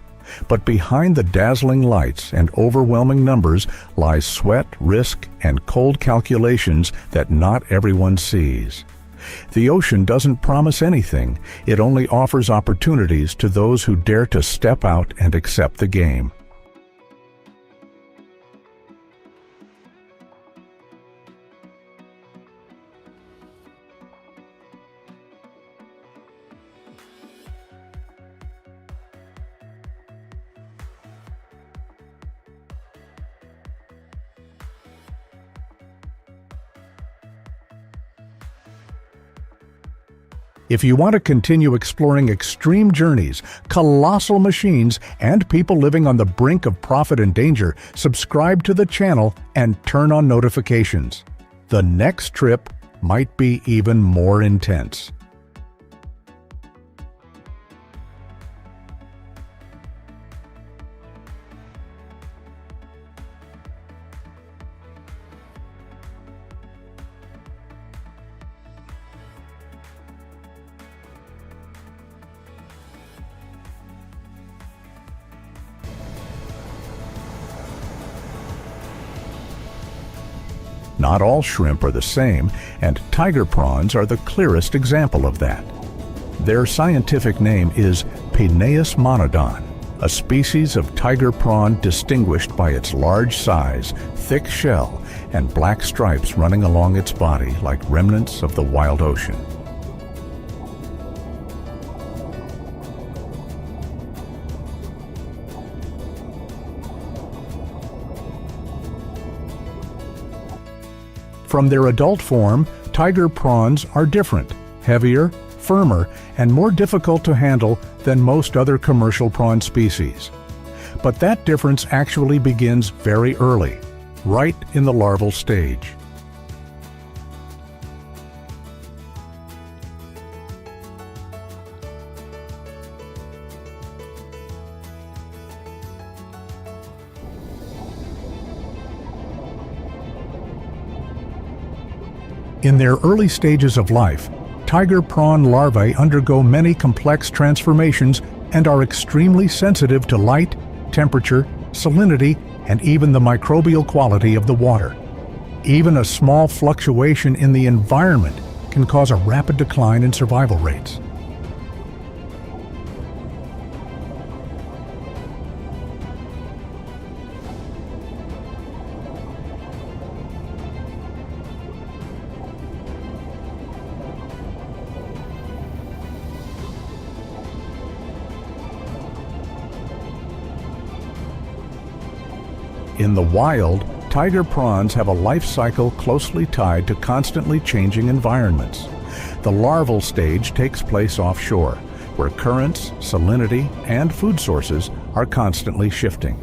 but behind the dazzling lights and overwhelming numbers lies sweat, risk, and cold calculations that not everyone sees. The ocean doesn't promise anything, it only offers opportunities to those who dare to step out and accept the game. If you want to continue exploring extreme journeys, colossal machines, and people living on the brink of profit and danger, subscribe to the channel and turn on notifications. The next trip might be even more intense. Not all shrimp are the same, and tiger prawns are the clearest example of that. Their scientific name is Penaeus monodon, a species of tiger prawn distinguished by its large size, thick shell, and black stripes running along its body like remnants of the wild ocean. From their adult form, tiger prawns are different, heavier, firmer, and more difficult to handle than most other commercial prawn species. But that difference actually begins very early, right in the larval stage. In their early stages of life, tiger prawn larvae undergo many complex transformations and are extremely sensitive to light, temperature, salinity, and even the microbial quality of the water. Even a small fluctuation in the environment can cause a rapid decline in survival rates. In the wild, tiger prawns have a life cycle closely tied to constantly changing environments. The larval stage takes place offshore, where currents, salinity, and food sources are constantly shifting.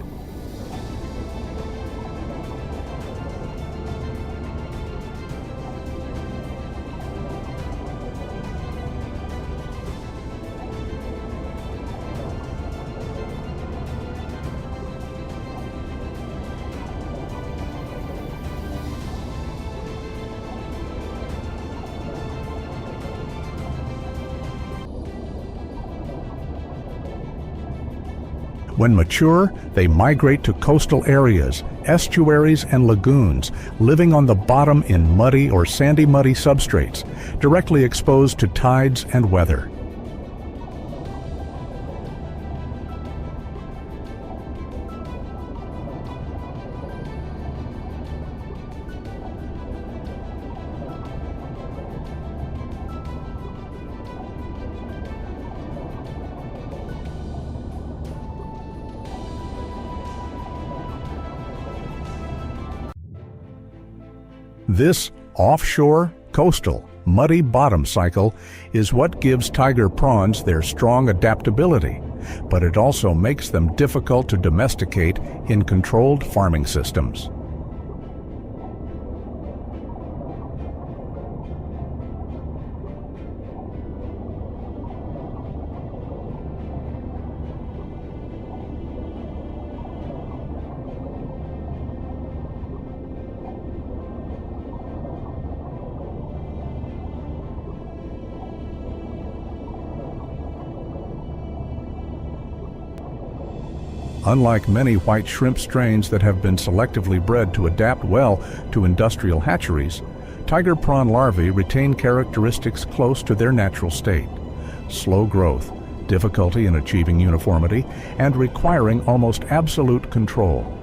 When mature, they migrate to coastal areas, estuaries, and lagoons, living on the bottom in muddy or sandy-muddy substrates, directly exposed to tides and weather. This offshore, coastal, muddy bottom cycle is what gives tiger prawns their strong adaptability, but it also makes them difficult to domesticate in controlled farming systems. Unlike many white shrimp strains that have been selectively bred to adapt well to industrial hatcheries, tiger prawn larvae retain characteristics close to their natural state: slow growth, difficulty in achieving uniformity, and requiring almost absolute control.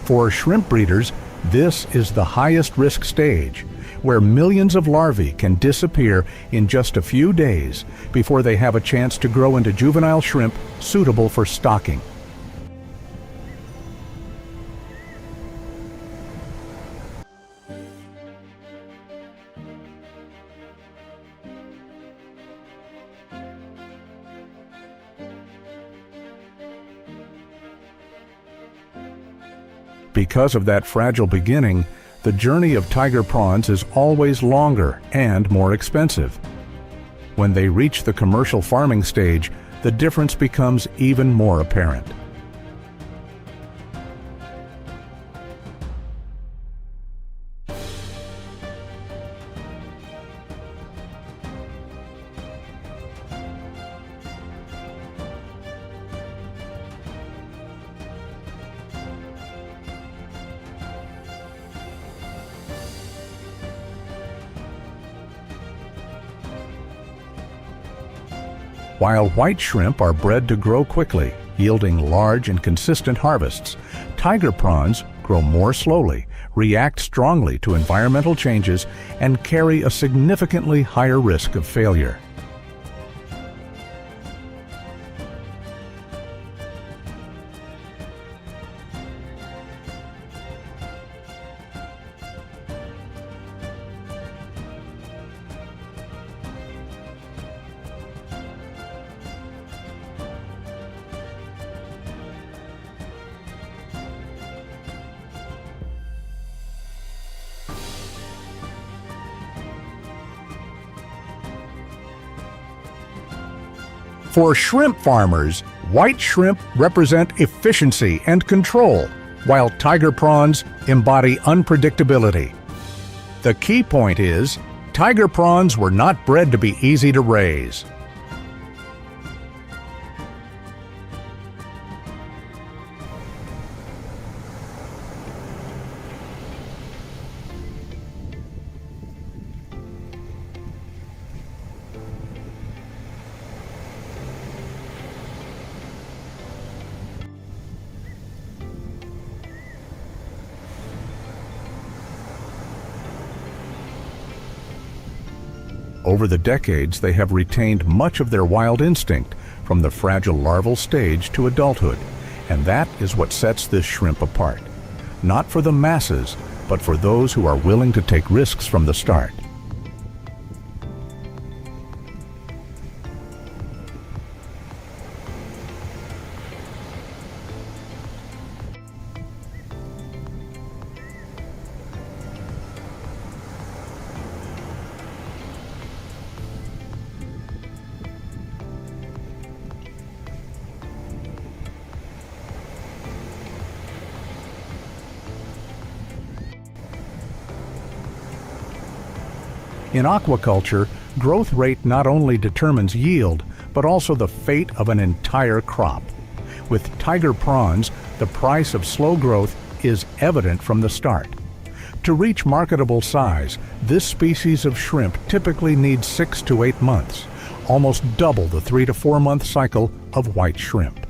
For shrimp breeders, this is the highest risk stage, where millions of larvae can disappear in just a few days before they have a chance to grow into juvenile shrimp suitable for stocking. Because of that fragile beginning, the journey of tiger prawns is always longer and more expensive. When they reach the commercial farming stage, the difference becomes even more apparent. While white shrimp are bred to grow quickly, yielding large and consistent harvests, tiger prawns grow more slowly, react strongly to environmental changes, and carry a significantly higher risk of failure. For shrimp farmers, white shrimp represent efficiency and control, while tiger prawns embody unpredictability. The key point is, tiger prawns were not bred to be easy to raise. Over the decades, they have retained much of their wild instinct, from the fragile larval stage to adulthood, and that is what sets this shrimp apart. Not for the masses, but for those who are willing to take risks from the start. In aquaculture, growth rate not only determines yield, but also the fate of an entire crop. With tiger prawns, the price of slow growth is evident from the start. To reach marketable size, this species of shrimp typically needs 6 to 8 months, almost double the 3 to 4 month cycle of white shrimp.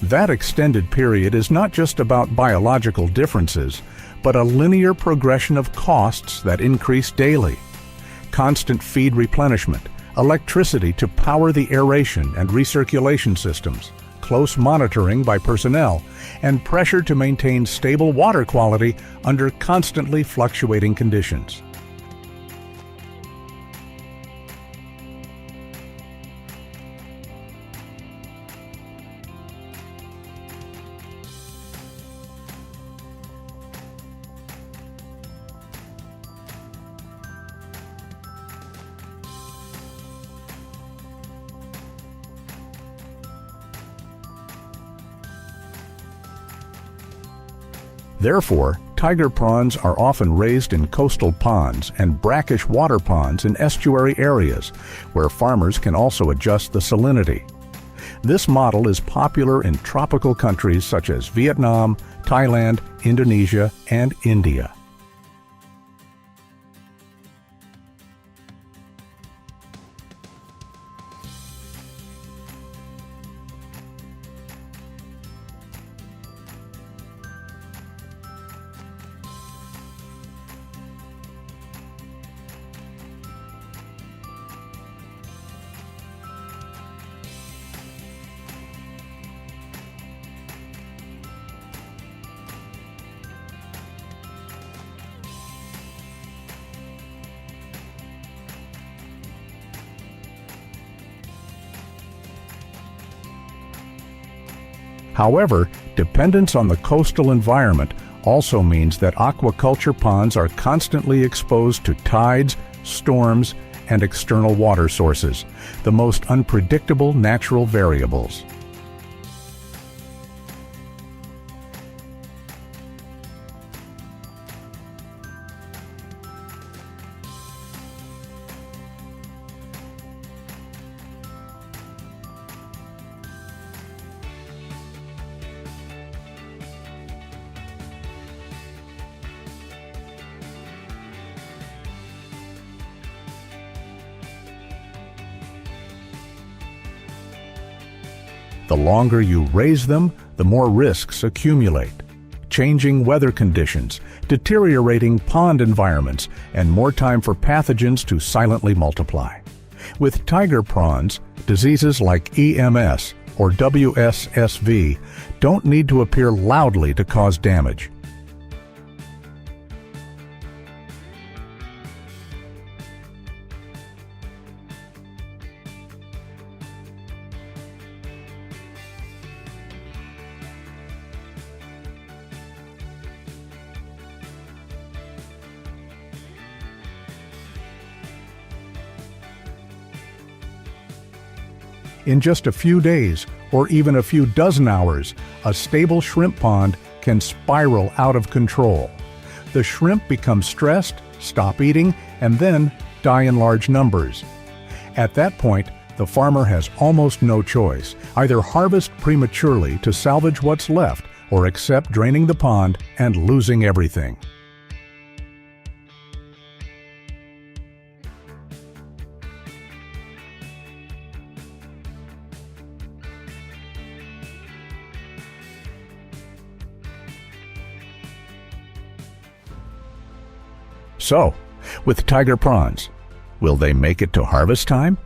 That extended period is not just about biological differences, but a linear progression of costs that increase daily. Constant feed replenishment, electricity to power the aeration and recirculation systems, close monitoring by personnel, and pressure to maintain stable water quality under constantly fluctuating conditions. Therefore, tiger prawns are often raised in coastal ponds and brackish water ponds in estuary areas, where farmers can also adjust the salinity. This model is popular in tropical countries such as Vietnam, Thailand, Indonesia, and India. However, dependence on the coastal environment also means that aquaculture ponds are constantly exposed to tides, storms, and external water sources, the most unpredictable natural variables. The longer you raise them, the more risks accumulate. Changing weather conditions, deteriorating pond environments, and more time for pathogens to silently multiply. With tiger prawns, diseases like EMS or WSSV don't need to appear loudly to cause damage. In just a few days, or even a few dozen hours, a stable shrimp pond can spiral out of control. The shrimp become stressed, stop eating, and then die in large numbers. At that point, the farmer has almost no choice. Either harvest prematurely to salvage what's left, or accept draining the pond and losing everything. So, with tiger prawns, will they make it to harvest time?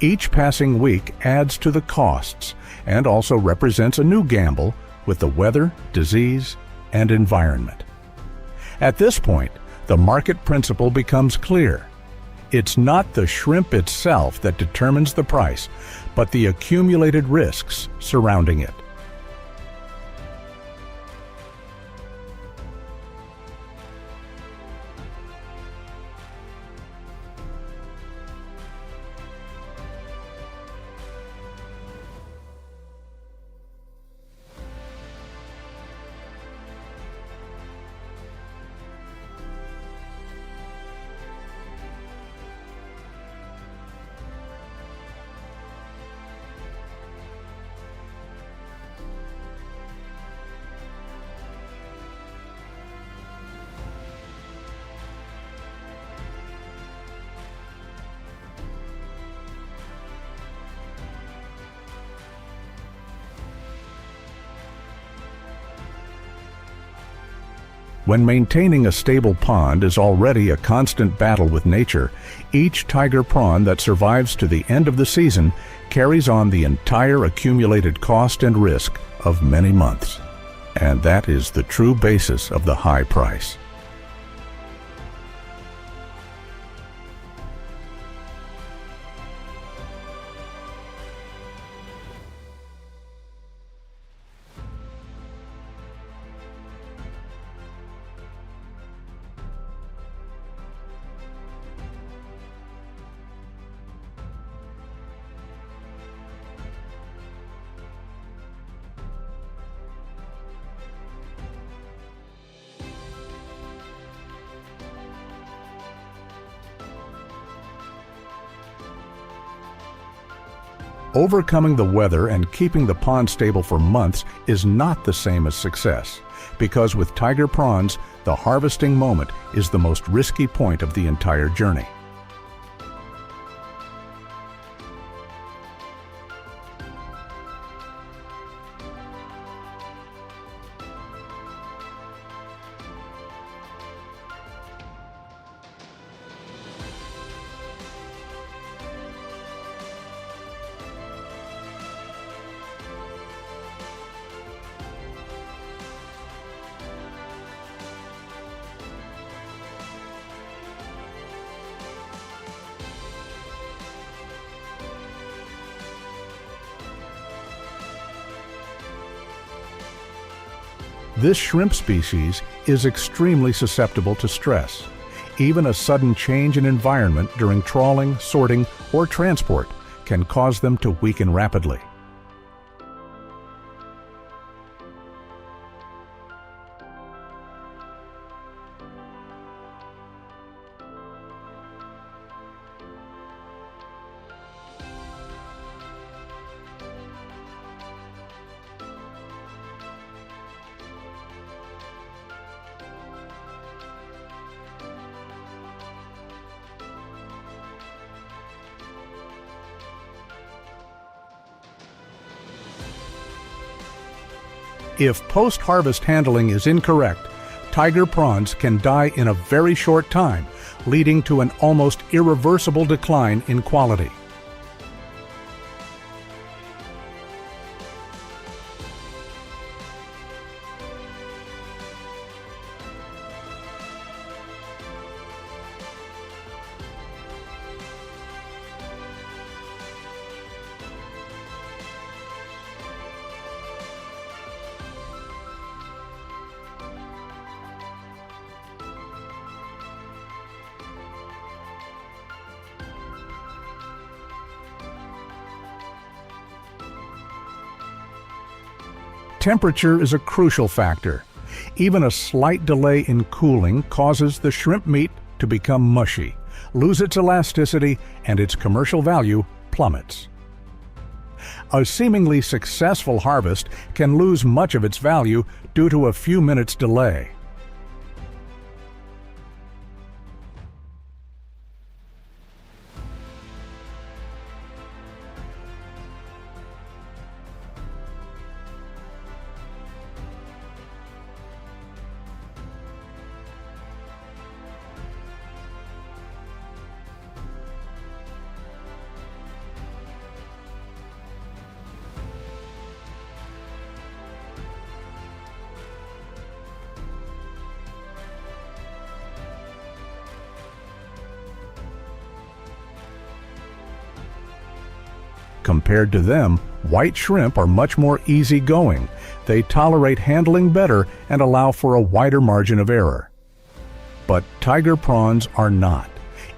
Each passing week adds to the costs and also represents a new gamble with the weather, disease, and environment. At this point, the market principle becomes clear. It's not the shrimp itself that determines the price, but the accumulated risks surrounding it. When maintaining a stable pond is already a constant battle with nature, each tiger prawn that survives to the end of the season carries on the entire accumulated cost and risk of many months. And that is the true basis of the high price. Overcoming the weather and keeping the pond stable for months is not the same as success, because with tiger prawns, the harvesting moment is the most risky point of the entire journey. This shrimp species is extremely susceptible to stress. Even a sudden change in environment during trawling, sorting, or transport can cause them to weaken rapidly. If post-harvest handling is incorrect, tiger prawns can die in a very short time, leading to an almost irreversible decline in quality. Temperature is a crucial factor. Even a slight delay in cooling causes the shrimp meat to become mushy, lose its elasticity, and its commercial value plummets. A seemingly successful harvest can lose much of its value due to a few minutes' delay. Compared to them, white shrimp are much more easygoing. They tolerate handling better and allow for a wider margin of error. But tiger prawns are not.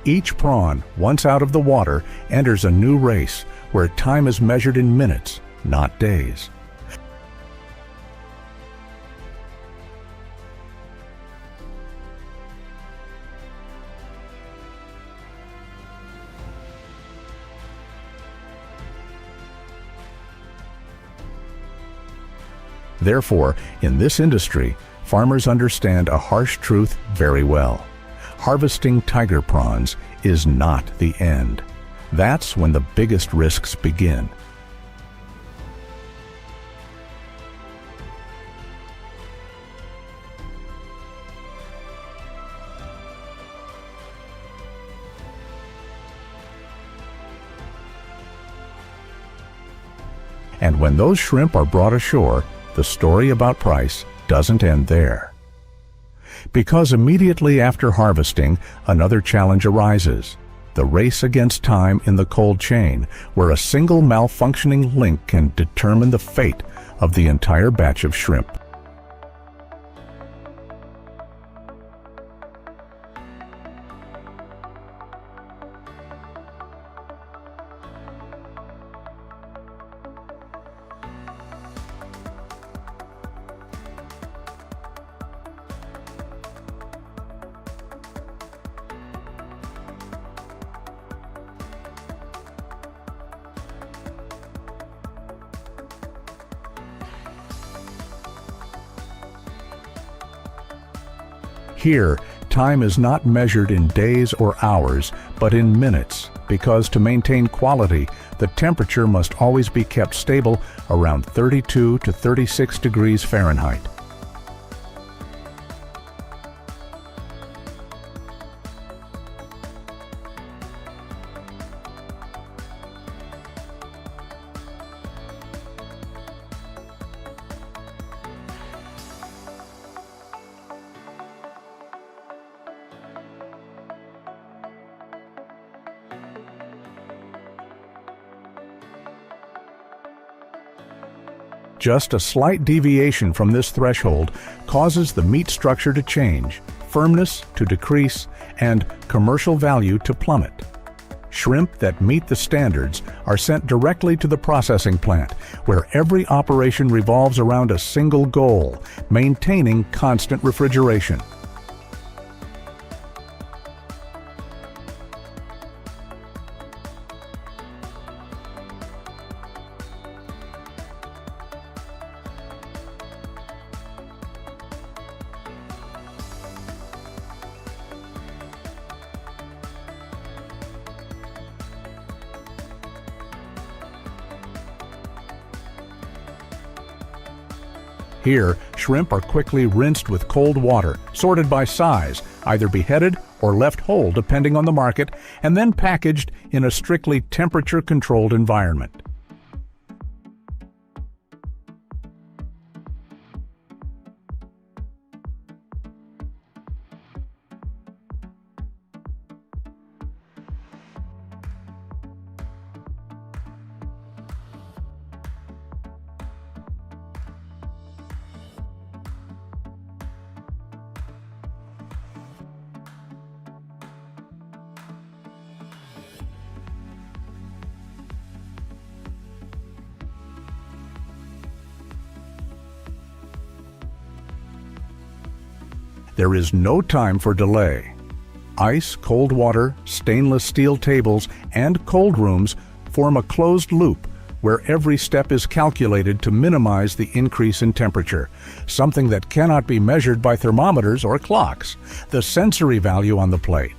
Each prawn, once out of the water, enters a new race where time is measured in minutes, not days. Therefore, in this industry, farmers understand a harsh truth very well. Harvesting tiger prawns is not the end. That's when the biggest risks begin. And when those shrimp are brought ashore, the story about price doesn't end there. Because immediately after harvesting, another challenge arises: the race against time in the cold chain, where a single malfunctioning link can determine the fate of the entire batch of shrimp. Here, time is not measured in days or hours, but in minutes, because to maintain quality, the temperature must always be kept stable around 32 to 36 degrees Fahrenheit. Just a slight deviation from this threshold causes the meat structure to change, firmness to decrease, and commercial value to plummet. Shrimp that meet the standards are sent directly to the processing plant, where every operation revolves around a single goal: maintaining constant refrigeration. Here, shrimp are quickly rinsed with cold water, sorted by size, either beheaded or left whole depending on the market, and then packaged in a strictly temperature-controlled environment. There is no time for delay. Ice, cold water, stainless steel tables, and cold rooms form a closed loop where every step is calculated to minimize the increase in temperature, something that cannot be measured by thermometers or clocks: the sensory value on the plate.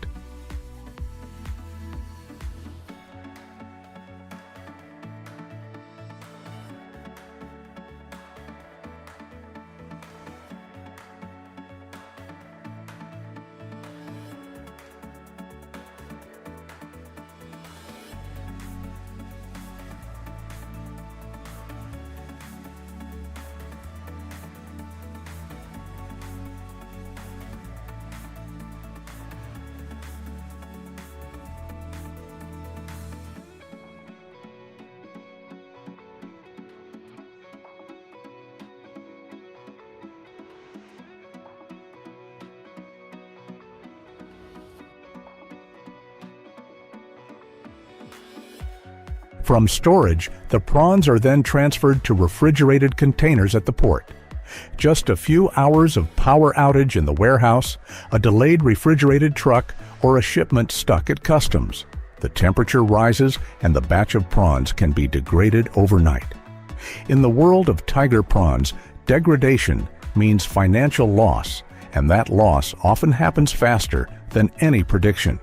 From storage, the prawns are then transferred to refrigerated containers at the port. Just a few hours of power outage in the warehouse, a delayed refrigerated truck, or a shipment stuck at customs. The temperature rises and the batch of prawns can be degraded overnight. In the world of tiger prawns, degradation means financial loss, and that loss often happens faster than any prediction.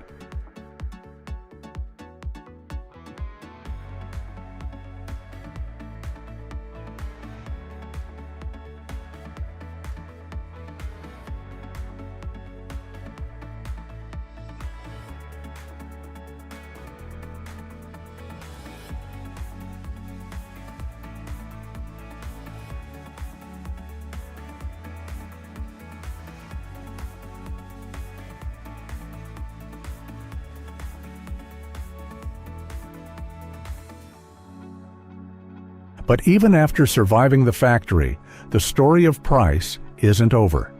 But even after surviving the factory, the story of price isn't over.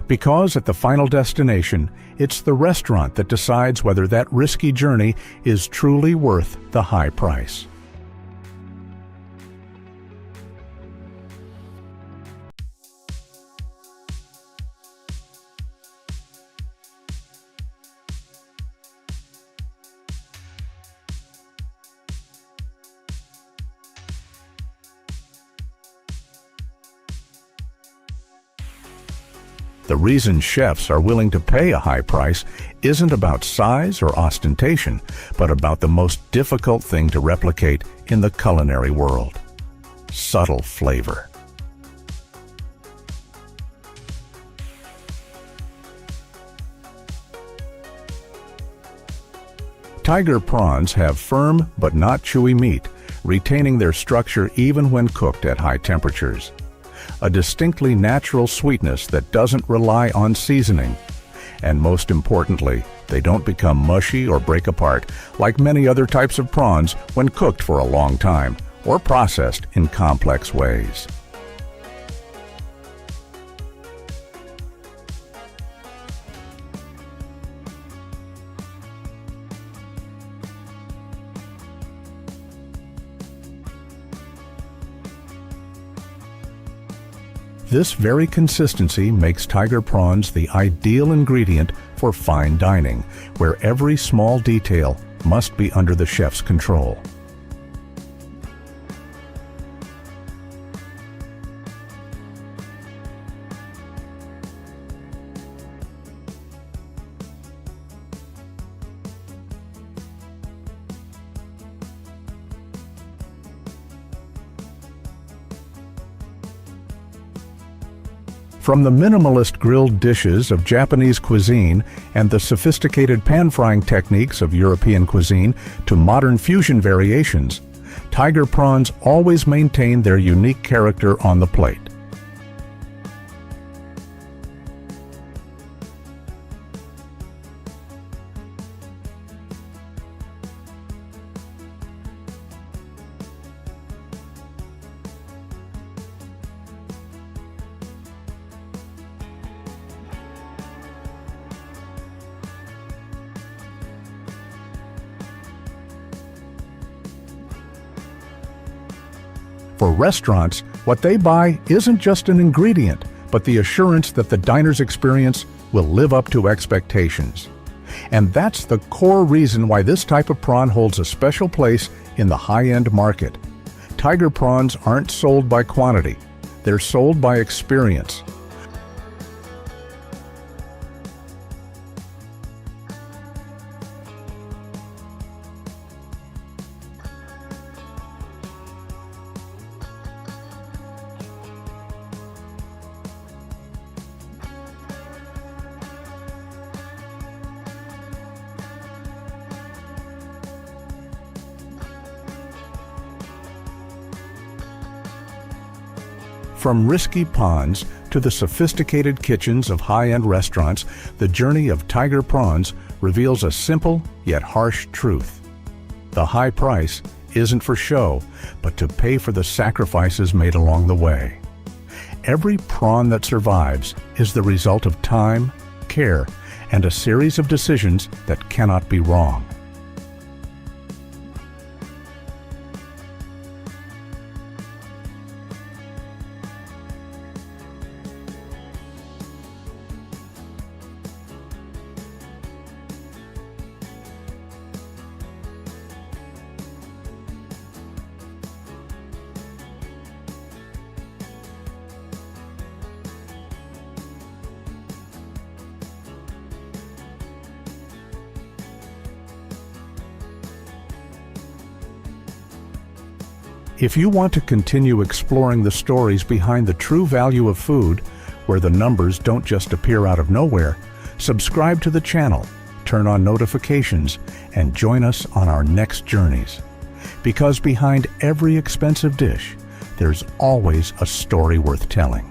Because at the final destination, it's the restaurant that decides whether that risky journey is truly worth the high price. The reason chefs are willing to pay a high price isn't about size or ostentation, but about the most difficult thing to replicate in the culinary world: subtle flavor. Tiger prawns have firm but not chewy meat, retaining their structure even when cooked at high temperatures. A distinctly natural sweetness that doesn't rely on seasoning. And most importantly, they don't become mushy or break apart like many other types of prawns when cooked for a long time, or processed in complex ways. This very consistency makes tiger prawns the ideal ingredient for fine dining, where every small detail must be under the chef's control. From the minimalist grilled dishes of Japanese cuisine and the sophisticated pan-frying techniques of European cuisine to modern fusion variations, tiger prawns always maintain their unique character on the plate. For restaurants, what they buy isn't just an ingredient, but the assurance that the diner's experience will live up to expectations. And that's the core reason why this type of prawn holds a special place in the high-end market. Tiger prawns aren't sold by quantity, they're sold by experience. From risky ponds to the sophisticated kitchens of high-end restaurants, the journey of tiger prawns reveals a simple yet harsh truth. The high price isn't for show, but to pay for the sacrifices made along the way. Every prawn that survives is the result of time, care, and a series of decisions that cannot be wrong. If you want to continue exploring the stories behind the true value of food, where the numbers don't just appear out of nowhere, subscribe to the channel, turn on notifications, and join us on our next journeys. Because behind every expensive dish, there's always a story worth telling.